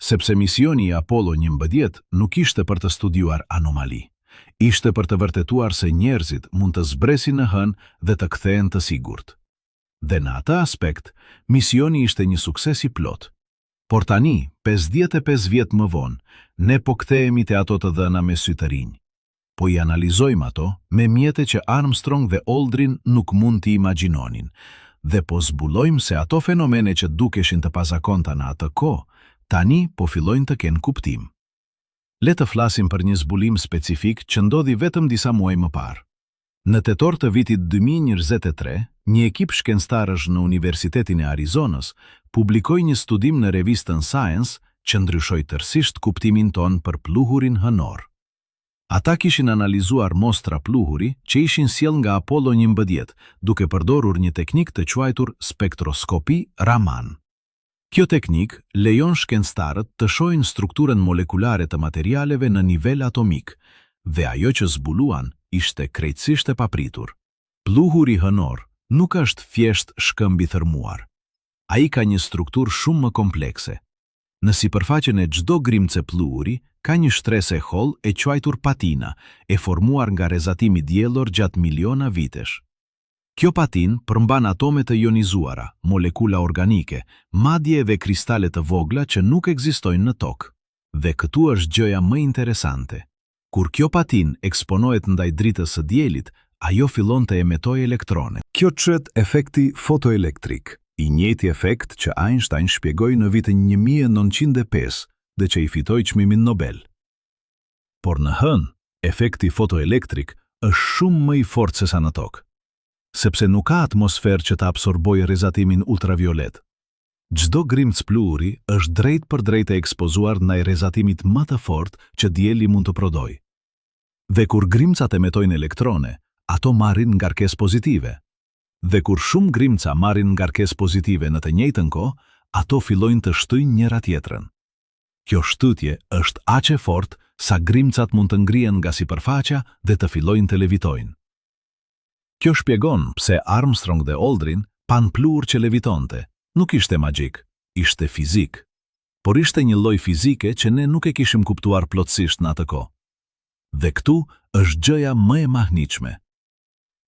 sepse misioni i Apollo 11 nuk ishte për të studiuar anomali. Ishte për të vërtetuar se njerëzit mund të zbresin në hënë dhe të kthehen të sigurt. Dhe në atë aspekt, misioni ishte një sukses i plot. Por tani, 55 vjet më vonë, ne po kthehemi te ato të dhëna me sy të rinj. Po i analizojmë ato me mjete që Armstrong dhe Aldrin nuk mund t'i imagjinonin, dhe po zbulojmë se ato fenomene që dukeshin të pazakonta në atë kohë, tani po fillojnë të kenë kuptim. Le të flasim për një zbulim specifik që ndodhi vetëm disa muaj më parë. Në tetor të vitit 2023, një ekip shkencëtarësh në Universitetin e Arizonës publikoi një studim në revistën Science që ndryshoi tërësisht kuptimin ton për pluhurin hënor. Ata kishin analizuar mostra pluhuri që ishin sjell nga Apollo 11, duke përdorur një teknik të quajtur spektroskopi Raman. Kjo teknik lejon shkencëtarët të shohin strukturën molekulare të materialeve në nivel atomik, dhe ajo që zbuluan ishte krejtësisht e papritur. Pluhuri hënor nuk është thjesht shkëmb i thërmuar. Ai ka një strukturë shumë më komplekse. Në sipërfaqen e çdo grimce pluhuri ka një shtresë holl e quajtur patina, e formuar nga rrezatimi diellor gjatë miliona vitesh. Kjo patin përmban atome të ionizuara, molekula organike, madje edhe kristale të vogla që nuk ekzistojnë në tokë. Dhe këtu është gjëja më interesante. Kur kjo patin eksponohet ndaj dritës së diellit, ajo fillon të emetojë elektrone. Kjo quhet efekti fotoelektrik, i njëjti efekt që Einstein shpjegoi në vitin 1905 dhe që i fitoi çmimin Nobel. Por në hënë, efekti fotoelektrik është shumë më i fortë se sa në tokë, sepse nuk ka atmosferë që të absorbojë rrezatimin ultraviolet. Çdo grimc pluhuri është drejt për drejt e ekspozuar ndaj rrezatimit më të fortë që dielli mund të prodhojë. Dhe kur grimcat emetojnë elektrone, ato marrin ngarkesë pozitive. Dhe kur shumë grimca marrin ngarkesë pozitive në të njëjtën kohë, ato fillojnë të shtyjnë njëra tjetrën. Kjo shtytje është aq e fortë sa grimcat mund të ngrihen nga sipërfaqja dhe të fillojnë të levitojnë. Kjo shpjegon pse Armstrong dhe Aldrin pan pluhur që levitonte. Nuk ishte magjik, ishte fizik. Por ishte një lloj fizike që ne nuk e kishim kuptuar plotësisht në atë kohë. Dhe këtu është gjëja më e mahnitshme.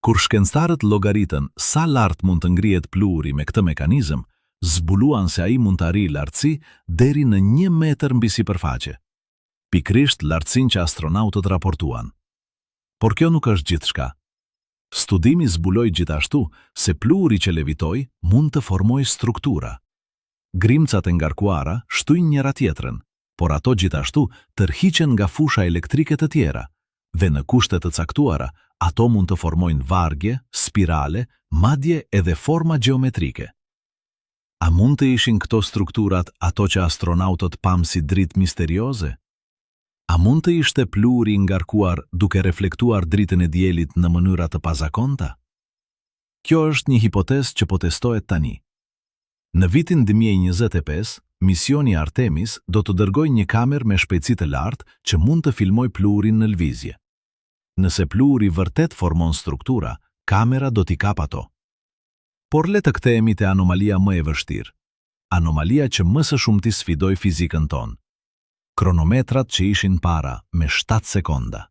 Kur shkencëtarët llogaritën sa lart mund të ngrihet pluhuri me këtë mekanizëm, zbuluan se ai mund të arrijë lartësi deri në 1 metër mbi sipërfaqe. Pikrisht lartësinë që astronautët raportuan. Por kjo nuk është gjithçka. Studimi zbuloi gjithashtu se pluhuri që levitoi mund të formojë struktura. Grimcat e ngarkuara shtyjnë njëra tjetrën, por ato gjithashtu tërhiqen nga fusha elektrike të tjera, dhe në kushte të caktuara ato mund të formojnë vargje, spirale, madje edhe forma geometrike. A mund të ishin këto strukturat ato që astronautët pamë si dritë misterioze? A mund të ishte pluhuri ngarkuar duke reflektuar dritën e diellit në mënyra të pazakonta? Kjo është një hipotezë që po testohet tani. Në vitin 2025, misioni Artemis do të dërgojë një kamerë me shpejtësi të lartë që mund të filmojë pluhurin në lëvizje. Nëse pluhuri vërtet formon struktura, kamera do t'i kap ato. Por le të kthehemi te anomalia më e vështirë. Anomalia që më së shumti sfidoi fizikën tonë. Kronometrat që ishin para me 7 sekonda.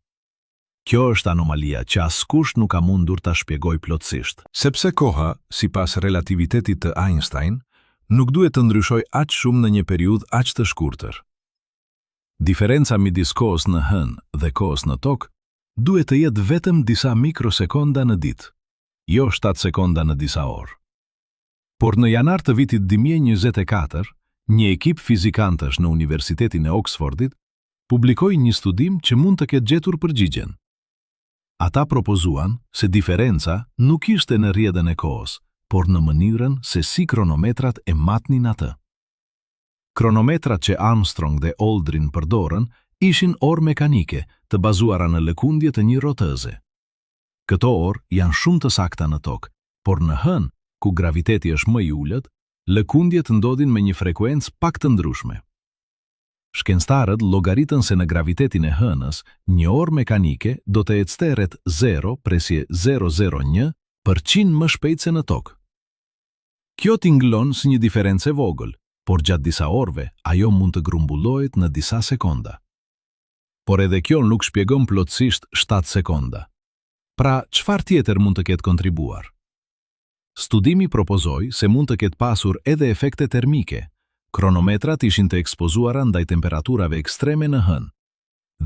Kjo është anomalia që askush nuk ka mundur ta shpjegojë plotësisht. Sepse koha, sipas relativitetit të Einstein, nuk duhet të ndryshojë aq shumë në një periudhë aq të shkurtër. Diferenca midis kohës në hënë dhe kohës në tokë duhet të jetë vetëm disa mikrosekonda në ditë, jo 7 sekonda në disa orë. Por në janar të vitit 2024, një ekip fizikantësh në Universitetin e Oxfordit publikoi një studim që mund të ketë gjetur përgjigjen. Ata propozuan se diferenca nuk ishte në rrjedhën e kohës, por në mënyrën se si kronometrat e matnin atë. Kronometrat që Armstrong dhe Aldrin përdorën ishin orë mekanike të bazuara në lëkundje të një rotëze. Këto orë janë shumë të sakta në tokë, por në hënë, ku graviteti është më i ulët, lëkundjet ndodhin me një frekuencë pak të ndryshme. Shkencëtarët llogaritën se në gravitetin e hënës, një orë mekanike do të ecte rreth 0.001 për 100 më shpejt se në tokë. Kjo tingëllon si një diferencë e vogël, por gjatë disa orëve ajo mund të grumbullohet në disa sekonda. Por edhe kjo nuk shpjegon plotësisht 7 sekonda. Pra, çfarë tjetër mund të ketë kontribuar? Studimi propozoi se mund të ketë pasur edhe efekte termike. Kronometrat ishin të ekspozuara ndaj temperaturave ekstreme në hënë,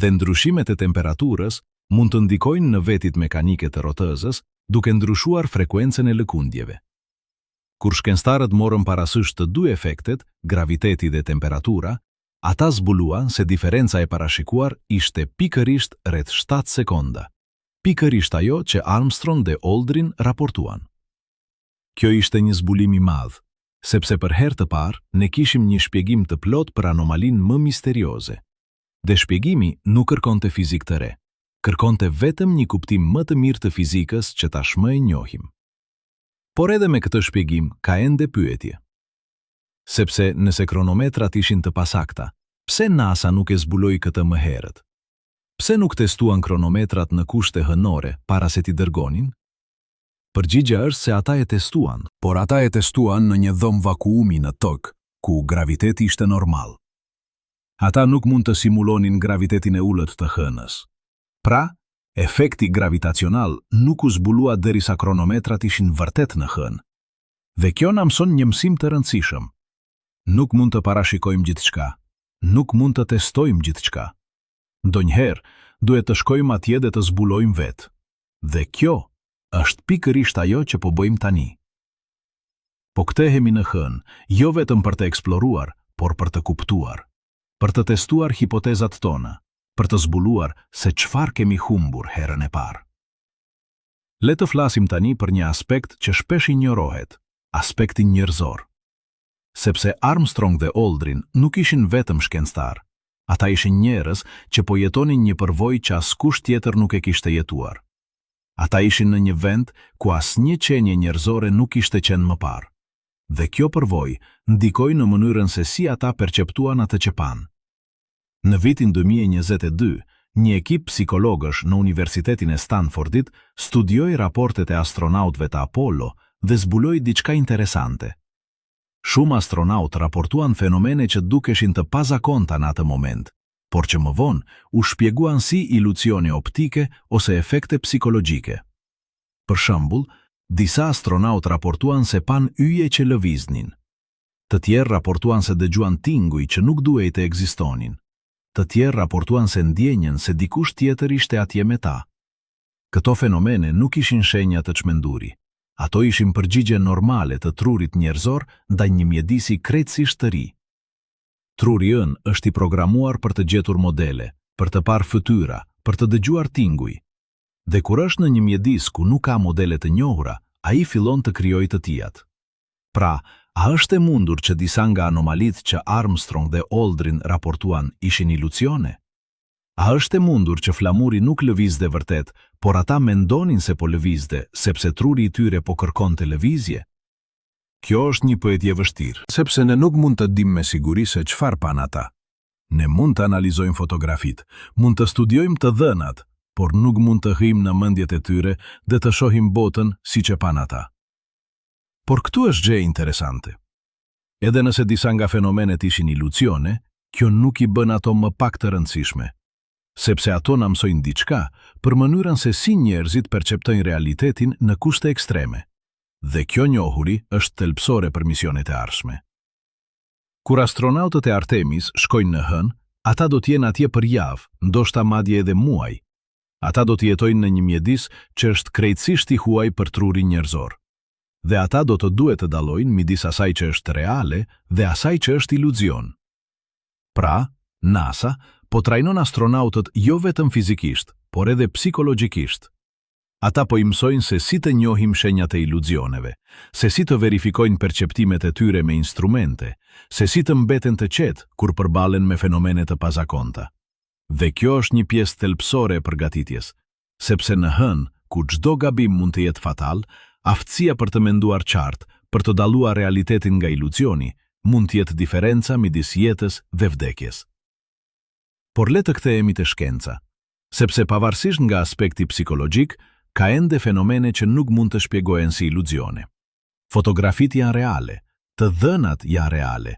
dhe ndryshimet e temperaturës mund të ndikojnë në vetit mekanike të rotëzës duke ndryshuar frekuencën e lëkundjeve. Kur shkencëtarët morën parasysh të dy efektet, graviteti dhe temperatura, ata zbuluan se diferenca e parashikuar ishte pikërisht rreth 7 sekonda. Pikërisht ajo që Armstrong dhe Aldrin raportuan. Kjo ishte një zbulim i madh, sepse për herë të parë ne kishim një shpjegim të plot për anomalinë më misterioze. Dhe shpjegimi nuk kërkonte fizikë të re, kërkonte vetëm një kuptim më të mirë të fizikës që tashmë e njohim. Por edhe me këtë shpjegim ka ende pyetje. Sepse nëse kronometrat ishin të pasakta, pse NASA nuk e zbuloi këtë më herët? Pse nuk testuan kronometrat në kushte hënore para se t'i dërgonin? Përgjigjja është se ata e testuan, por ata e testuan në një dhomë vakuumi në tokë, ku graviteti ishte normal. Ata nuk mund të simulonin gravitetin e ulët të hënës. Pra, efekti gravitacional nuk u zbulua derisa kronometrat ishin vërtet në hënë. Dhe kjo na mëson një mësim të rëndësishëm. Nuk mund të parashikojmë gjithçka, nuk mund të testojmë gjithçka. Ndonjëherë duhet të shkojmë atje dhe të zbulojmë vetë. Dhe kjo është pikërisht ajo që po bëjmë tani. Po kthehemi në hënë, jo vetëm për të eksploruar, por për të kuptuar, për të testuar hipotezat tona, për të zbuluar se çfarë kemi humbur herën e parë. Le të flasim tani për një aspekt që shpesh injorohet, aspektin njerëzor. Sepse Armstrong dhe Aldrin nuk ishin vetëm shkencëtar, ata ishin njerëz që po jetonin një përvojë që askush tjetër nuk e kishte jetuar. Ata ishin në një vend ku asnjë qenie njerëzore nuk ishte qenë më parë. Dhe kjo përvojë ndikoi në mënyrën se si ata perceptuan atë që pan. Në vitin 2022, një ekip psikologësh në Universitetin e Stanfordit studioi raportet e astronautëve të Apollo dhe zbuloi diçka interesante. Shumë astronautë raportuan fenomene që dukeshin të pazakonta në atë moment, por që më vonë u shpjeguan si iluzione optike ose efekte psikologjike. Për shembull, disa astronautë raportuan se pan yje që lëviznin. Të tjerë raportuan se dëgjuan tinguj që nuk duhej të ekzistonin. Të tjerë raportuan se ndjenjen se dikush tjetër ishte atje me ta. Këto fenomene nuk ishin shenja të çmenduri. Ato ishin përgjigje normale të trurit njerëzor ndaj një mjedisi krejtësisht të ri. Truri ynë është i programuar për të gjetur modele, për të parë fytyra, për të dëgjuar tinguj. Dhe kur është në një mjedis ku nuk ka modele të njohura, ai fillon të krijojë të tijat. Pra, a është e mundur që disa nga anomalitë që Armstrong dhe Aldrin raportuan ishin iluzione? A është e mundur që flamuri nuk lëvizte vërtet, por ata mendonin se po lëvizte sepse truri i tyre po kërkonte lëvizje? Kjo është një pyetje e vështirë, sepse ne nuk mund të dimë me siguri se çfarë pan ata. Ne mund të analizojmë fotografitë, mund të studiojmë të dhënat, por nuk mund të hyjmë në mendjet e tyre dhe të shohim botën siç e pan ata. Por këtu është gjë interesante. Edhe nëse disa nga fenomenet ishin iluzione, kjo nuk i bën ato më pak të rëndësishme, sepse ato na mësojnë diçka për mënyrën se si njerëzit perceptojnë realitetin në kushte ekstreme. Dhe kjo njohuri është thelbësore për misionet e ardhshme. Kur astronautët e Artemis shkojnë në hënë, ata do të jenë atje për javë, ndoshta madje edhe muaj. Ata do të jetojnë në një mjedis që është krejtësisht i huaj për trurin njerëzor. Dhe ata do të duhet të dallojnë midis asaj që është reale dhe asaj që është iluzion. Pra, NASA po trajnon astronautët jo vetëm fizikisht, por edhe psikologjikisht. Ata po i mësojnë se si të njohim shenjat e iluzioneve, se si të verifikojnë perceptimet e tyre me instrumente, se si të mbeten të qetë kur përballen me fenomene të pazakonta. Dhe kjo është një pjesë thelbësore e përgatitjes, sepse në hënë, ku çdo gabim mund të jetë fatal, aftësia për të menduar qartë, për të dalluar realitetin nga iluzioni, mund të jetë diferenca midis jetës dhe vdekjes. Por le të kthehemi te shkenca, sepse pavarësisht nga aspekti psikologjik, ka ende fenomene që nuk mund të shpjegohen si iluzione. Fotografitë janë reale, të dhënat janë reale,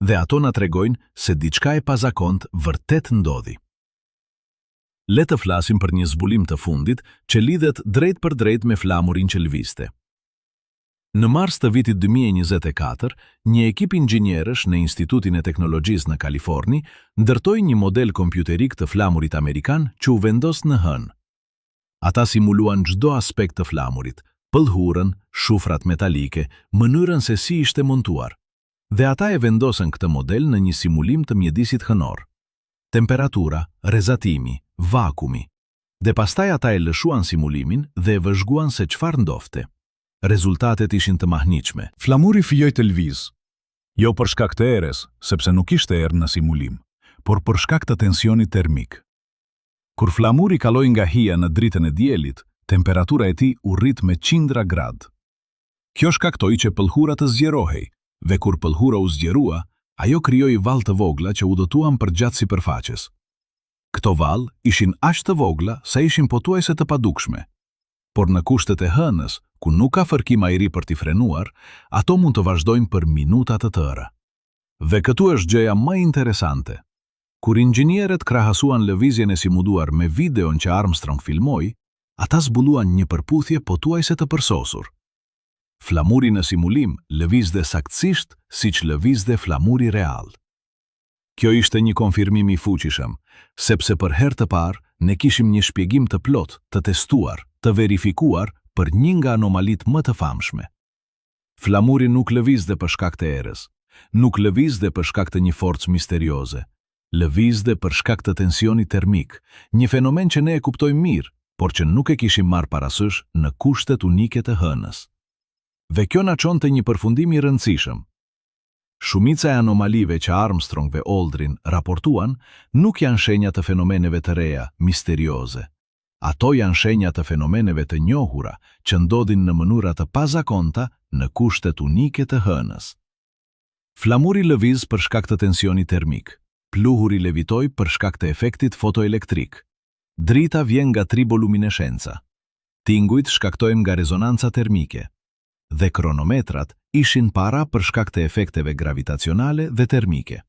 dhe ato na tregojnë se diçka e pazakont vërtet ndodhi. Le të flasim për një zbulim të fundit që lidhet drejt për drejt me flamurin që lëvizte. Në mars të vitit 2024, një ekip inxhinierësh në Institutin e Teknologjisë në Kaliforni ndërtoi një model kompjuterik të flamurit amerikan që u vendos në hënë. Ata simuluan çdo aspekt të flamurit, pëllhurën, shufrat metalike, mënyrën se si ishte montuar. Dhe ata e vendosën këtë model në një simulim të mjedisit hënor. Temperatura, rrezatimi, vakumi. Dhe pastaj ata e lëshuan simulimin dhe e vëzhguan se çfarë ndodhte. Rezultatet ishin të mahnitshme. Flamuri filloi të lëviz. Jo për shkak të erës, sepse nuk ishte erë në simulim, por për shkak të tensionit termik. Kur flamuri kaloi nga hija në dritën e diellit, temperatura e tij u rrit me qindra grad. Kjo shkaktoi që pëllhura të zgjerohej, dhe kur pëllhura u zgjerua, ajo krijoi vallë të vogla që u dëtuan përgjatë sipërfaqes. Këto vallë ishin aq të vogla sa ishin pothuajse të padukshme. Por në kushtet e hënës, ku nuk ka fërkim ajri për t'i frenuar, ato mund të vazhdojnë për minuta të tëra. Dhe këtu është gjëja më interesante. Kur inxhinierët krahasuan lëvizjen e simuluar me videon që Armstrong filmoi, ata zbuluan një përputhje pothuajse të përsosur. Flamuri në simulim lëvizte saktësisht siç lëvizte flamuri real. Kjo ishte një konfirmim i fuqishëm, sepse për herë të parë ne kishim një shpjegim të plot, të testuar, të verifikuar për një nga anomalit më të famshme. Flamuri nuk lëvizte për shkak të erës, nuk lëvizte për shkak të një forcë misterioze, lëvizte për shkak të tensionit termik, një fenomen që ne e kuptojmë mirë, por që nuk e kishim marrë parasysh në kushtet unike të hënës. Dhe kjo na çon te një përfundim i rëndësishëm. Shumica e anomalive që Armstrong dhe Aldrin raportuan nuk janë shenja të fenomeneve të reja, misterioze. Ato janë shenja të fenomeneve të njohura që ndodhin në mënyra të pazakonta në kushtet unike të hënës. Flamuri lëviz për shkak të tensionit termik, pluhuri levitoi për shkak të efektit fotoelektrik. Drita vjen nga triboluminescenca. Tingujt shkaktojnë nga rezonanca termike. Dhe kronometrat ishin para për shkak të efekteve gravitacionale dhe termike.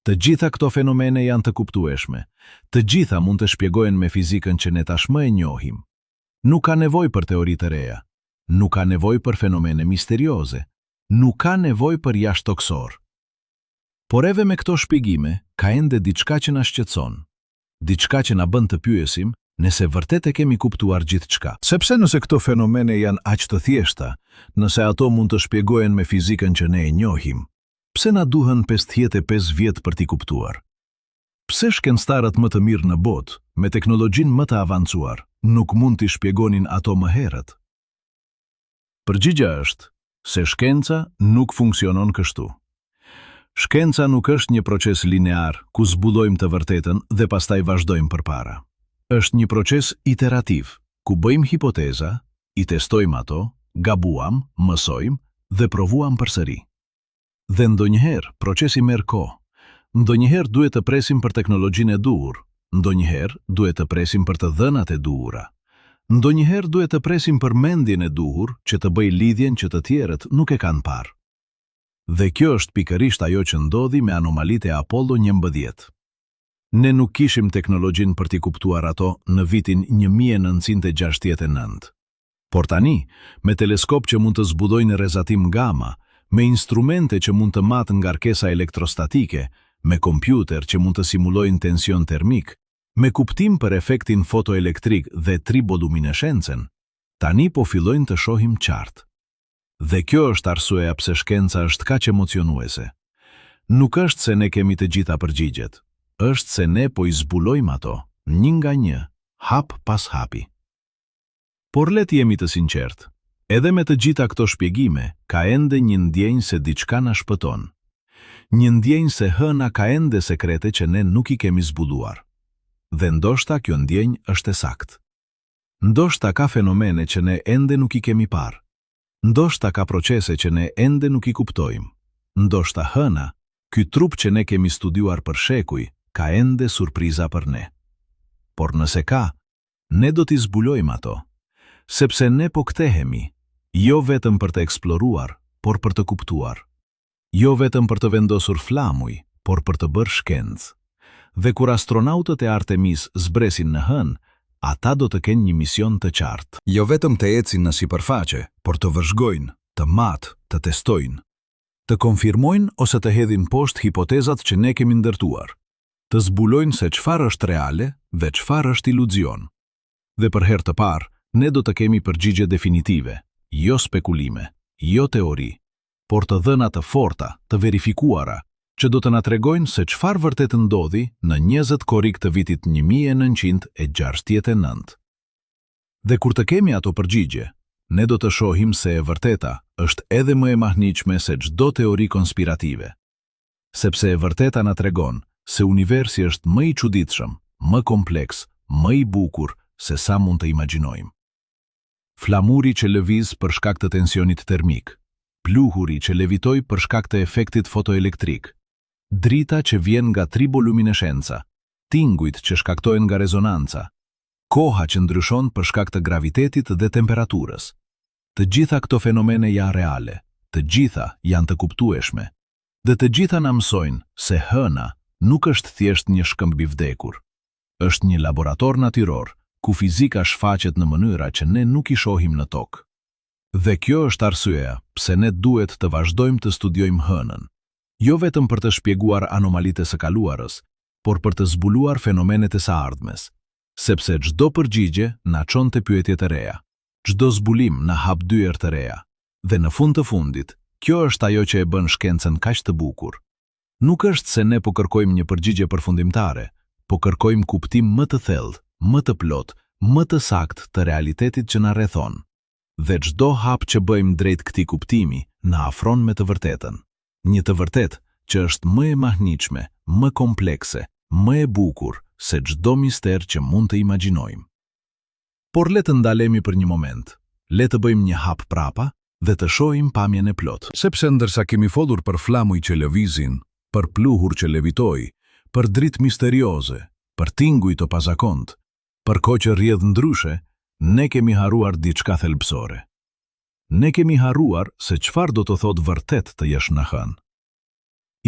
Të gjitha këto fenomene janë të kuptueshme. Të gjitha mund të shpjegohen me fizikën që ne tashmë e njohim. Nuk ka nevojë për teori të reja, nuk ka nevojë për fenomene misterioze, nuk ka nevojë për jashtëtoksor. Por edhe me këto shpjegime, ka ende diçka që na shqetëson, diçka që na bën të pyesim nëse vërtet e kemi kuptuar gjithçka. Sepse nëse këto fenomene janë aq të thjeshta, nëse ato mund të shpjegohen me fizikën që ne e njohim, pse na duhen 55 vjet për t'i kuptuar? Pse shkencëtarët më të mirë në botë, me teknologjinë më të avancuar, nuk mund t'i shpjegonin ato më herët? Përgjigja është se shkenca nuk funksionon kështu. Shkenca nuk është një proces linear ku zbulojmë të vërtetën dhe pastaj vazhdojmë përpara. Është një proces iterativ, ku bëjmë hipoteza, i testojmë ato, gabuam, mësojmë dhe provuam përsëri. Dhe ndonjëherë procesi merr kohë. Ndonjëherë duhet të presim për teknologjinë e duhur, ndonjëherë duhet të presim për të dhënat e duhura. Ndonjëherë duhet të presim për mendjen e duhur që të bëjë lidhjen që të tjerët nuk e kanë parë. Dhe kjo është pikërisht ajo që ndodhi me anomalitë e Apollo 11. Ne nuk kishim teknologjinë për t'i kuptuar ato në vitin 1969. Por tani, me teleskop që mund të zbulojnë rrezatim gama, me instrumente që mund të matë ngarkesa elektrostatike, me kompjuter që mund të simulojnë tension termik, me kuptim për efektin fotoelektrik dhe triboluminescencën, tani po fillojnë të shohim qartë. Dhe kjo është arsyeja pse shkenca është kaq emocionuese. Nuk është se ne kemi të gjitha përgjigjet, është se ne po i zbulojmë ato, një nga një, hap pas hapi. Por le të jemi të sinqertë, edhe me të gjitha këto shpjegime, ka ende një ndjenjë se diçka na shpëton. Një ndjenjë se hëna ka ende sekrete që ne nuk i kemi zbuluar. Dhe ndoshta kjo ndjenjë është e saktë. Ndoshta ka fenomene që ne ende nuk i kemi parë. Ndoshta ka procese që ne ende nuk i kuptojmë. Ndoshta hëna, ky trup që ne kemi studiuar për shekuj, ka ende surpriza për ne. Por nëse ka, ne do t'i zbulojmë ato, sepse ne po kthehemi, jo vetëm për të eksploruar, por për të kuptuar. Jo vetëm për të vendosur flamuj, por për të bërë shkencë. Dhe kur astronautët e Artemis zbresin në hënë, ata do të kenë një mision të qartë. Jo vetëm të ecin në sipërfaqe, por të vëzhgojnë, të matë, të testojnë. Të konfirmojnë ose të hedhin poshtë hipotezat që ne kemi ndërtuar. Të zbulojnë se çfarë është reale dhe çfarë është iluzion. Dhe për herë të parë, ne do të kemi përgjigje definitive, jo spekulime, jo teori, por të dhëna të forta, të verifikuara, që do të na tregojnë se çfarë vërtet ndodhi në 20 korrik të vitit 1969. Dhe kur të kemi ato përgjigje, ne do të shohim se e vërteta është edhe më e mahnitshme se çdo teori konspirative. Sepse e vërteta na tregon se universi është më i çuditshëm, më kompleks, më i bukur se sa mund të imagjinojmë. Flamuri që lëviz për shkak të tensionit termik, pluhuri që levitoj për shkak të efektit fotoelektrik, drita që vjen nga triboluminescenca, tingujt që shkaktohen nga rezonanca, koha që ndryshon për shkak të gravitetit dhe temperaturës. Të gjitha këto fenomene janë reale, të gjitha janë të kuptueshme, dhe të gjitha na mësojnë se hëna nuk është thjesht një shkëmb i vdekur. Është një laborator natyror ku fizika shfaqet në mënyra që ne nuk i shohim në tokë. Dhe kjo është arsyeja pse ne duhet të vazhdojmë të studiojmë hënën, jo vetëm për të shpjeguar anomalitë e së kaluarës, por për të zbuluar fenomenet e së ardhmes, sepse çdo përgjigje na çon te pyetje të reja, çdo zbulim na hap dyer të reja, dhe në fund të fundit, kjo është ajo që e bën shkencën kaq të bukur. Nuk është se ne po kërkojmë një përgjigje përfundimtare, po kërkojmë kuptim më të thellë, më të plot, më të saktë të realitetit që na rrethon. Dhe çdo hap që bëjmë drejt këtij kuptimi na afron me të vërtetën. Një të vërtetë që është më e mahnitshme, më komplekse, më e bukur se çdo mister që mund të imagjinojmë. Por le të ndalemi për një moment. Le të bëjmë një hap prapa dhe të shohim pamjen e plot. Sepse ndërsa kemi folur për flamuj që lëvizin, për pluhur që levitoj, për dritë misterioze, për tinguj të pazakont, për kohë që rrjedh ndryshe, ne kemi haruar diçka thelbësore. Ne kemi haruar se çfarë do të thotë vërtet të jesh në hënë.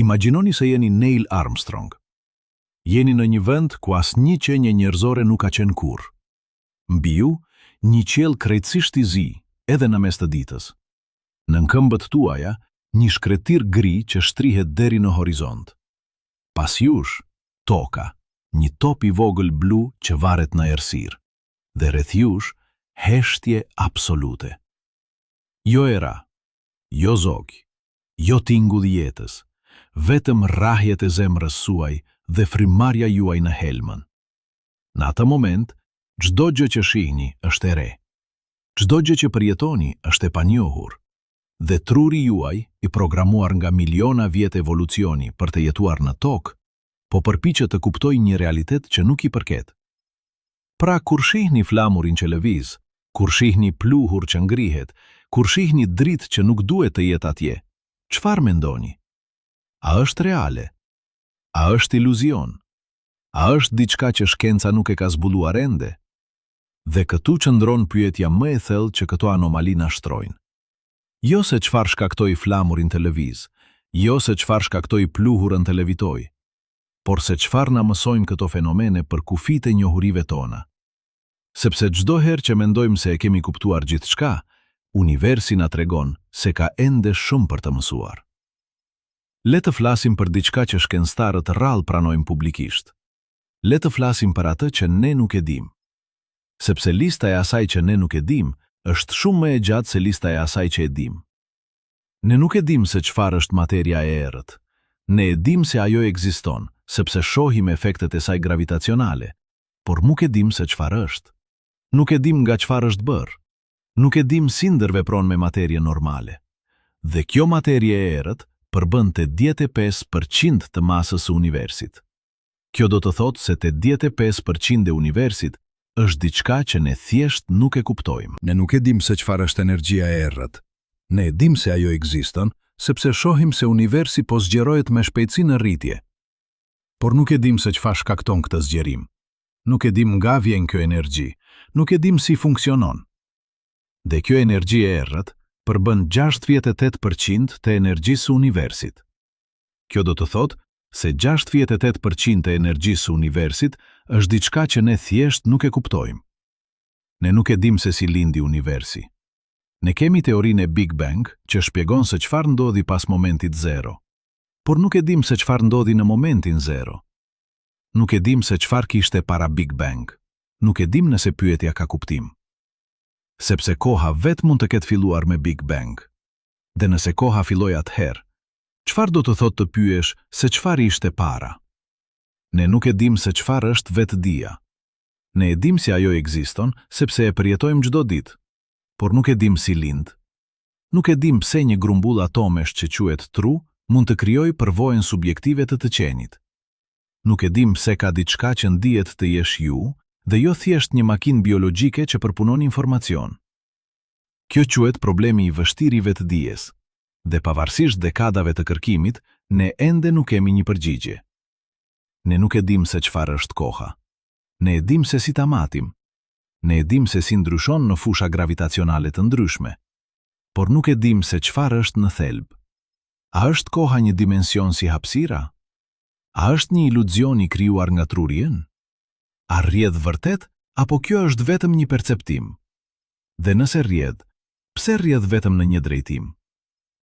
Imagjinoni se jeni Neil Armstrong. Jeni në një vend ku asnjë qenie njerëzore nuk ka qenë kurrë. Mbi ju, një qiell krejtësisht i zi, edhe në mes të ditës. Në këmbët tuaja, një shkretir gri që shtrihet deri në horizont. Pas jush, toka, një top i vogël blu që varet në errësirë. Dhe rreth jush, heshtje absolute. Jo era, jo zogj, jo tingull i jetës, vetëm rrahjet e zemrës suaj dhe frymarrja juaj në helmën. Në atë moment, çdo gjë që shihni është e re. Çdo gjë që përjetoni është e panjohur. Dhe truri juaj, i programuar nga miliona vjet evolucioni për të jetuar në tokë, po përpiqet të kuptojë një realitet që nuk i përket. Pra kur shihni flamurin që lëviz, kur shihni pluhur që ngrihet, kur shihni dritë që nuk duhet të jetë atje, çfarë mendoni? A është reale? A është iluzion? A është diçka që shkenca nuk e ka zbuluar ende? Dhe këtu qëndron pyetja më e thellë që këto anomali na shtrojnë. Jo se çfarë shkaktoi flamurin të lëviz, jo se çfarë shkaktoi pluhurën të levitoj, por se çfarë na mësojnë këto fenomene për kufijtë e njohurive tona. Sepse çdo herë që mendojmë se e kemi kuptuar gjithçka, universi na tregon se ka ende shumë për të mësuar. Le të flasim për diçka që shkencëtarët rrallë pranojnë publikisht. Le të flasim për atë që ne nuk e dim. Sepse lista e asaj që ne nuk e dim është shumë më e gjatë se lista e asaj që e dim. Ne nuk e dim se çfarë është materia e errët. Ne e dim se ajo ekziston, sepse shohim efektet e saj gravitacionale, por nuk e dim se çfarë është. Nuk e dim nga çfarë është bërë. Nuk e dim si ndërvepron me materie normale. Dhe kjo materie e errët përbën 85% të masës së universit. Kjo do të thotë se 85% e universit është diçka që ne thjesht nuk e kuptojmë. Ne nuk e dim se çfarë është energjia e errët. Ne e dim se ajo ekziston, sepse shohim se universi po zgjerohet me shpejtësi në rritje. Por nuk e dim se çfarë shkakton këtë zgjerim. Nuk e dim nga vjen kjo energji, nuk e dim si funksionon. Dhe kjo energji e errët përbën 68% të energjisë së universit. Kjo do të thotë se 68% të energjisë së universit është diçka që ne thjesht nuk e kuptojmë. Ne nuk e dim se si lindi universi. Ne kemi teorinë e Big Bang që shpjegon se çfarë ndodhi pas momentit zero, por nuk e dim se çfarë ndodhi në momentin zero. Nuk e dim se çfarë kishte para Big Bang. Nuk e dim nëse pyetja ka kuptim. Sepse koha vetë mund të ketë filluar me Big Bang. Dhe nëse koha filloi atëherë, çfarë do të thotë të pyesh se çfarë ishte para? Ne nuk e dim se çfarë është vetëdia. Ne e dim se ajo ekziston sepse e përjetojmë çdo ditë, por nuk e dim si lind. Nuk e dim pse një grumbull atomesh që quhet tru mund të krijojë përvojën subjektive të qenit. Nuk e dim pse ka diçka që ndihet të jesh ju dhe jo thjesht një makinë biologjike që përpunon informacion. Kjo quhet problemi i vështirë i vetëdijes. Dhe pavarësisht dekadave të kërkimit, ne ende nuk kemi një përgjigje. Ne nuk e dim se çfarë është koha. Ne e dim se si ta matim. Ne e dim se si ndryshon në fusha gravitacionale të ndryshme. Por nuk e dim se çfarë është në thelb. A është koha një dimension si hapësira? A është një iluzion i krijuar nga truriën? A rrjedh vërtet, apo kjo është vetëm një perceptim? Dhe nëse rrjedh, pse rrjedh vetëm në një drejtim?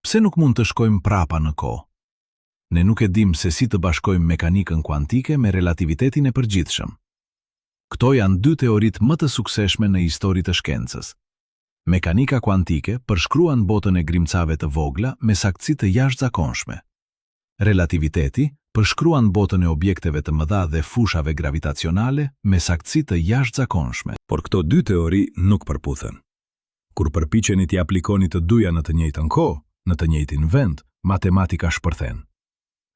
Pse nuk mund të shkojmë prapa në kohë? Ne nuk e dim se si të bashkojmë mekanikën kuantike me relativitetin e përgjithshëm. Këto janë dy teoritë më të suksesshme në historitë të shkencës. Mekanika kuantike përshkruan botën e grimcave të vogla me saktësi të jashtëzakonshme. Relativiteti përshkruan botën e objekteve të mëdha dhe fushave gravitacionale me saktësi të jashtëzakonshme. Por këto dy teori nuk përputhen. Kur përpiqeni t'i aplikoni të dyja në të njëjtën kohë, në të njëjtin vend, matematika shpërthen.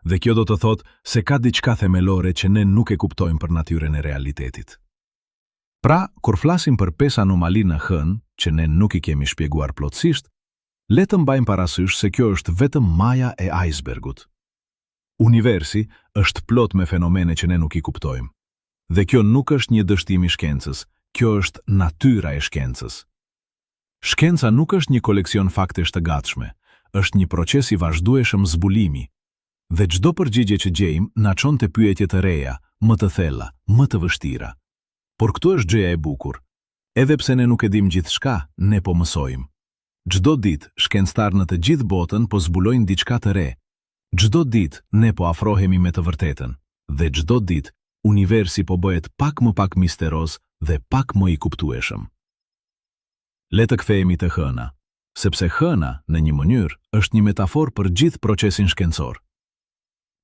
Dhe kjo do të thotë se ka diçka themelore që ne nuk e kuptojmë për natyrën e realitetit. Pra, kur flasim për 5 anomali në hënë, që ne nuk i kemi shpjeguar plotësisht, le të mbajmë parasysh se kjo është vetëm maja e icebergut. Universi është plot me fenomene që ne nuk i kuptojmë. Dhe kjo nuk është një dështim i shkencës, kjo është natyra e shkencës. Shkenca nuk është një koleksion faktesh të gatshme, është një proces i vazhdueshëm zbulimi. Dhe çdo përgjigje që gjejmë na çon te pyetje të reja, më të thella, më të vështira. Por këtu është gjëja e bukur. Edhe pse ne nuk e dim gjithçka, ne po mësojmë. Çdo ditë shkencëtarë në të gjithë botën po zbulojnë diçka të re. Çdo ditë ne po afrohemi me të vërtetën, dhe çdo ditë universi po bëhet pak më pak misteroz dhe pak më i kuptueshëm. Le të kthehemi te hëna, sepse hëna, në një mënyrë, është një metaforë për gjithë procesin shkencor.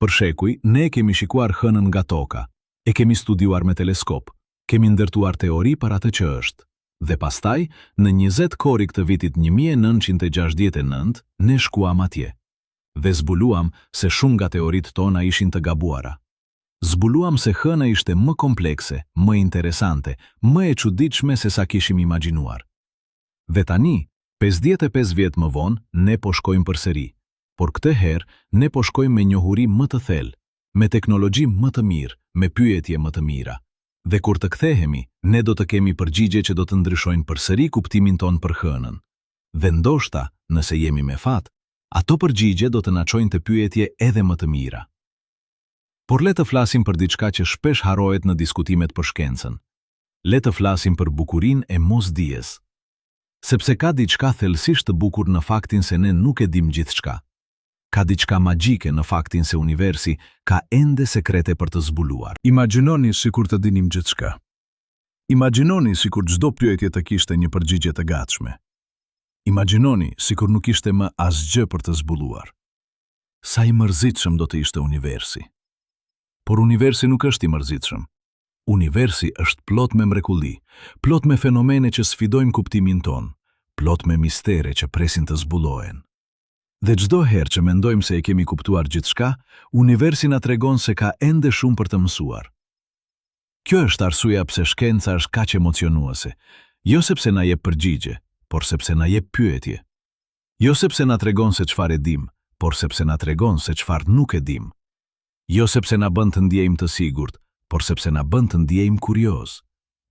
Për shekuj, ne kemi shikuar hënën nga toka, e kemi studiuar me teleskop, kemi ndërtuar teori për atë që është, dhe pastaj, në 20 korrik të vitit 1969, ne shkuam atje. Dhe zbuluam se shumë nga teoritë tona ishin të gabuara. Zbuluam se hëna ishte më komplekse, më interesante, më e çuditshme se sa kishim imagjinuar. Dhe tani, 55 vjet më vonë, ne po shkojmë përsëri, por këtë herë ne po shkojmë me njohuri më të thellë, me teknologji më të mirë, me pyetje më të mira. Dhe kur të kthehemi, ne do të kemi përgjigje që do të ndryshojnë përsëri kuptimin ton për hënën. Dhe ndoshta, nëse jemi me fat, ato përgjigje do të na çojnë te pyetje edhe më të mira. Por le të flasim për diçka që shpesh harrohet në diskutimet për shkencën. Le të flasim për bukurinë e mosdijes. Sepse ka diçka thellësisht të bukur në faktin se ne nuk e dim gjithçka. Ka diçka magjike në faktin se universi ka ende sekrete për të zbuluar. Imagjinoni sikur të dinim gjithçka. Imagjinoni sikur çdo pyetje të kishte një përgjigje të gatshme. Imagjinoni sikur nuk ishte më asgjë për të zbuluar. Sa i mërzitshëm do të ishte universi. Por universi nuk është i mërzitshëm. Universi është plot me mrekulli, plot me fenomene që sfidojnë kuptimin ton, plot me mistere që presin të zbulohen. Dhe çdo herë që mendojmë se e kemi kuptuar gjithçka, universi na tregon se ka ende shumë për të mësuar. Kjo është arsyeja pse shkenca është kaq emocionuese, jo sepse na jep përgjigje, por sepse na jep pyetje. Jo sepse na tregon se çfarë e dim, por sepse na tregon se çfarë nuk e dim. Jo sepse na bën të ndjejmë të sigurt, por sepse na bën të ndjejmë kurioz.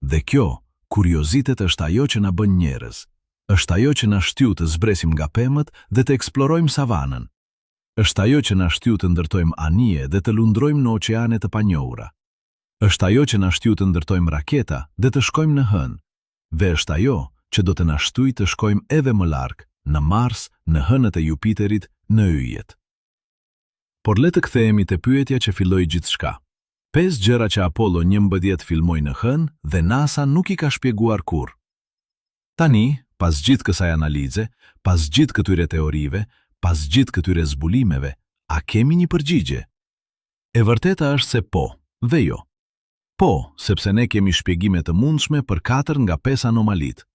Dhe kjo, kuriozitet është ajo që na bën njerëz, Është ajo që na shtyu të zbresim nga pemët dhe të eksplorojmë savanën. Është ajo që na shtyu të ndërtojmë anije dhe të lundrojmë në oqeane të panjohura. Është ajo që na shtyu të ndërtojmë raketa dhe të shkojmë në hënë. Dhe është ajo që do të na shtyjë të shkojmë edhe më larg, në Mars, në hënët e Jupiterit, në yjet. Por le të kthehemi te pyetja që filloi gjithçka. 5 gjëra që Apollo 11 filmoi në hënë dhe NASA nuk i ka shpjeguar kurrë. Tani, pas gjithë kësaj analize, pas gjithë këtyre teorive, pas gjithë këtyre zbulimeve, a kemi një përgjigje? E vërteta është se po, dhe jo. Po, sepse ne kemi shpjegime të mundshme për 4 nga 5 anomalit.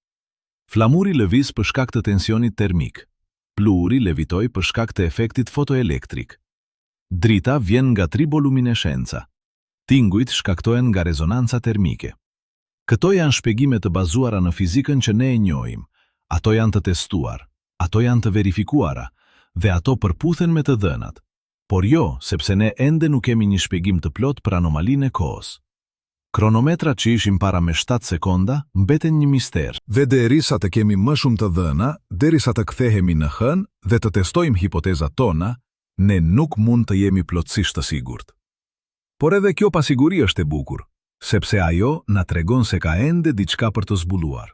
Flamuri lëviz për shkak të tensionit termik. Pluhuri levitoi për shkak të efektit fotoelektrik. Drita vjen nga triboluminescenca. Tingujt shkaktohen nga rezonanca termike. Këto janë shpjegime të bazuara në fizikën që ne e njohim. Ato janë të testuar, ato janë të verifikuara, dhe ato përputhen me të dhënat. Por jo, sepse ne ende nuk kemi një shpjegim të plot për anomalinë e kohës. Kronometrat që ishim para me 7 sekonda mbeten një mister. Dhe derisa të kemi më shumë të dhëna, derisa të kthehemi në hënë dhe të testojmë hipotezat tona, ne nuk mund të jemi plotësisht të sigurt. Por edhe kjo pasiguri është e bukur, sepse ajo na tregon se ka ende diçka për të zbuluar.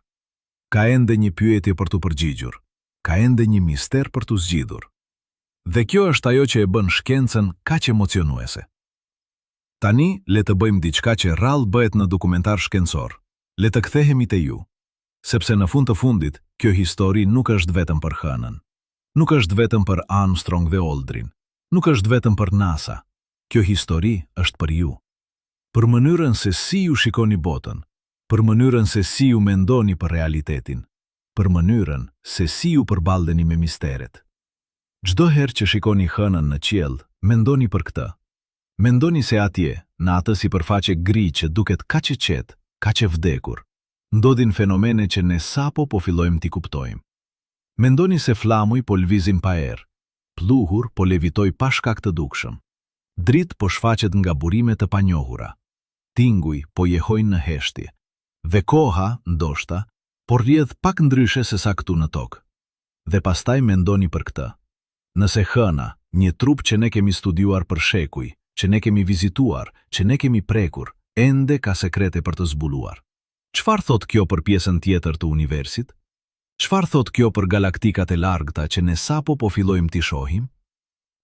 Ka ende një pyetje për të përgjigjur, ka ende një mister për të zgjidhur. Dhe kjo është ajo që e bën shkencën kaq emocionuese. Tani, le të bëjmë diçka që rrallë bëhet në dokumentar shkencor. Le të kthehemi te ju. Sepse në fund të fundit, kjo histori nuk është vetëm për hënën. Nuk është vetëm për Armstrong dhe Aldrin. Nuk është vetëm për NASA. Kjo histori është për ju. Për mënyrën se si ju shikoni botën, për mënyrën se si ju mendoni për realitetin, për mënyrën se si ju përballeni me misteret. Çdo herë që shikoni hënën në qiell, mendoni për këtë. Mendoni se atje, në atë sipërfaqe gri që duket kaq e qetë, kaq e vdekur, ndodhin fenomene që ne sapo po fillojmë t'i kuptojmë. Mendoni se flamuj po lvizin pa erë, pluhur po levitoj pa shkak të dukshëm, dritë po shfaqet nga burime të panjohura, tinguj po jehojnë në heshtje, dhe koha, ndoshta, po rrjedh pak ndryshe se sa këtu në tokë. Dhe pastaj mendoni për këtë. Nëse hëna, një trup që ne kemi studiuar për shekuj, që ne kemi vizituar, që ne kemi prekur, ende ka sekrete për të zbuluar. Çfarë thot kjo për pjesën tjetër të universit? Çfarë thot kjo për galaktikat e largëta që ne sapo po fillojmë t'i shohim?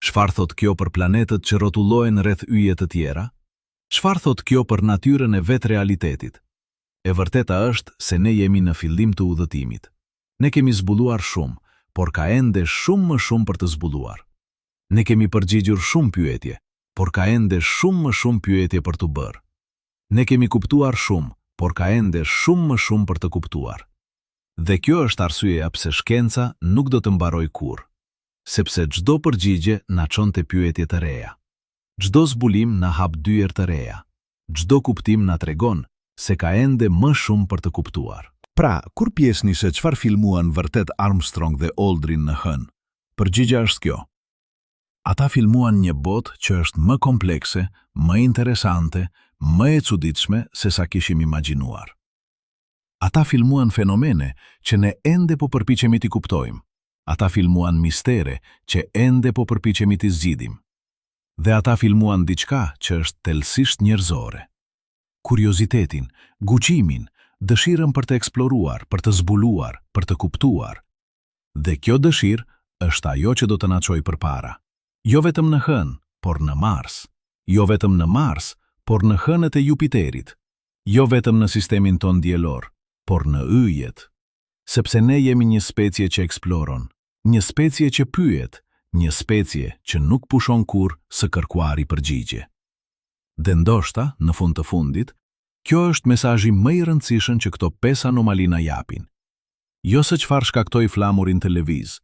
Çfarë thot kjo për planetët që rrotullohen rreth yje të tjera? Çfarë thot kjo për natyrën e vetë realitetit? E vërteta është se ne jemi në fillim të udhëtimit. Ne kemi zbuluar shumë, por ka ende shumë më shumë për të zbuluar. Ne kemi përgjigjur shumë pyetje, por ka ende shumë më shumë pyetje për të bërë. Ne kemi kuptuar shumë, por ka ende shumë më shumë për të kuptuar. Dhe kjo është arsyeja pse shkenca nuk do të mbarojë kurrë, sepse çdo përgjigje na çon te pyetje të reja. Çdo zbulim na hap dyer të reja. Çdo kuptim na tregon se ka ende më shumë për të kuptuar. Pra, kur pjesni se çfarë filmuan vërtet Armstrong dhe Aldrin në hënë? Përgjigja është kjo. Ata filmuan një botë që është më komplekse, më interesante, më e çuditshme se sa kishim imagjinuar. Ata filmuan fenomene që ne ende po përpiqemi t'i kuptojmë. Ata filmuan mistere që ende po përpiqemi t'i zgjidhim. Dhe ata filmuan diçka që është thellësisht njerëzore. Kuriozitetin, guximin, dëshirën për të eksploruar, për të zbuluar, për të kuptuar. Dhe kjo dëshirë është ajo që do të na çojë përpara. Jo vetëm në hënë, por në Mars. Jo vetëm në Mars, por në hënët e Jupiterit. Jo vetëm në sistemin ton diellor, por në yjet. Sepse ne jemi një specie që eksploron, një specie që pyet, një specie që nuk pushon kurrë së kërkuari përgjigje. Dhe ndoshta, në fund të fundit, kjo është mesazhi më i rëndësishëm që këto 5 anomali na japin. Jo se çfarë shkaktoi flamurin të lëviz,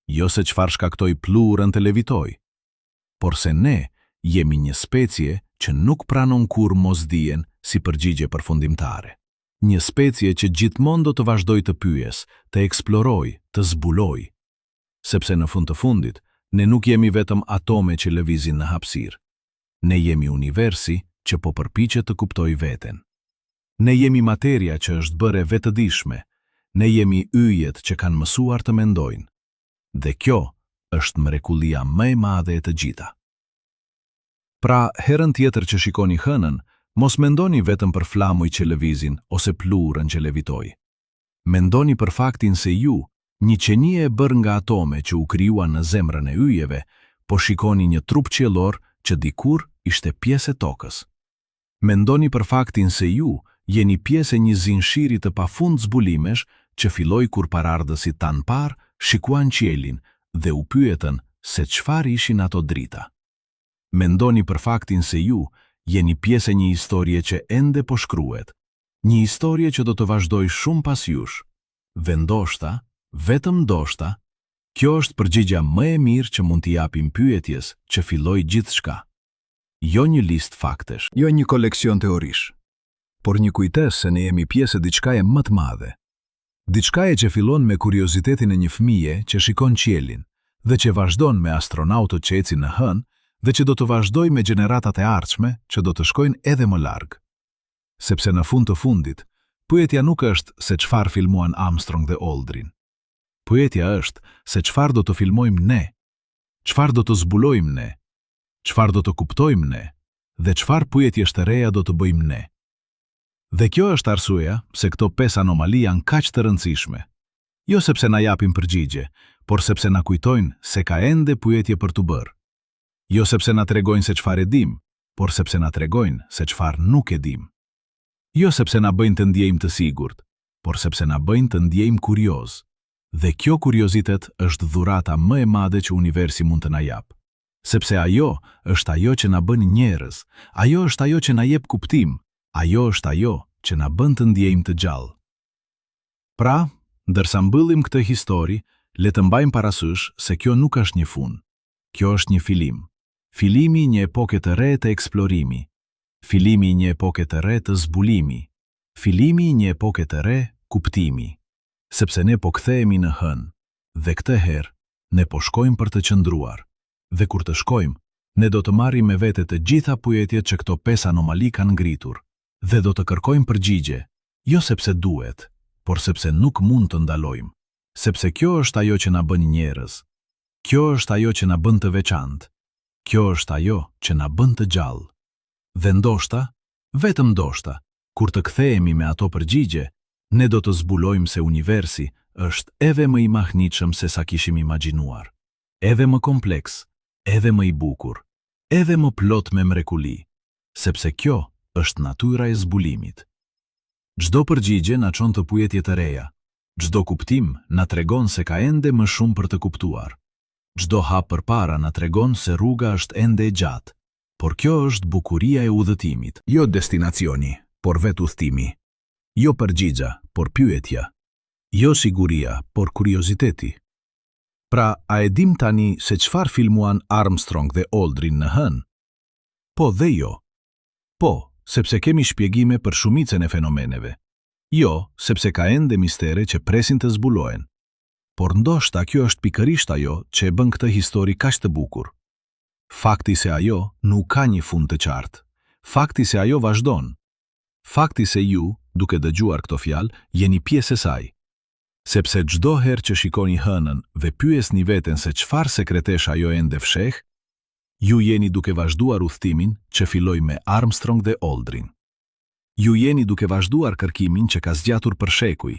jo se çfarë shkaktoi pluhurën të levitoj, por se ne jemi një specie që nuk pranon kurrë mosdijen si përgjigje përfundimtare. Një specie që gjithmonë do të vazhdoj të pyes, të eksploroj, të zbuloj. Sepse në fund të fundit, ne nuk jemi vetëm atome që lëvizin në hapësirë. Ne jemi universi që po përpiqet të kuptoj veten. Ne jemi materia që është bërë vetëdijshme. Ne jemi yjet që kanë mësuar të mendojnë. Dhe kjo është mrekullia më e madhe e të gjitha. Pra, herën tjetër që shikoni hënën, mos mendoni vetëm për flamuj që lëvizin ose plurën që levitoj. Mendoni për faktin se ju, një qenie e bërë nga atome që u krijuan në zemrën e yjeve, po shikoni një trup qiellor që dikur ishte pjesë e tokës. Mendoni për faktin se ju jeni pjesë e një zinshiri të pafund zbulimesh që filloi kur parardhësit tanë parë shikuan qielin dhe u pyetën se çfarë ishin ato drita. Mendoni për faktin se ju jeni pjesë e një historie që ende po shkruhet, një historie që do të vazhdoj shumë pas jush. Dhe ndoshta, vetëm ndoshta, kjo është përgjigja më e mirë që mund t'i japim pyetjes që filloi gjithçka. Jo një listë faktesh, jo një koleksion teorish, por një kujtesë se ne jemi pjesë e diçkaje më të madhe. Diçkaje që fillon me kuriozitetin e një fëmije që shikon qielin dhe që vazhdon me astronautët që ecin në hënë dhe që do të vazhdoj me gjeneratat e ardhshme që do të shkojnë edhe më larg. Sepse në fund të fundit, pyetja nuk është se çfarë filmuan Armstrong dhe Aldrin. Pyetja është se çfarë do të filmojmë ne, çfarë do të zbulojmë ne, çfarë do të kuptojmë ne dhe çfarë pyetjesh të reja do të bëjmë ne. Dhe kjo është arsyeja se këto 5 anomali janë kaq të rëndësishme. Jo sepse na japin përgjigje, por sepse na kujtojnë se ka ende pyetje për t'u bërë. Jo sepse na tregojnë se çfarë e dim, por sepse na tregojnë se çfarë nuk e dim. Jo sepse na bëjnë të ndjejmë të sigurt, por sepse na bëjnë të ndjejmë kurioz. Dhe kjo kuriozitet është dhurata më e madhe që universi mund të na jap. Sepse ajo është ajo që na bën njerëz, ajo është ajo që na jep kuptim, ajo është ajo që na bën të ndjejmë të gjallë. Pra, ndërsa mbyllim këtë histori, le të mbajmë parasysh se kjo nuk është një fund. Kjo është një filim. Filimi i një epoke të re të eksplorimi. Filimi i një epoke të re të zbulimi. Filimi i një epoke të re kuptimi. Sepse ne po kthehemi në hënë, dhe këtë herë ne po shkojmë për të qëndruar. Dhe kur të shkojmë, ne do të marrim me vete të gjitha pyetjet që këto 5 anomali kanë ngritur, dhe do të kërkojmë përgjigje, jo sepse duhet, por sepse nuk mund të ndalojmë, sepse kjo është ajo që na bën njerëz. Kjo është ajo që na bën të veçantë. Kjo është ajo që na bën të gjallë. Dhe ndoshta, vetëm ndoshta, kur të kthehemi me ato përgjigje, ne do të zbulojmë se universi është edhe më i mahnitshëm se sa kishim imagjinuar, edhe më kompleks, edhe më i bukur, edhe më plot me mrekulli, sepse kjo është natyra e zbulimit. Çdo përgjigje na çon të pyetje të reja. Çdo kuptim na tregon se ka ende më shumë për të kuptuar. Çdo hap përpara na tregon se rruga është ende e gjatë, por kjo është bukuria e udhëtimit. Jo destinacioni, por vetë udhëtimi. Jo përgjigja, por pyetja. Jo siguria, por kurioziteti. Pra, a e dim tani se çfarë filmuan Armstrong dhe Aldrin në hënë? Po dhe jo. Po, sepse kemi shpjegime për shumicën e fenomeneve. Jo, sepse ka ende mistere që presin të zbulohen. Por ndoshta kjo është pikërisht ajo që e bën këtë histori kaq të bukur. Fakti se ajo nuk ka një fund të qartë. Fakti se ajo vazhdon. Fakti se ju, duke dëgjuar këto fjalë, jeni pjesë e saj. Sepse çdo herë që shikoni hënën dhe pyesni veten se çfarë sekretesh ajo ende fsheh, ju jeni duke vazhduar udhëtimin që filloi me Armstrong dhe Aldrin. Ju jeni duke vazhduar kërkimin që ka zgjatur për shekuj.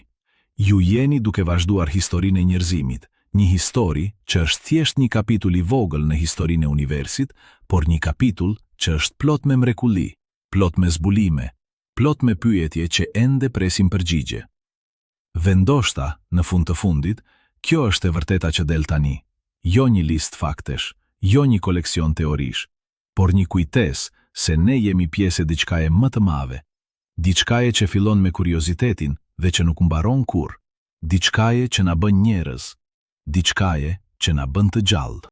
Ju jeni duke vazhduar historinë e njerëzimit, një histori që është thjesht një kapitull i vogël në historinë e universit, por një kapitull që është plot me mrekulli, plot me zbulime, plot me pyetje që ende presin përgjigje. Dhe ndoshta, në fund të fundit, kjo është e vërteta që del tani. Jo një listë faktesh, jo një koleksion teorish, por një kujtesë se ne jemi pjesë e diçkaje më të madhe, diçkaje që fillon me kuriozitetin dhe që nuk mbaron kurrë, diçkaje që na bën njerëz, diçkaje që na bën të gjallë.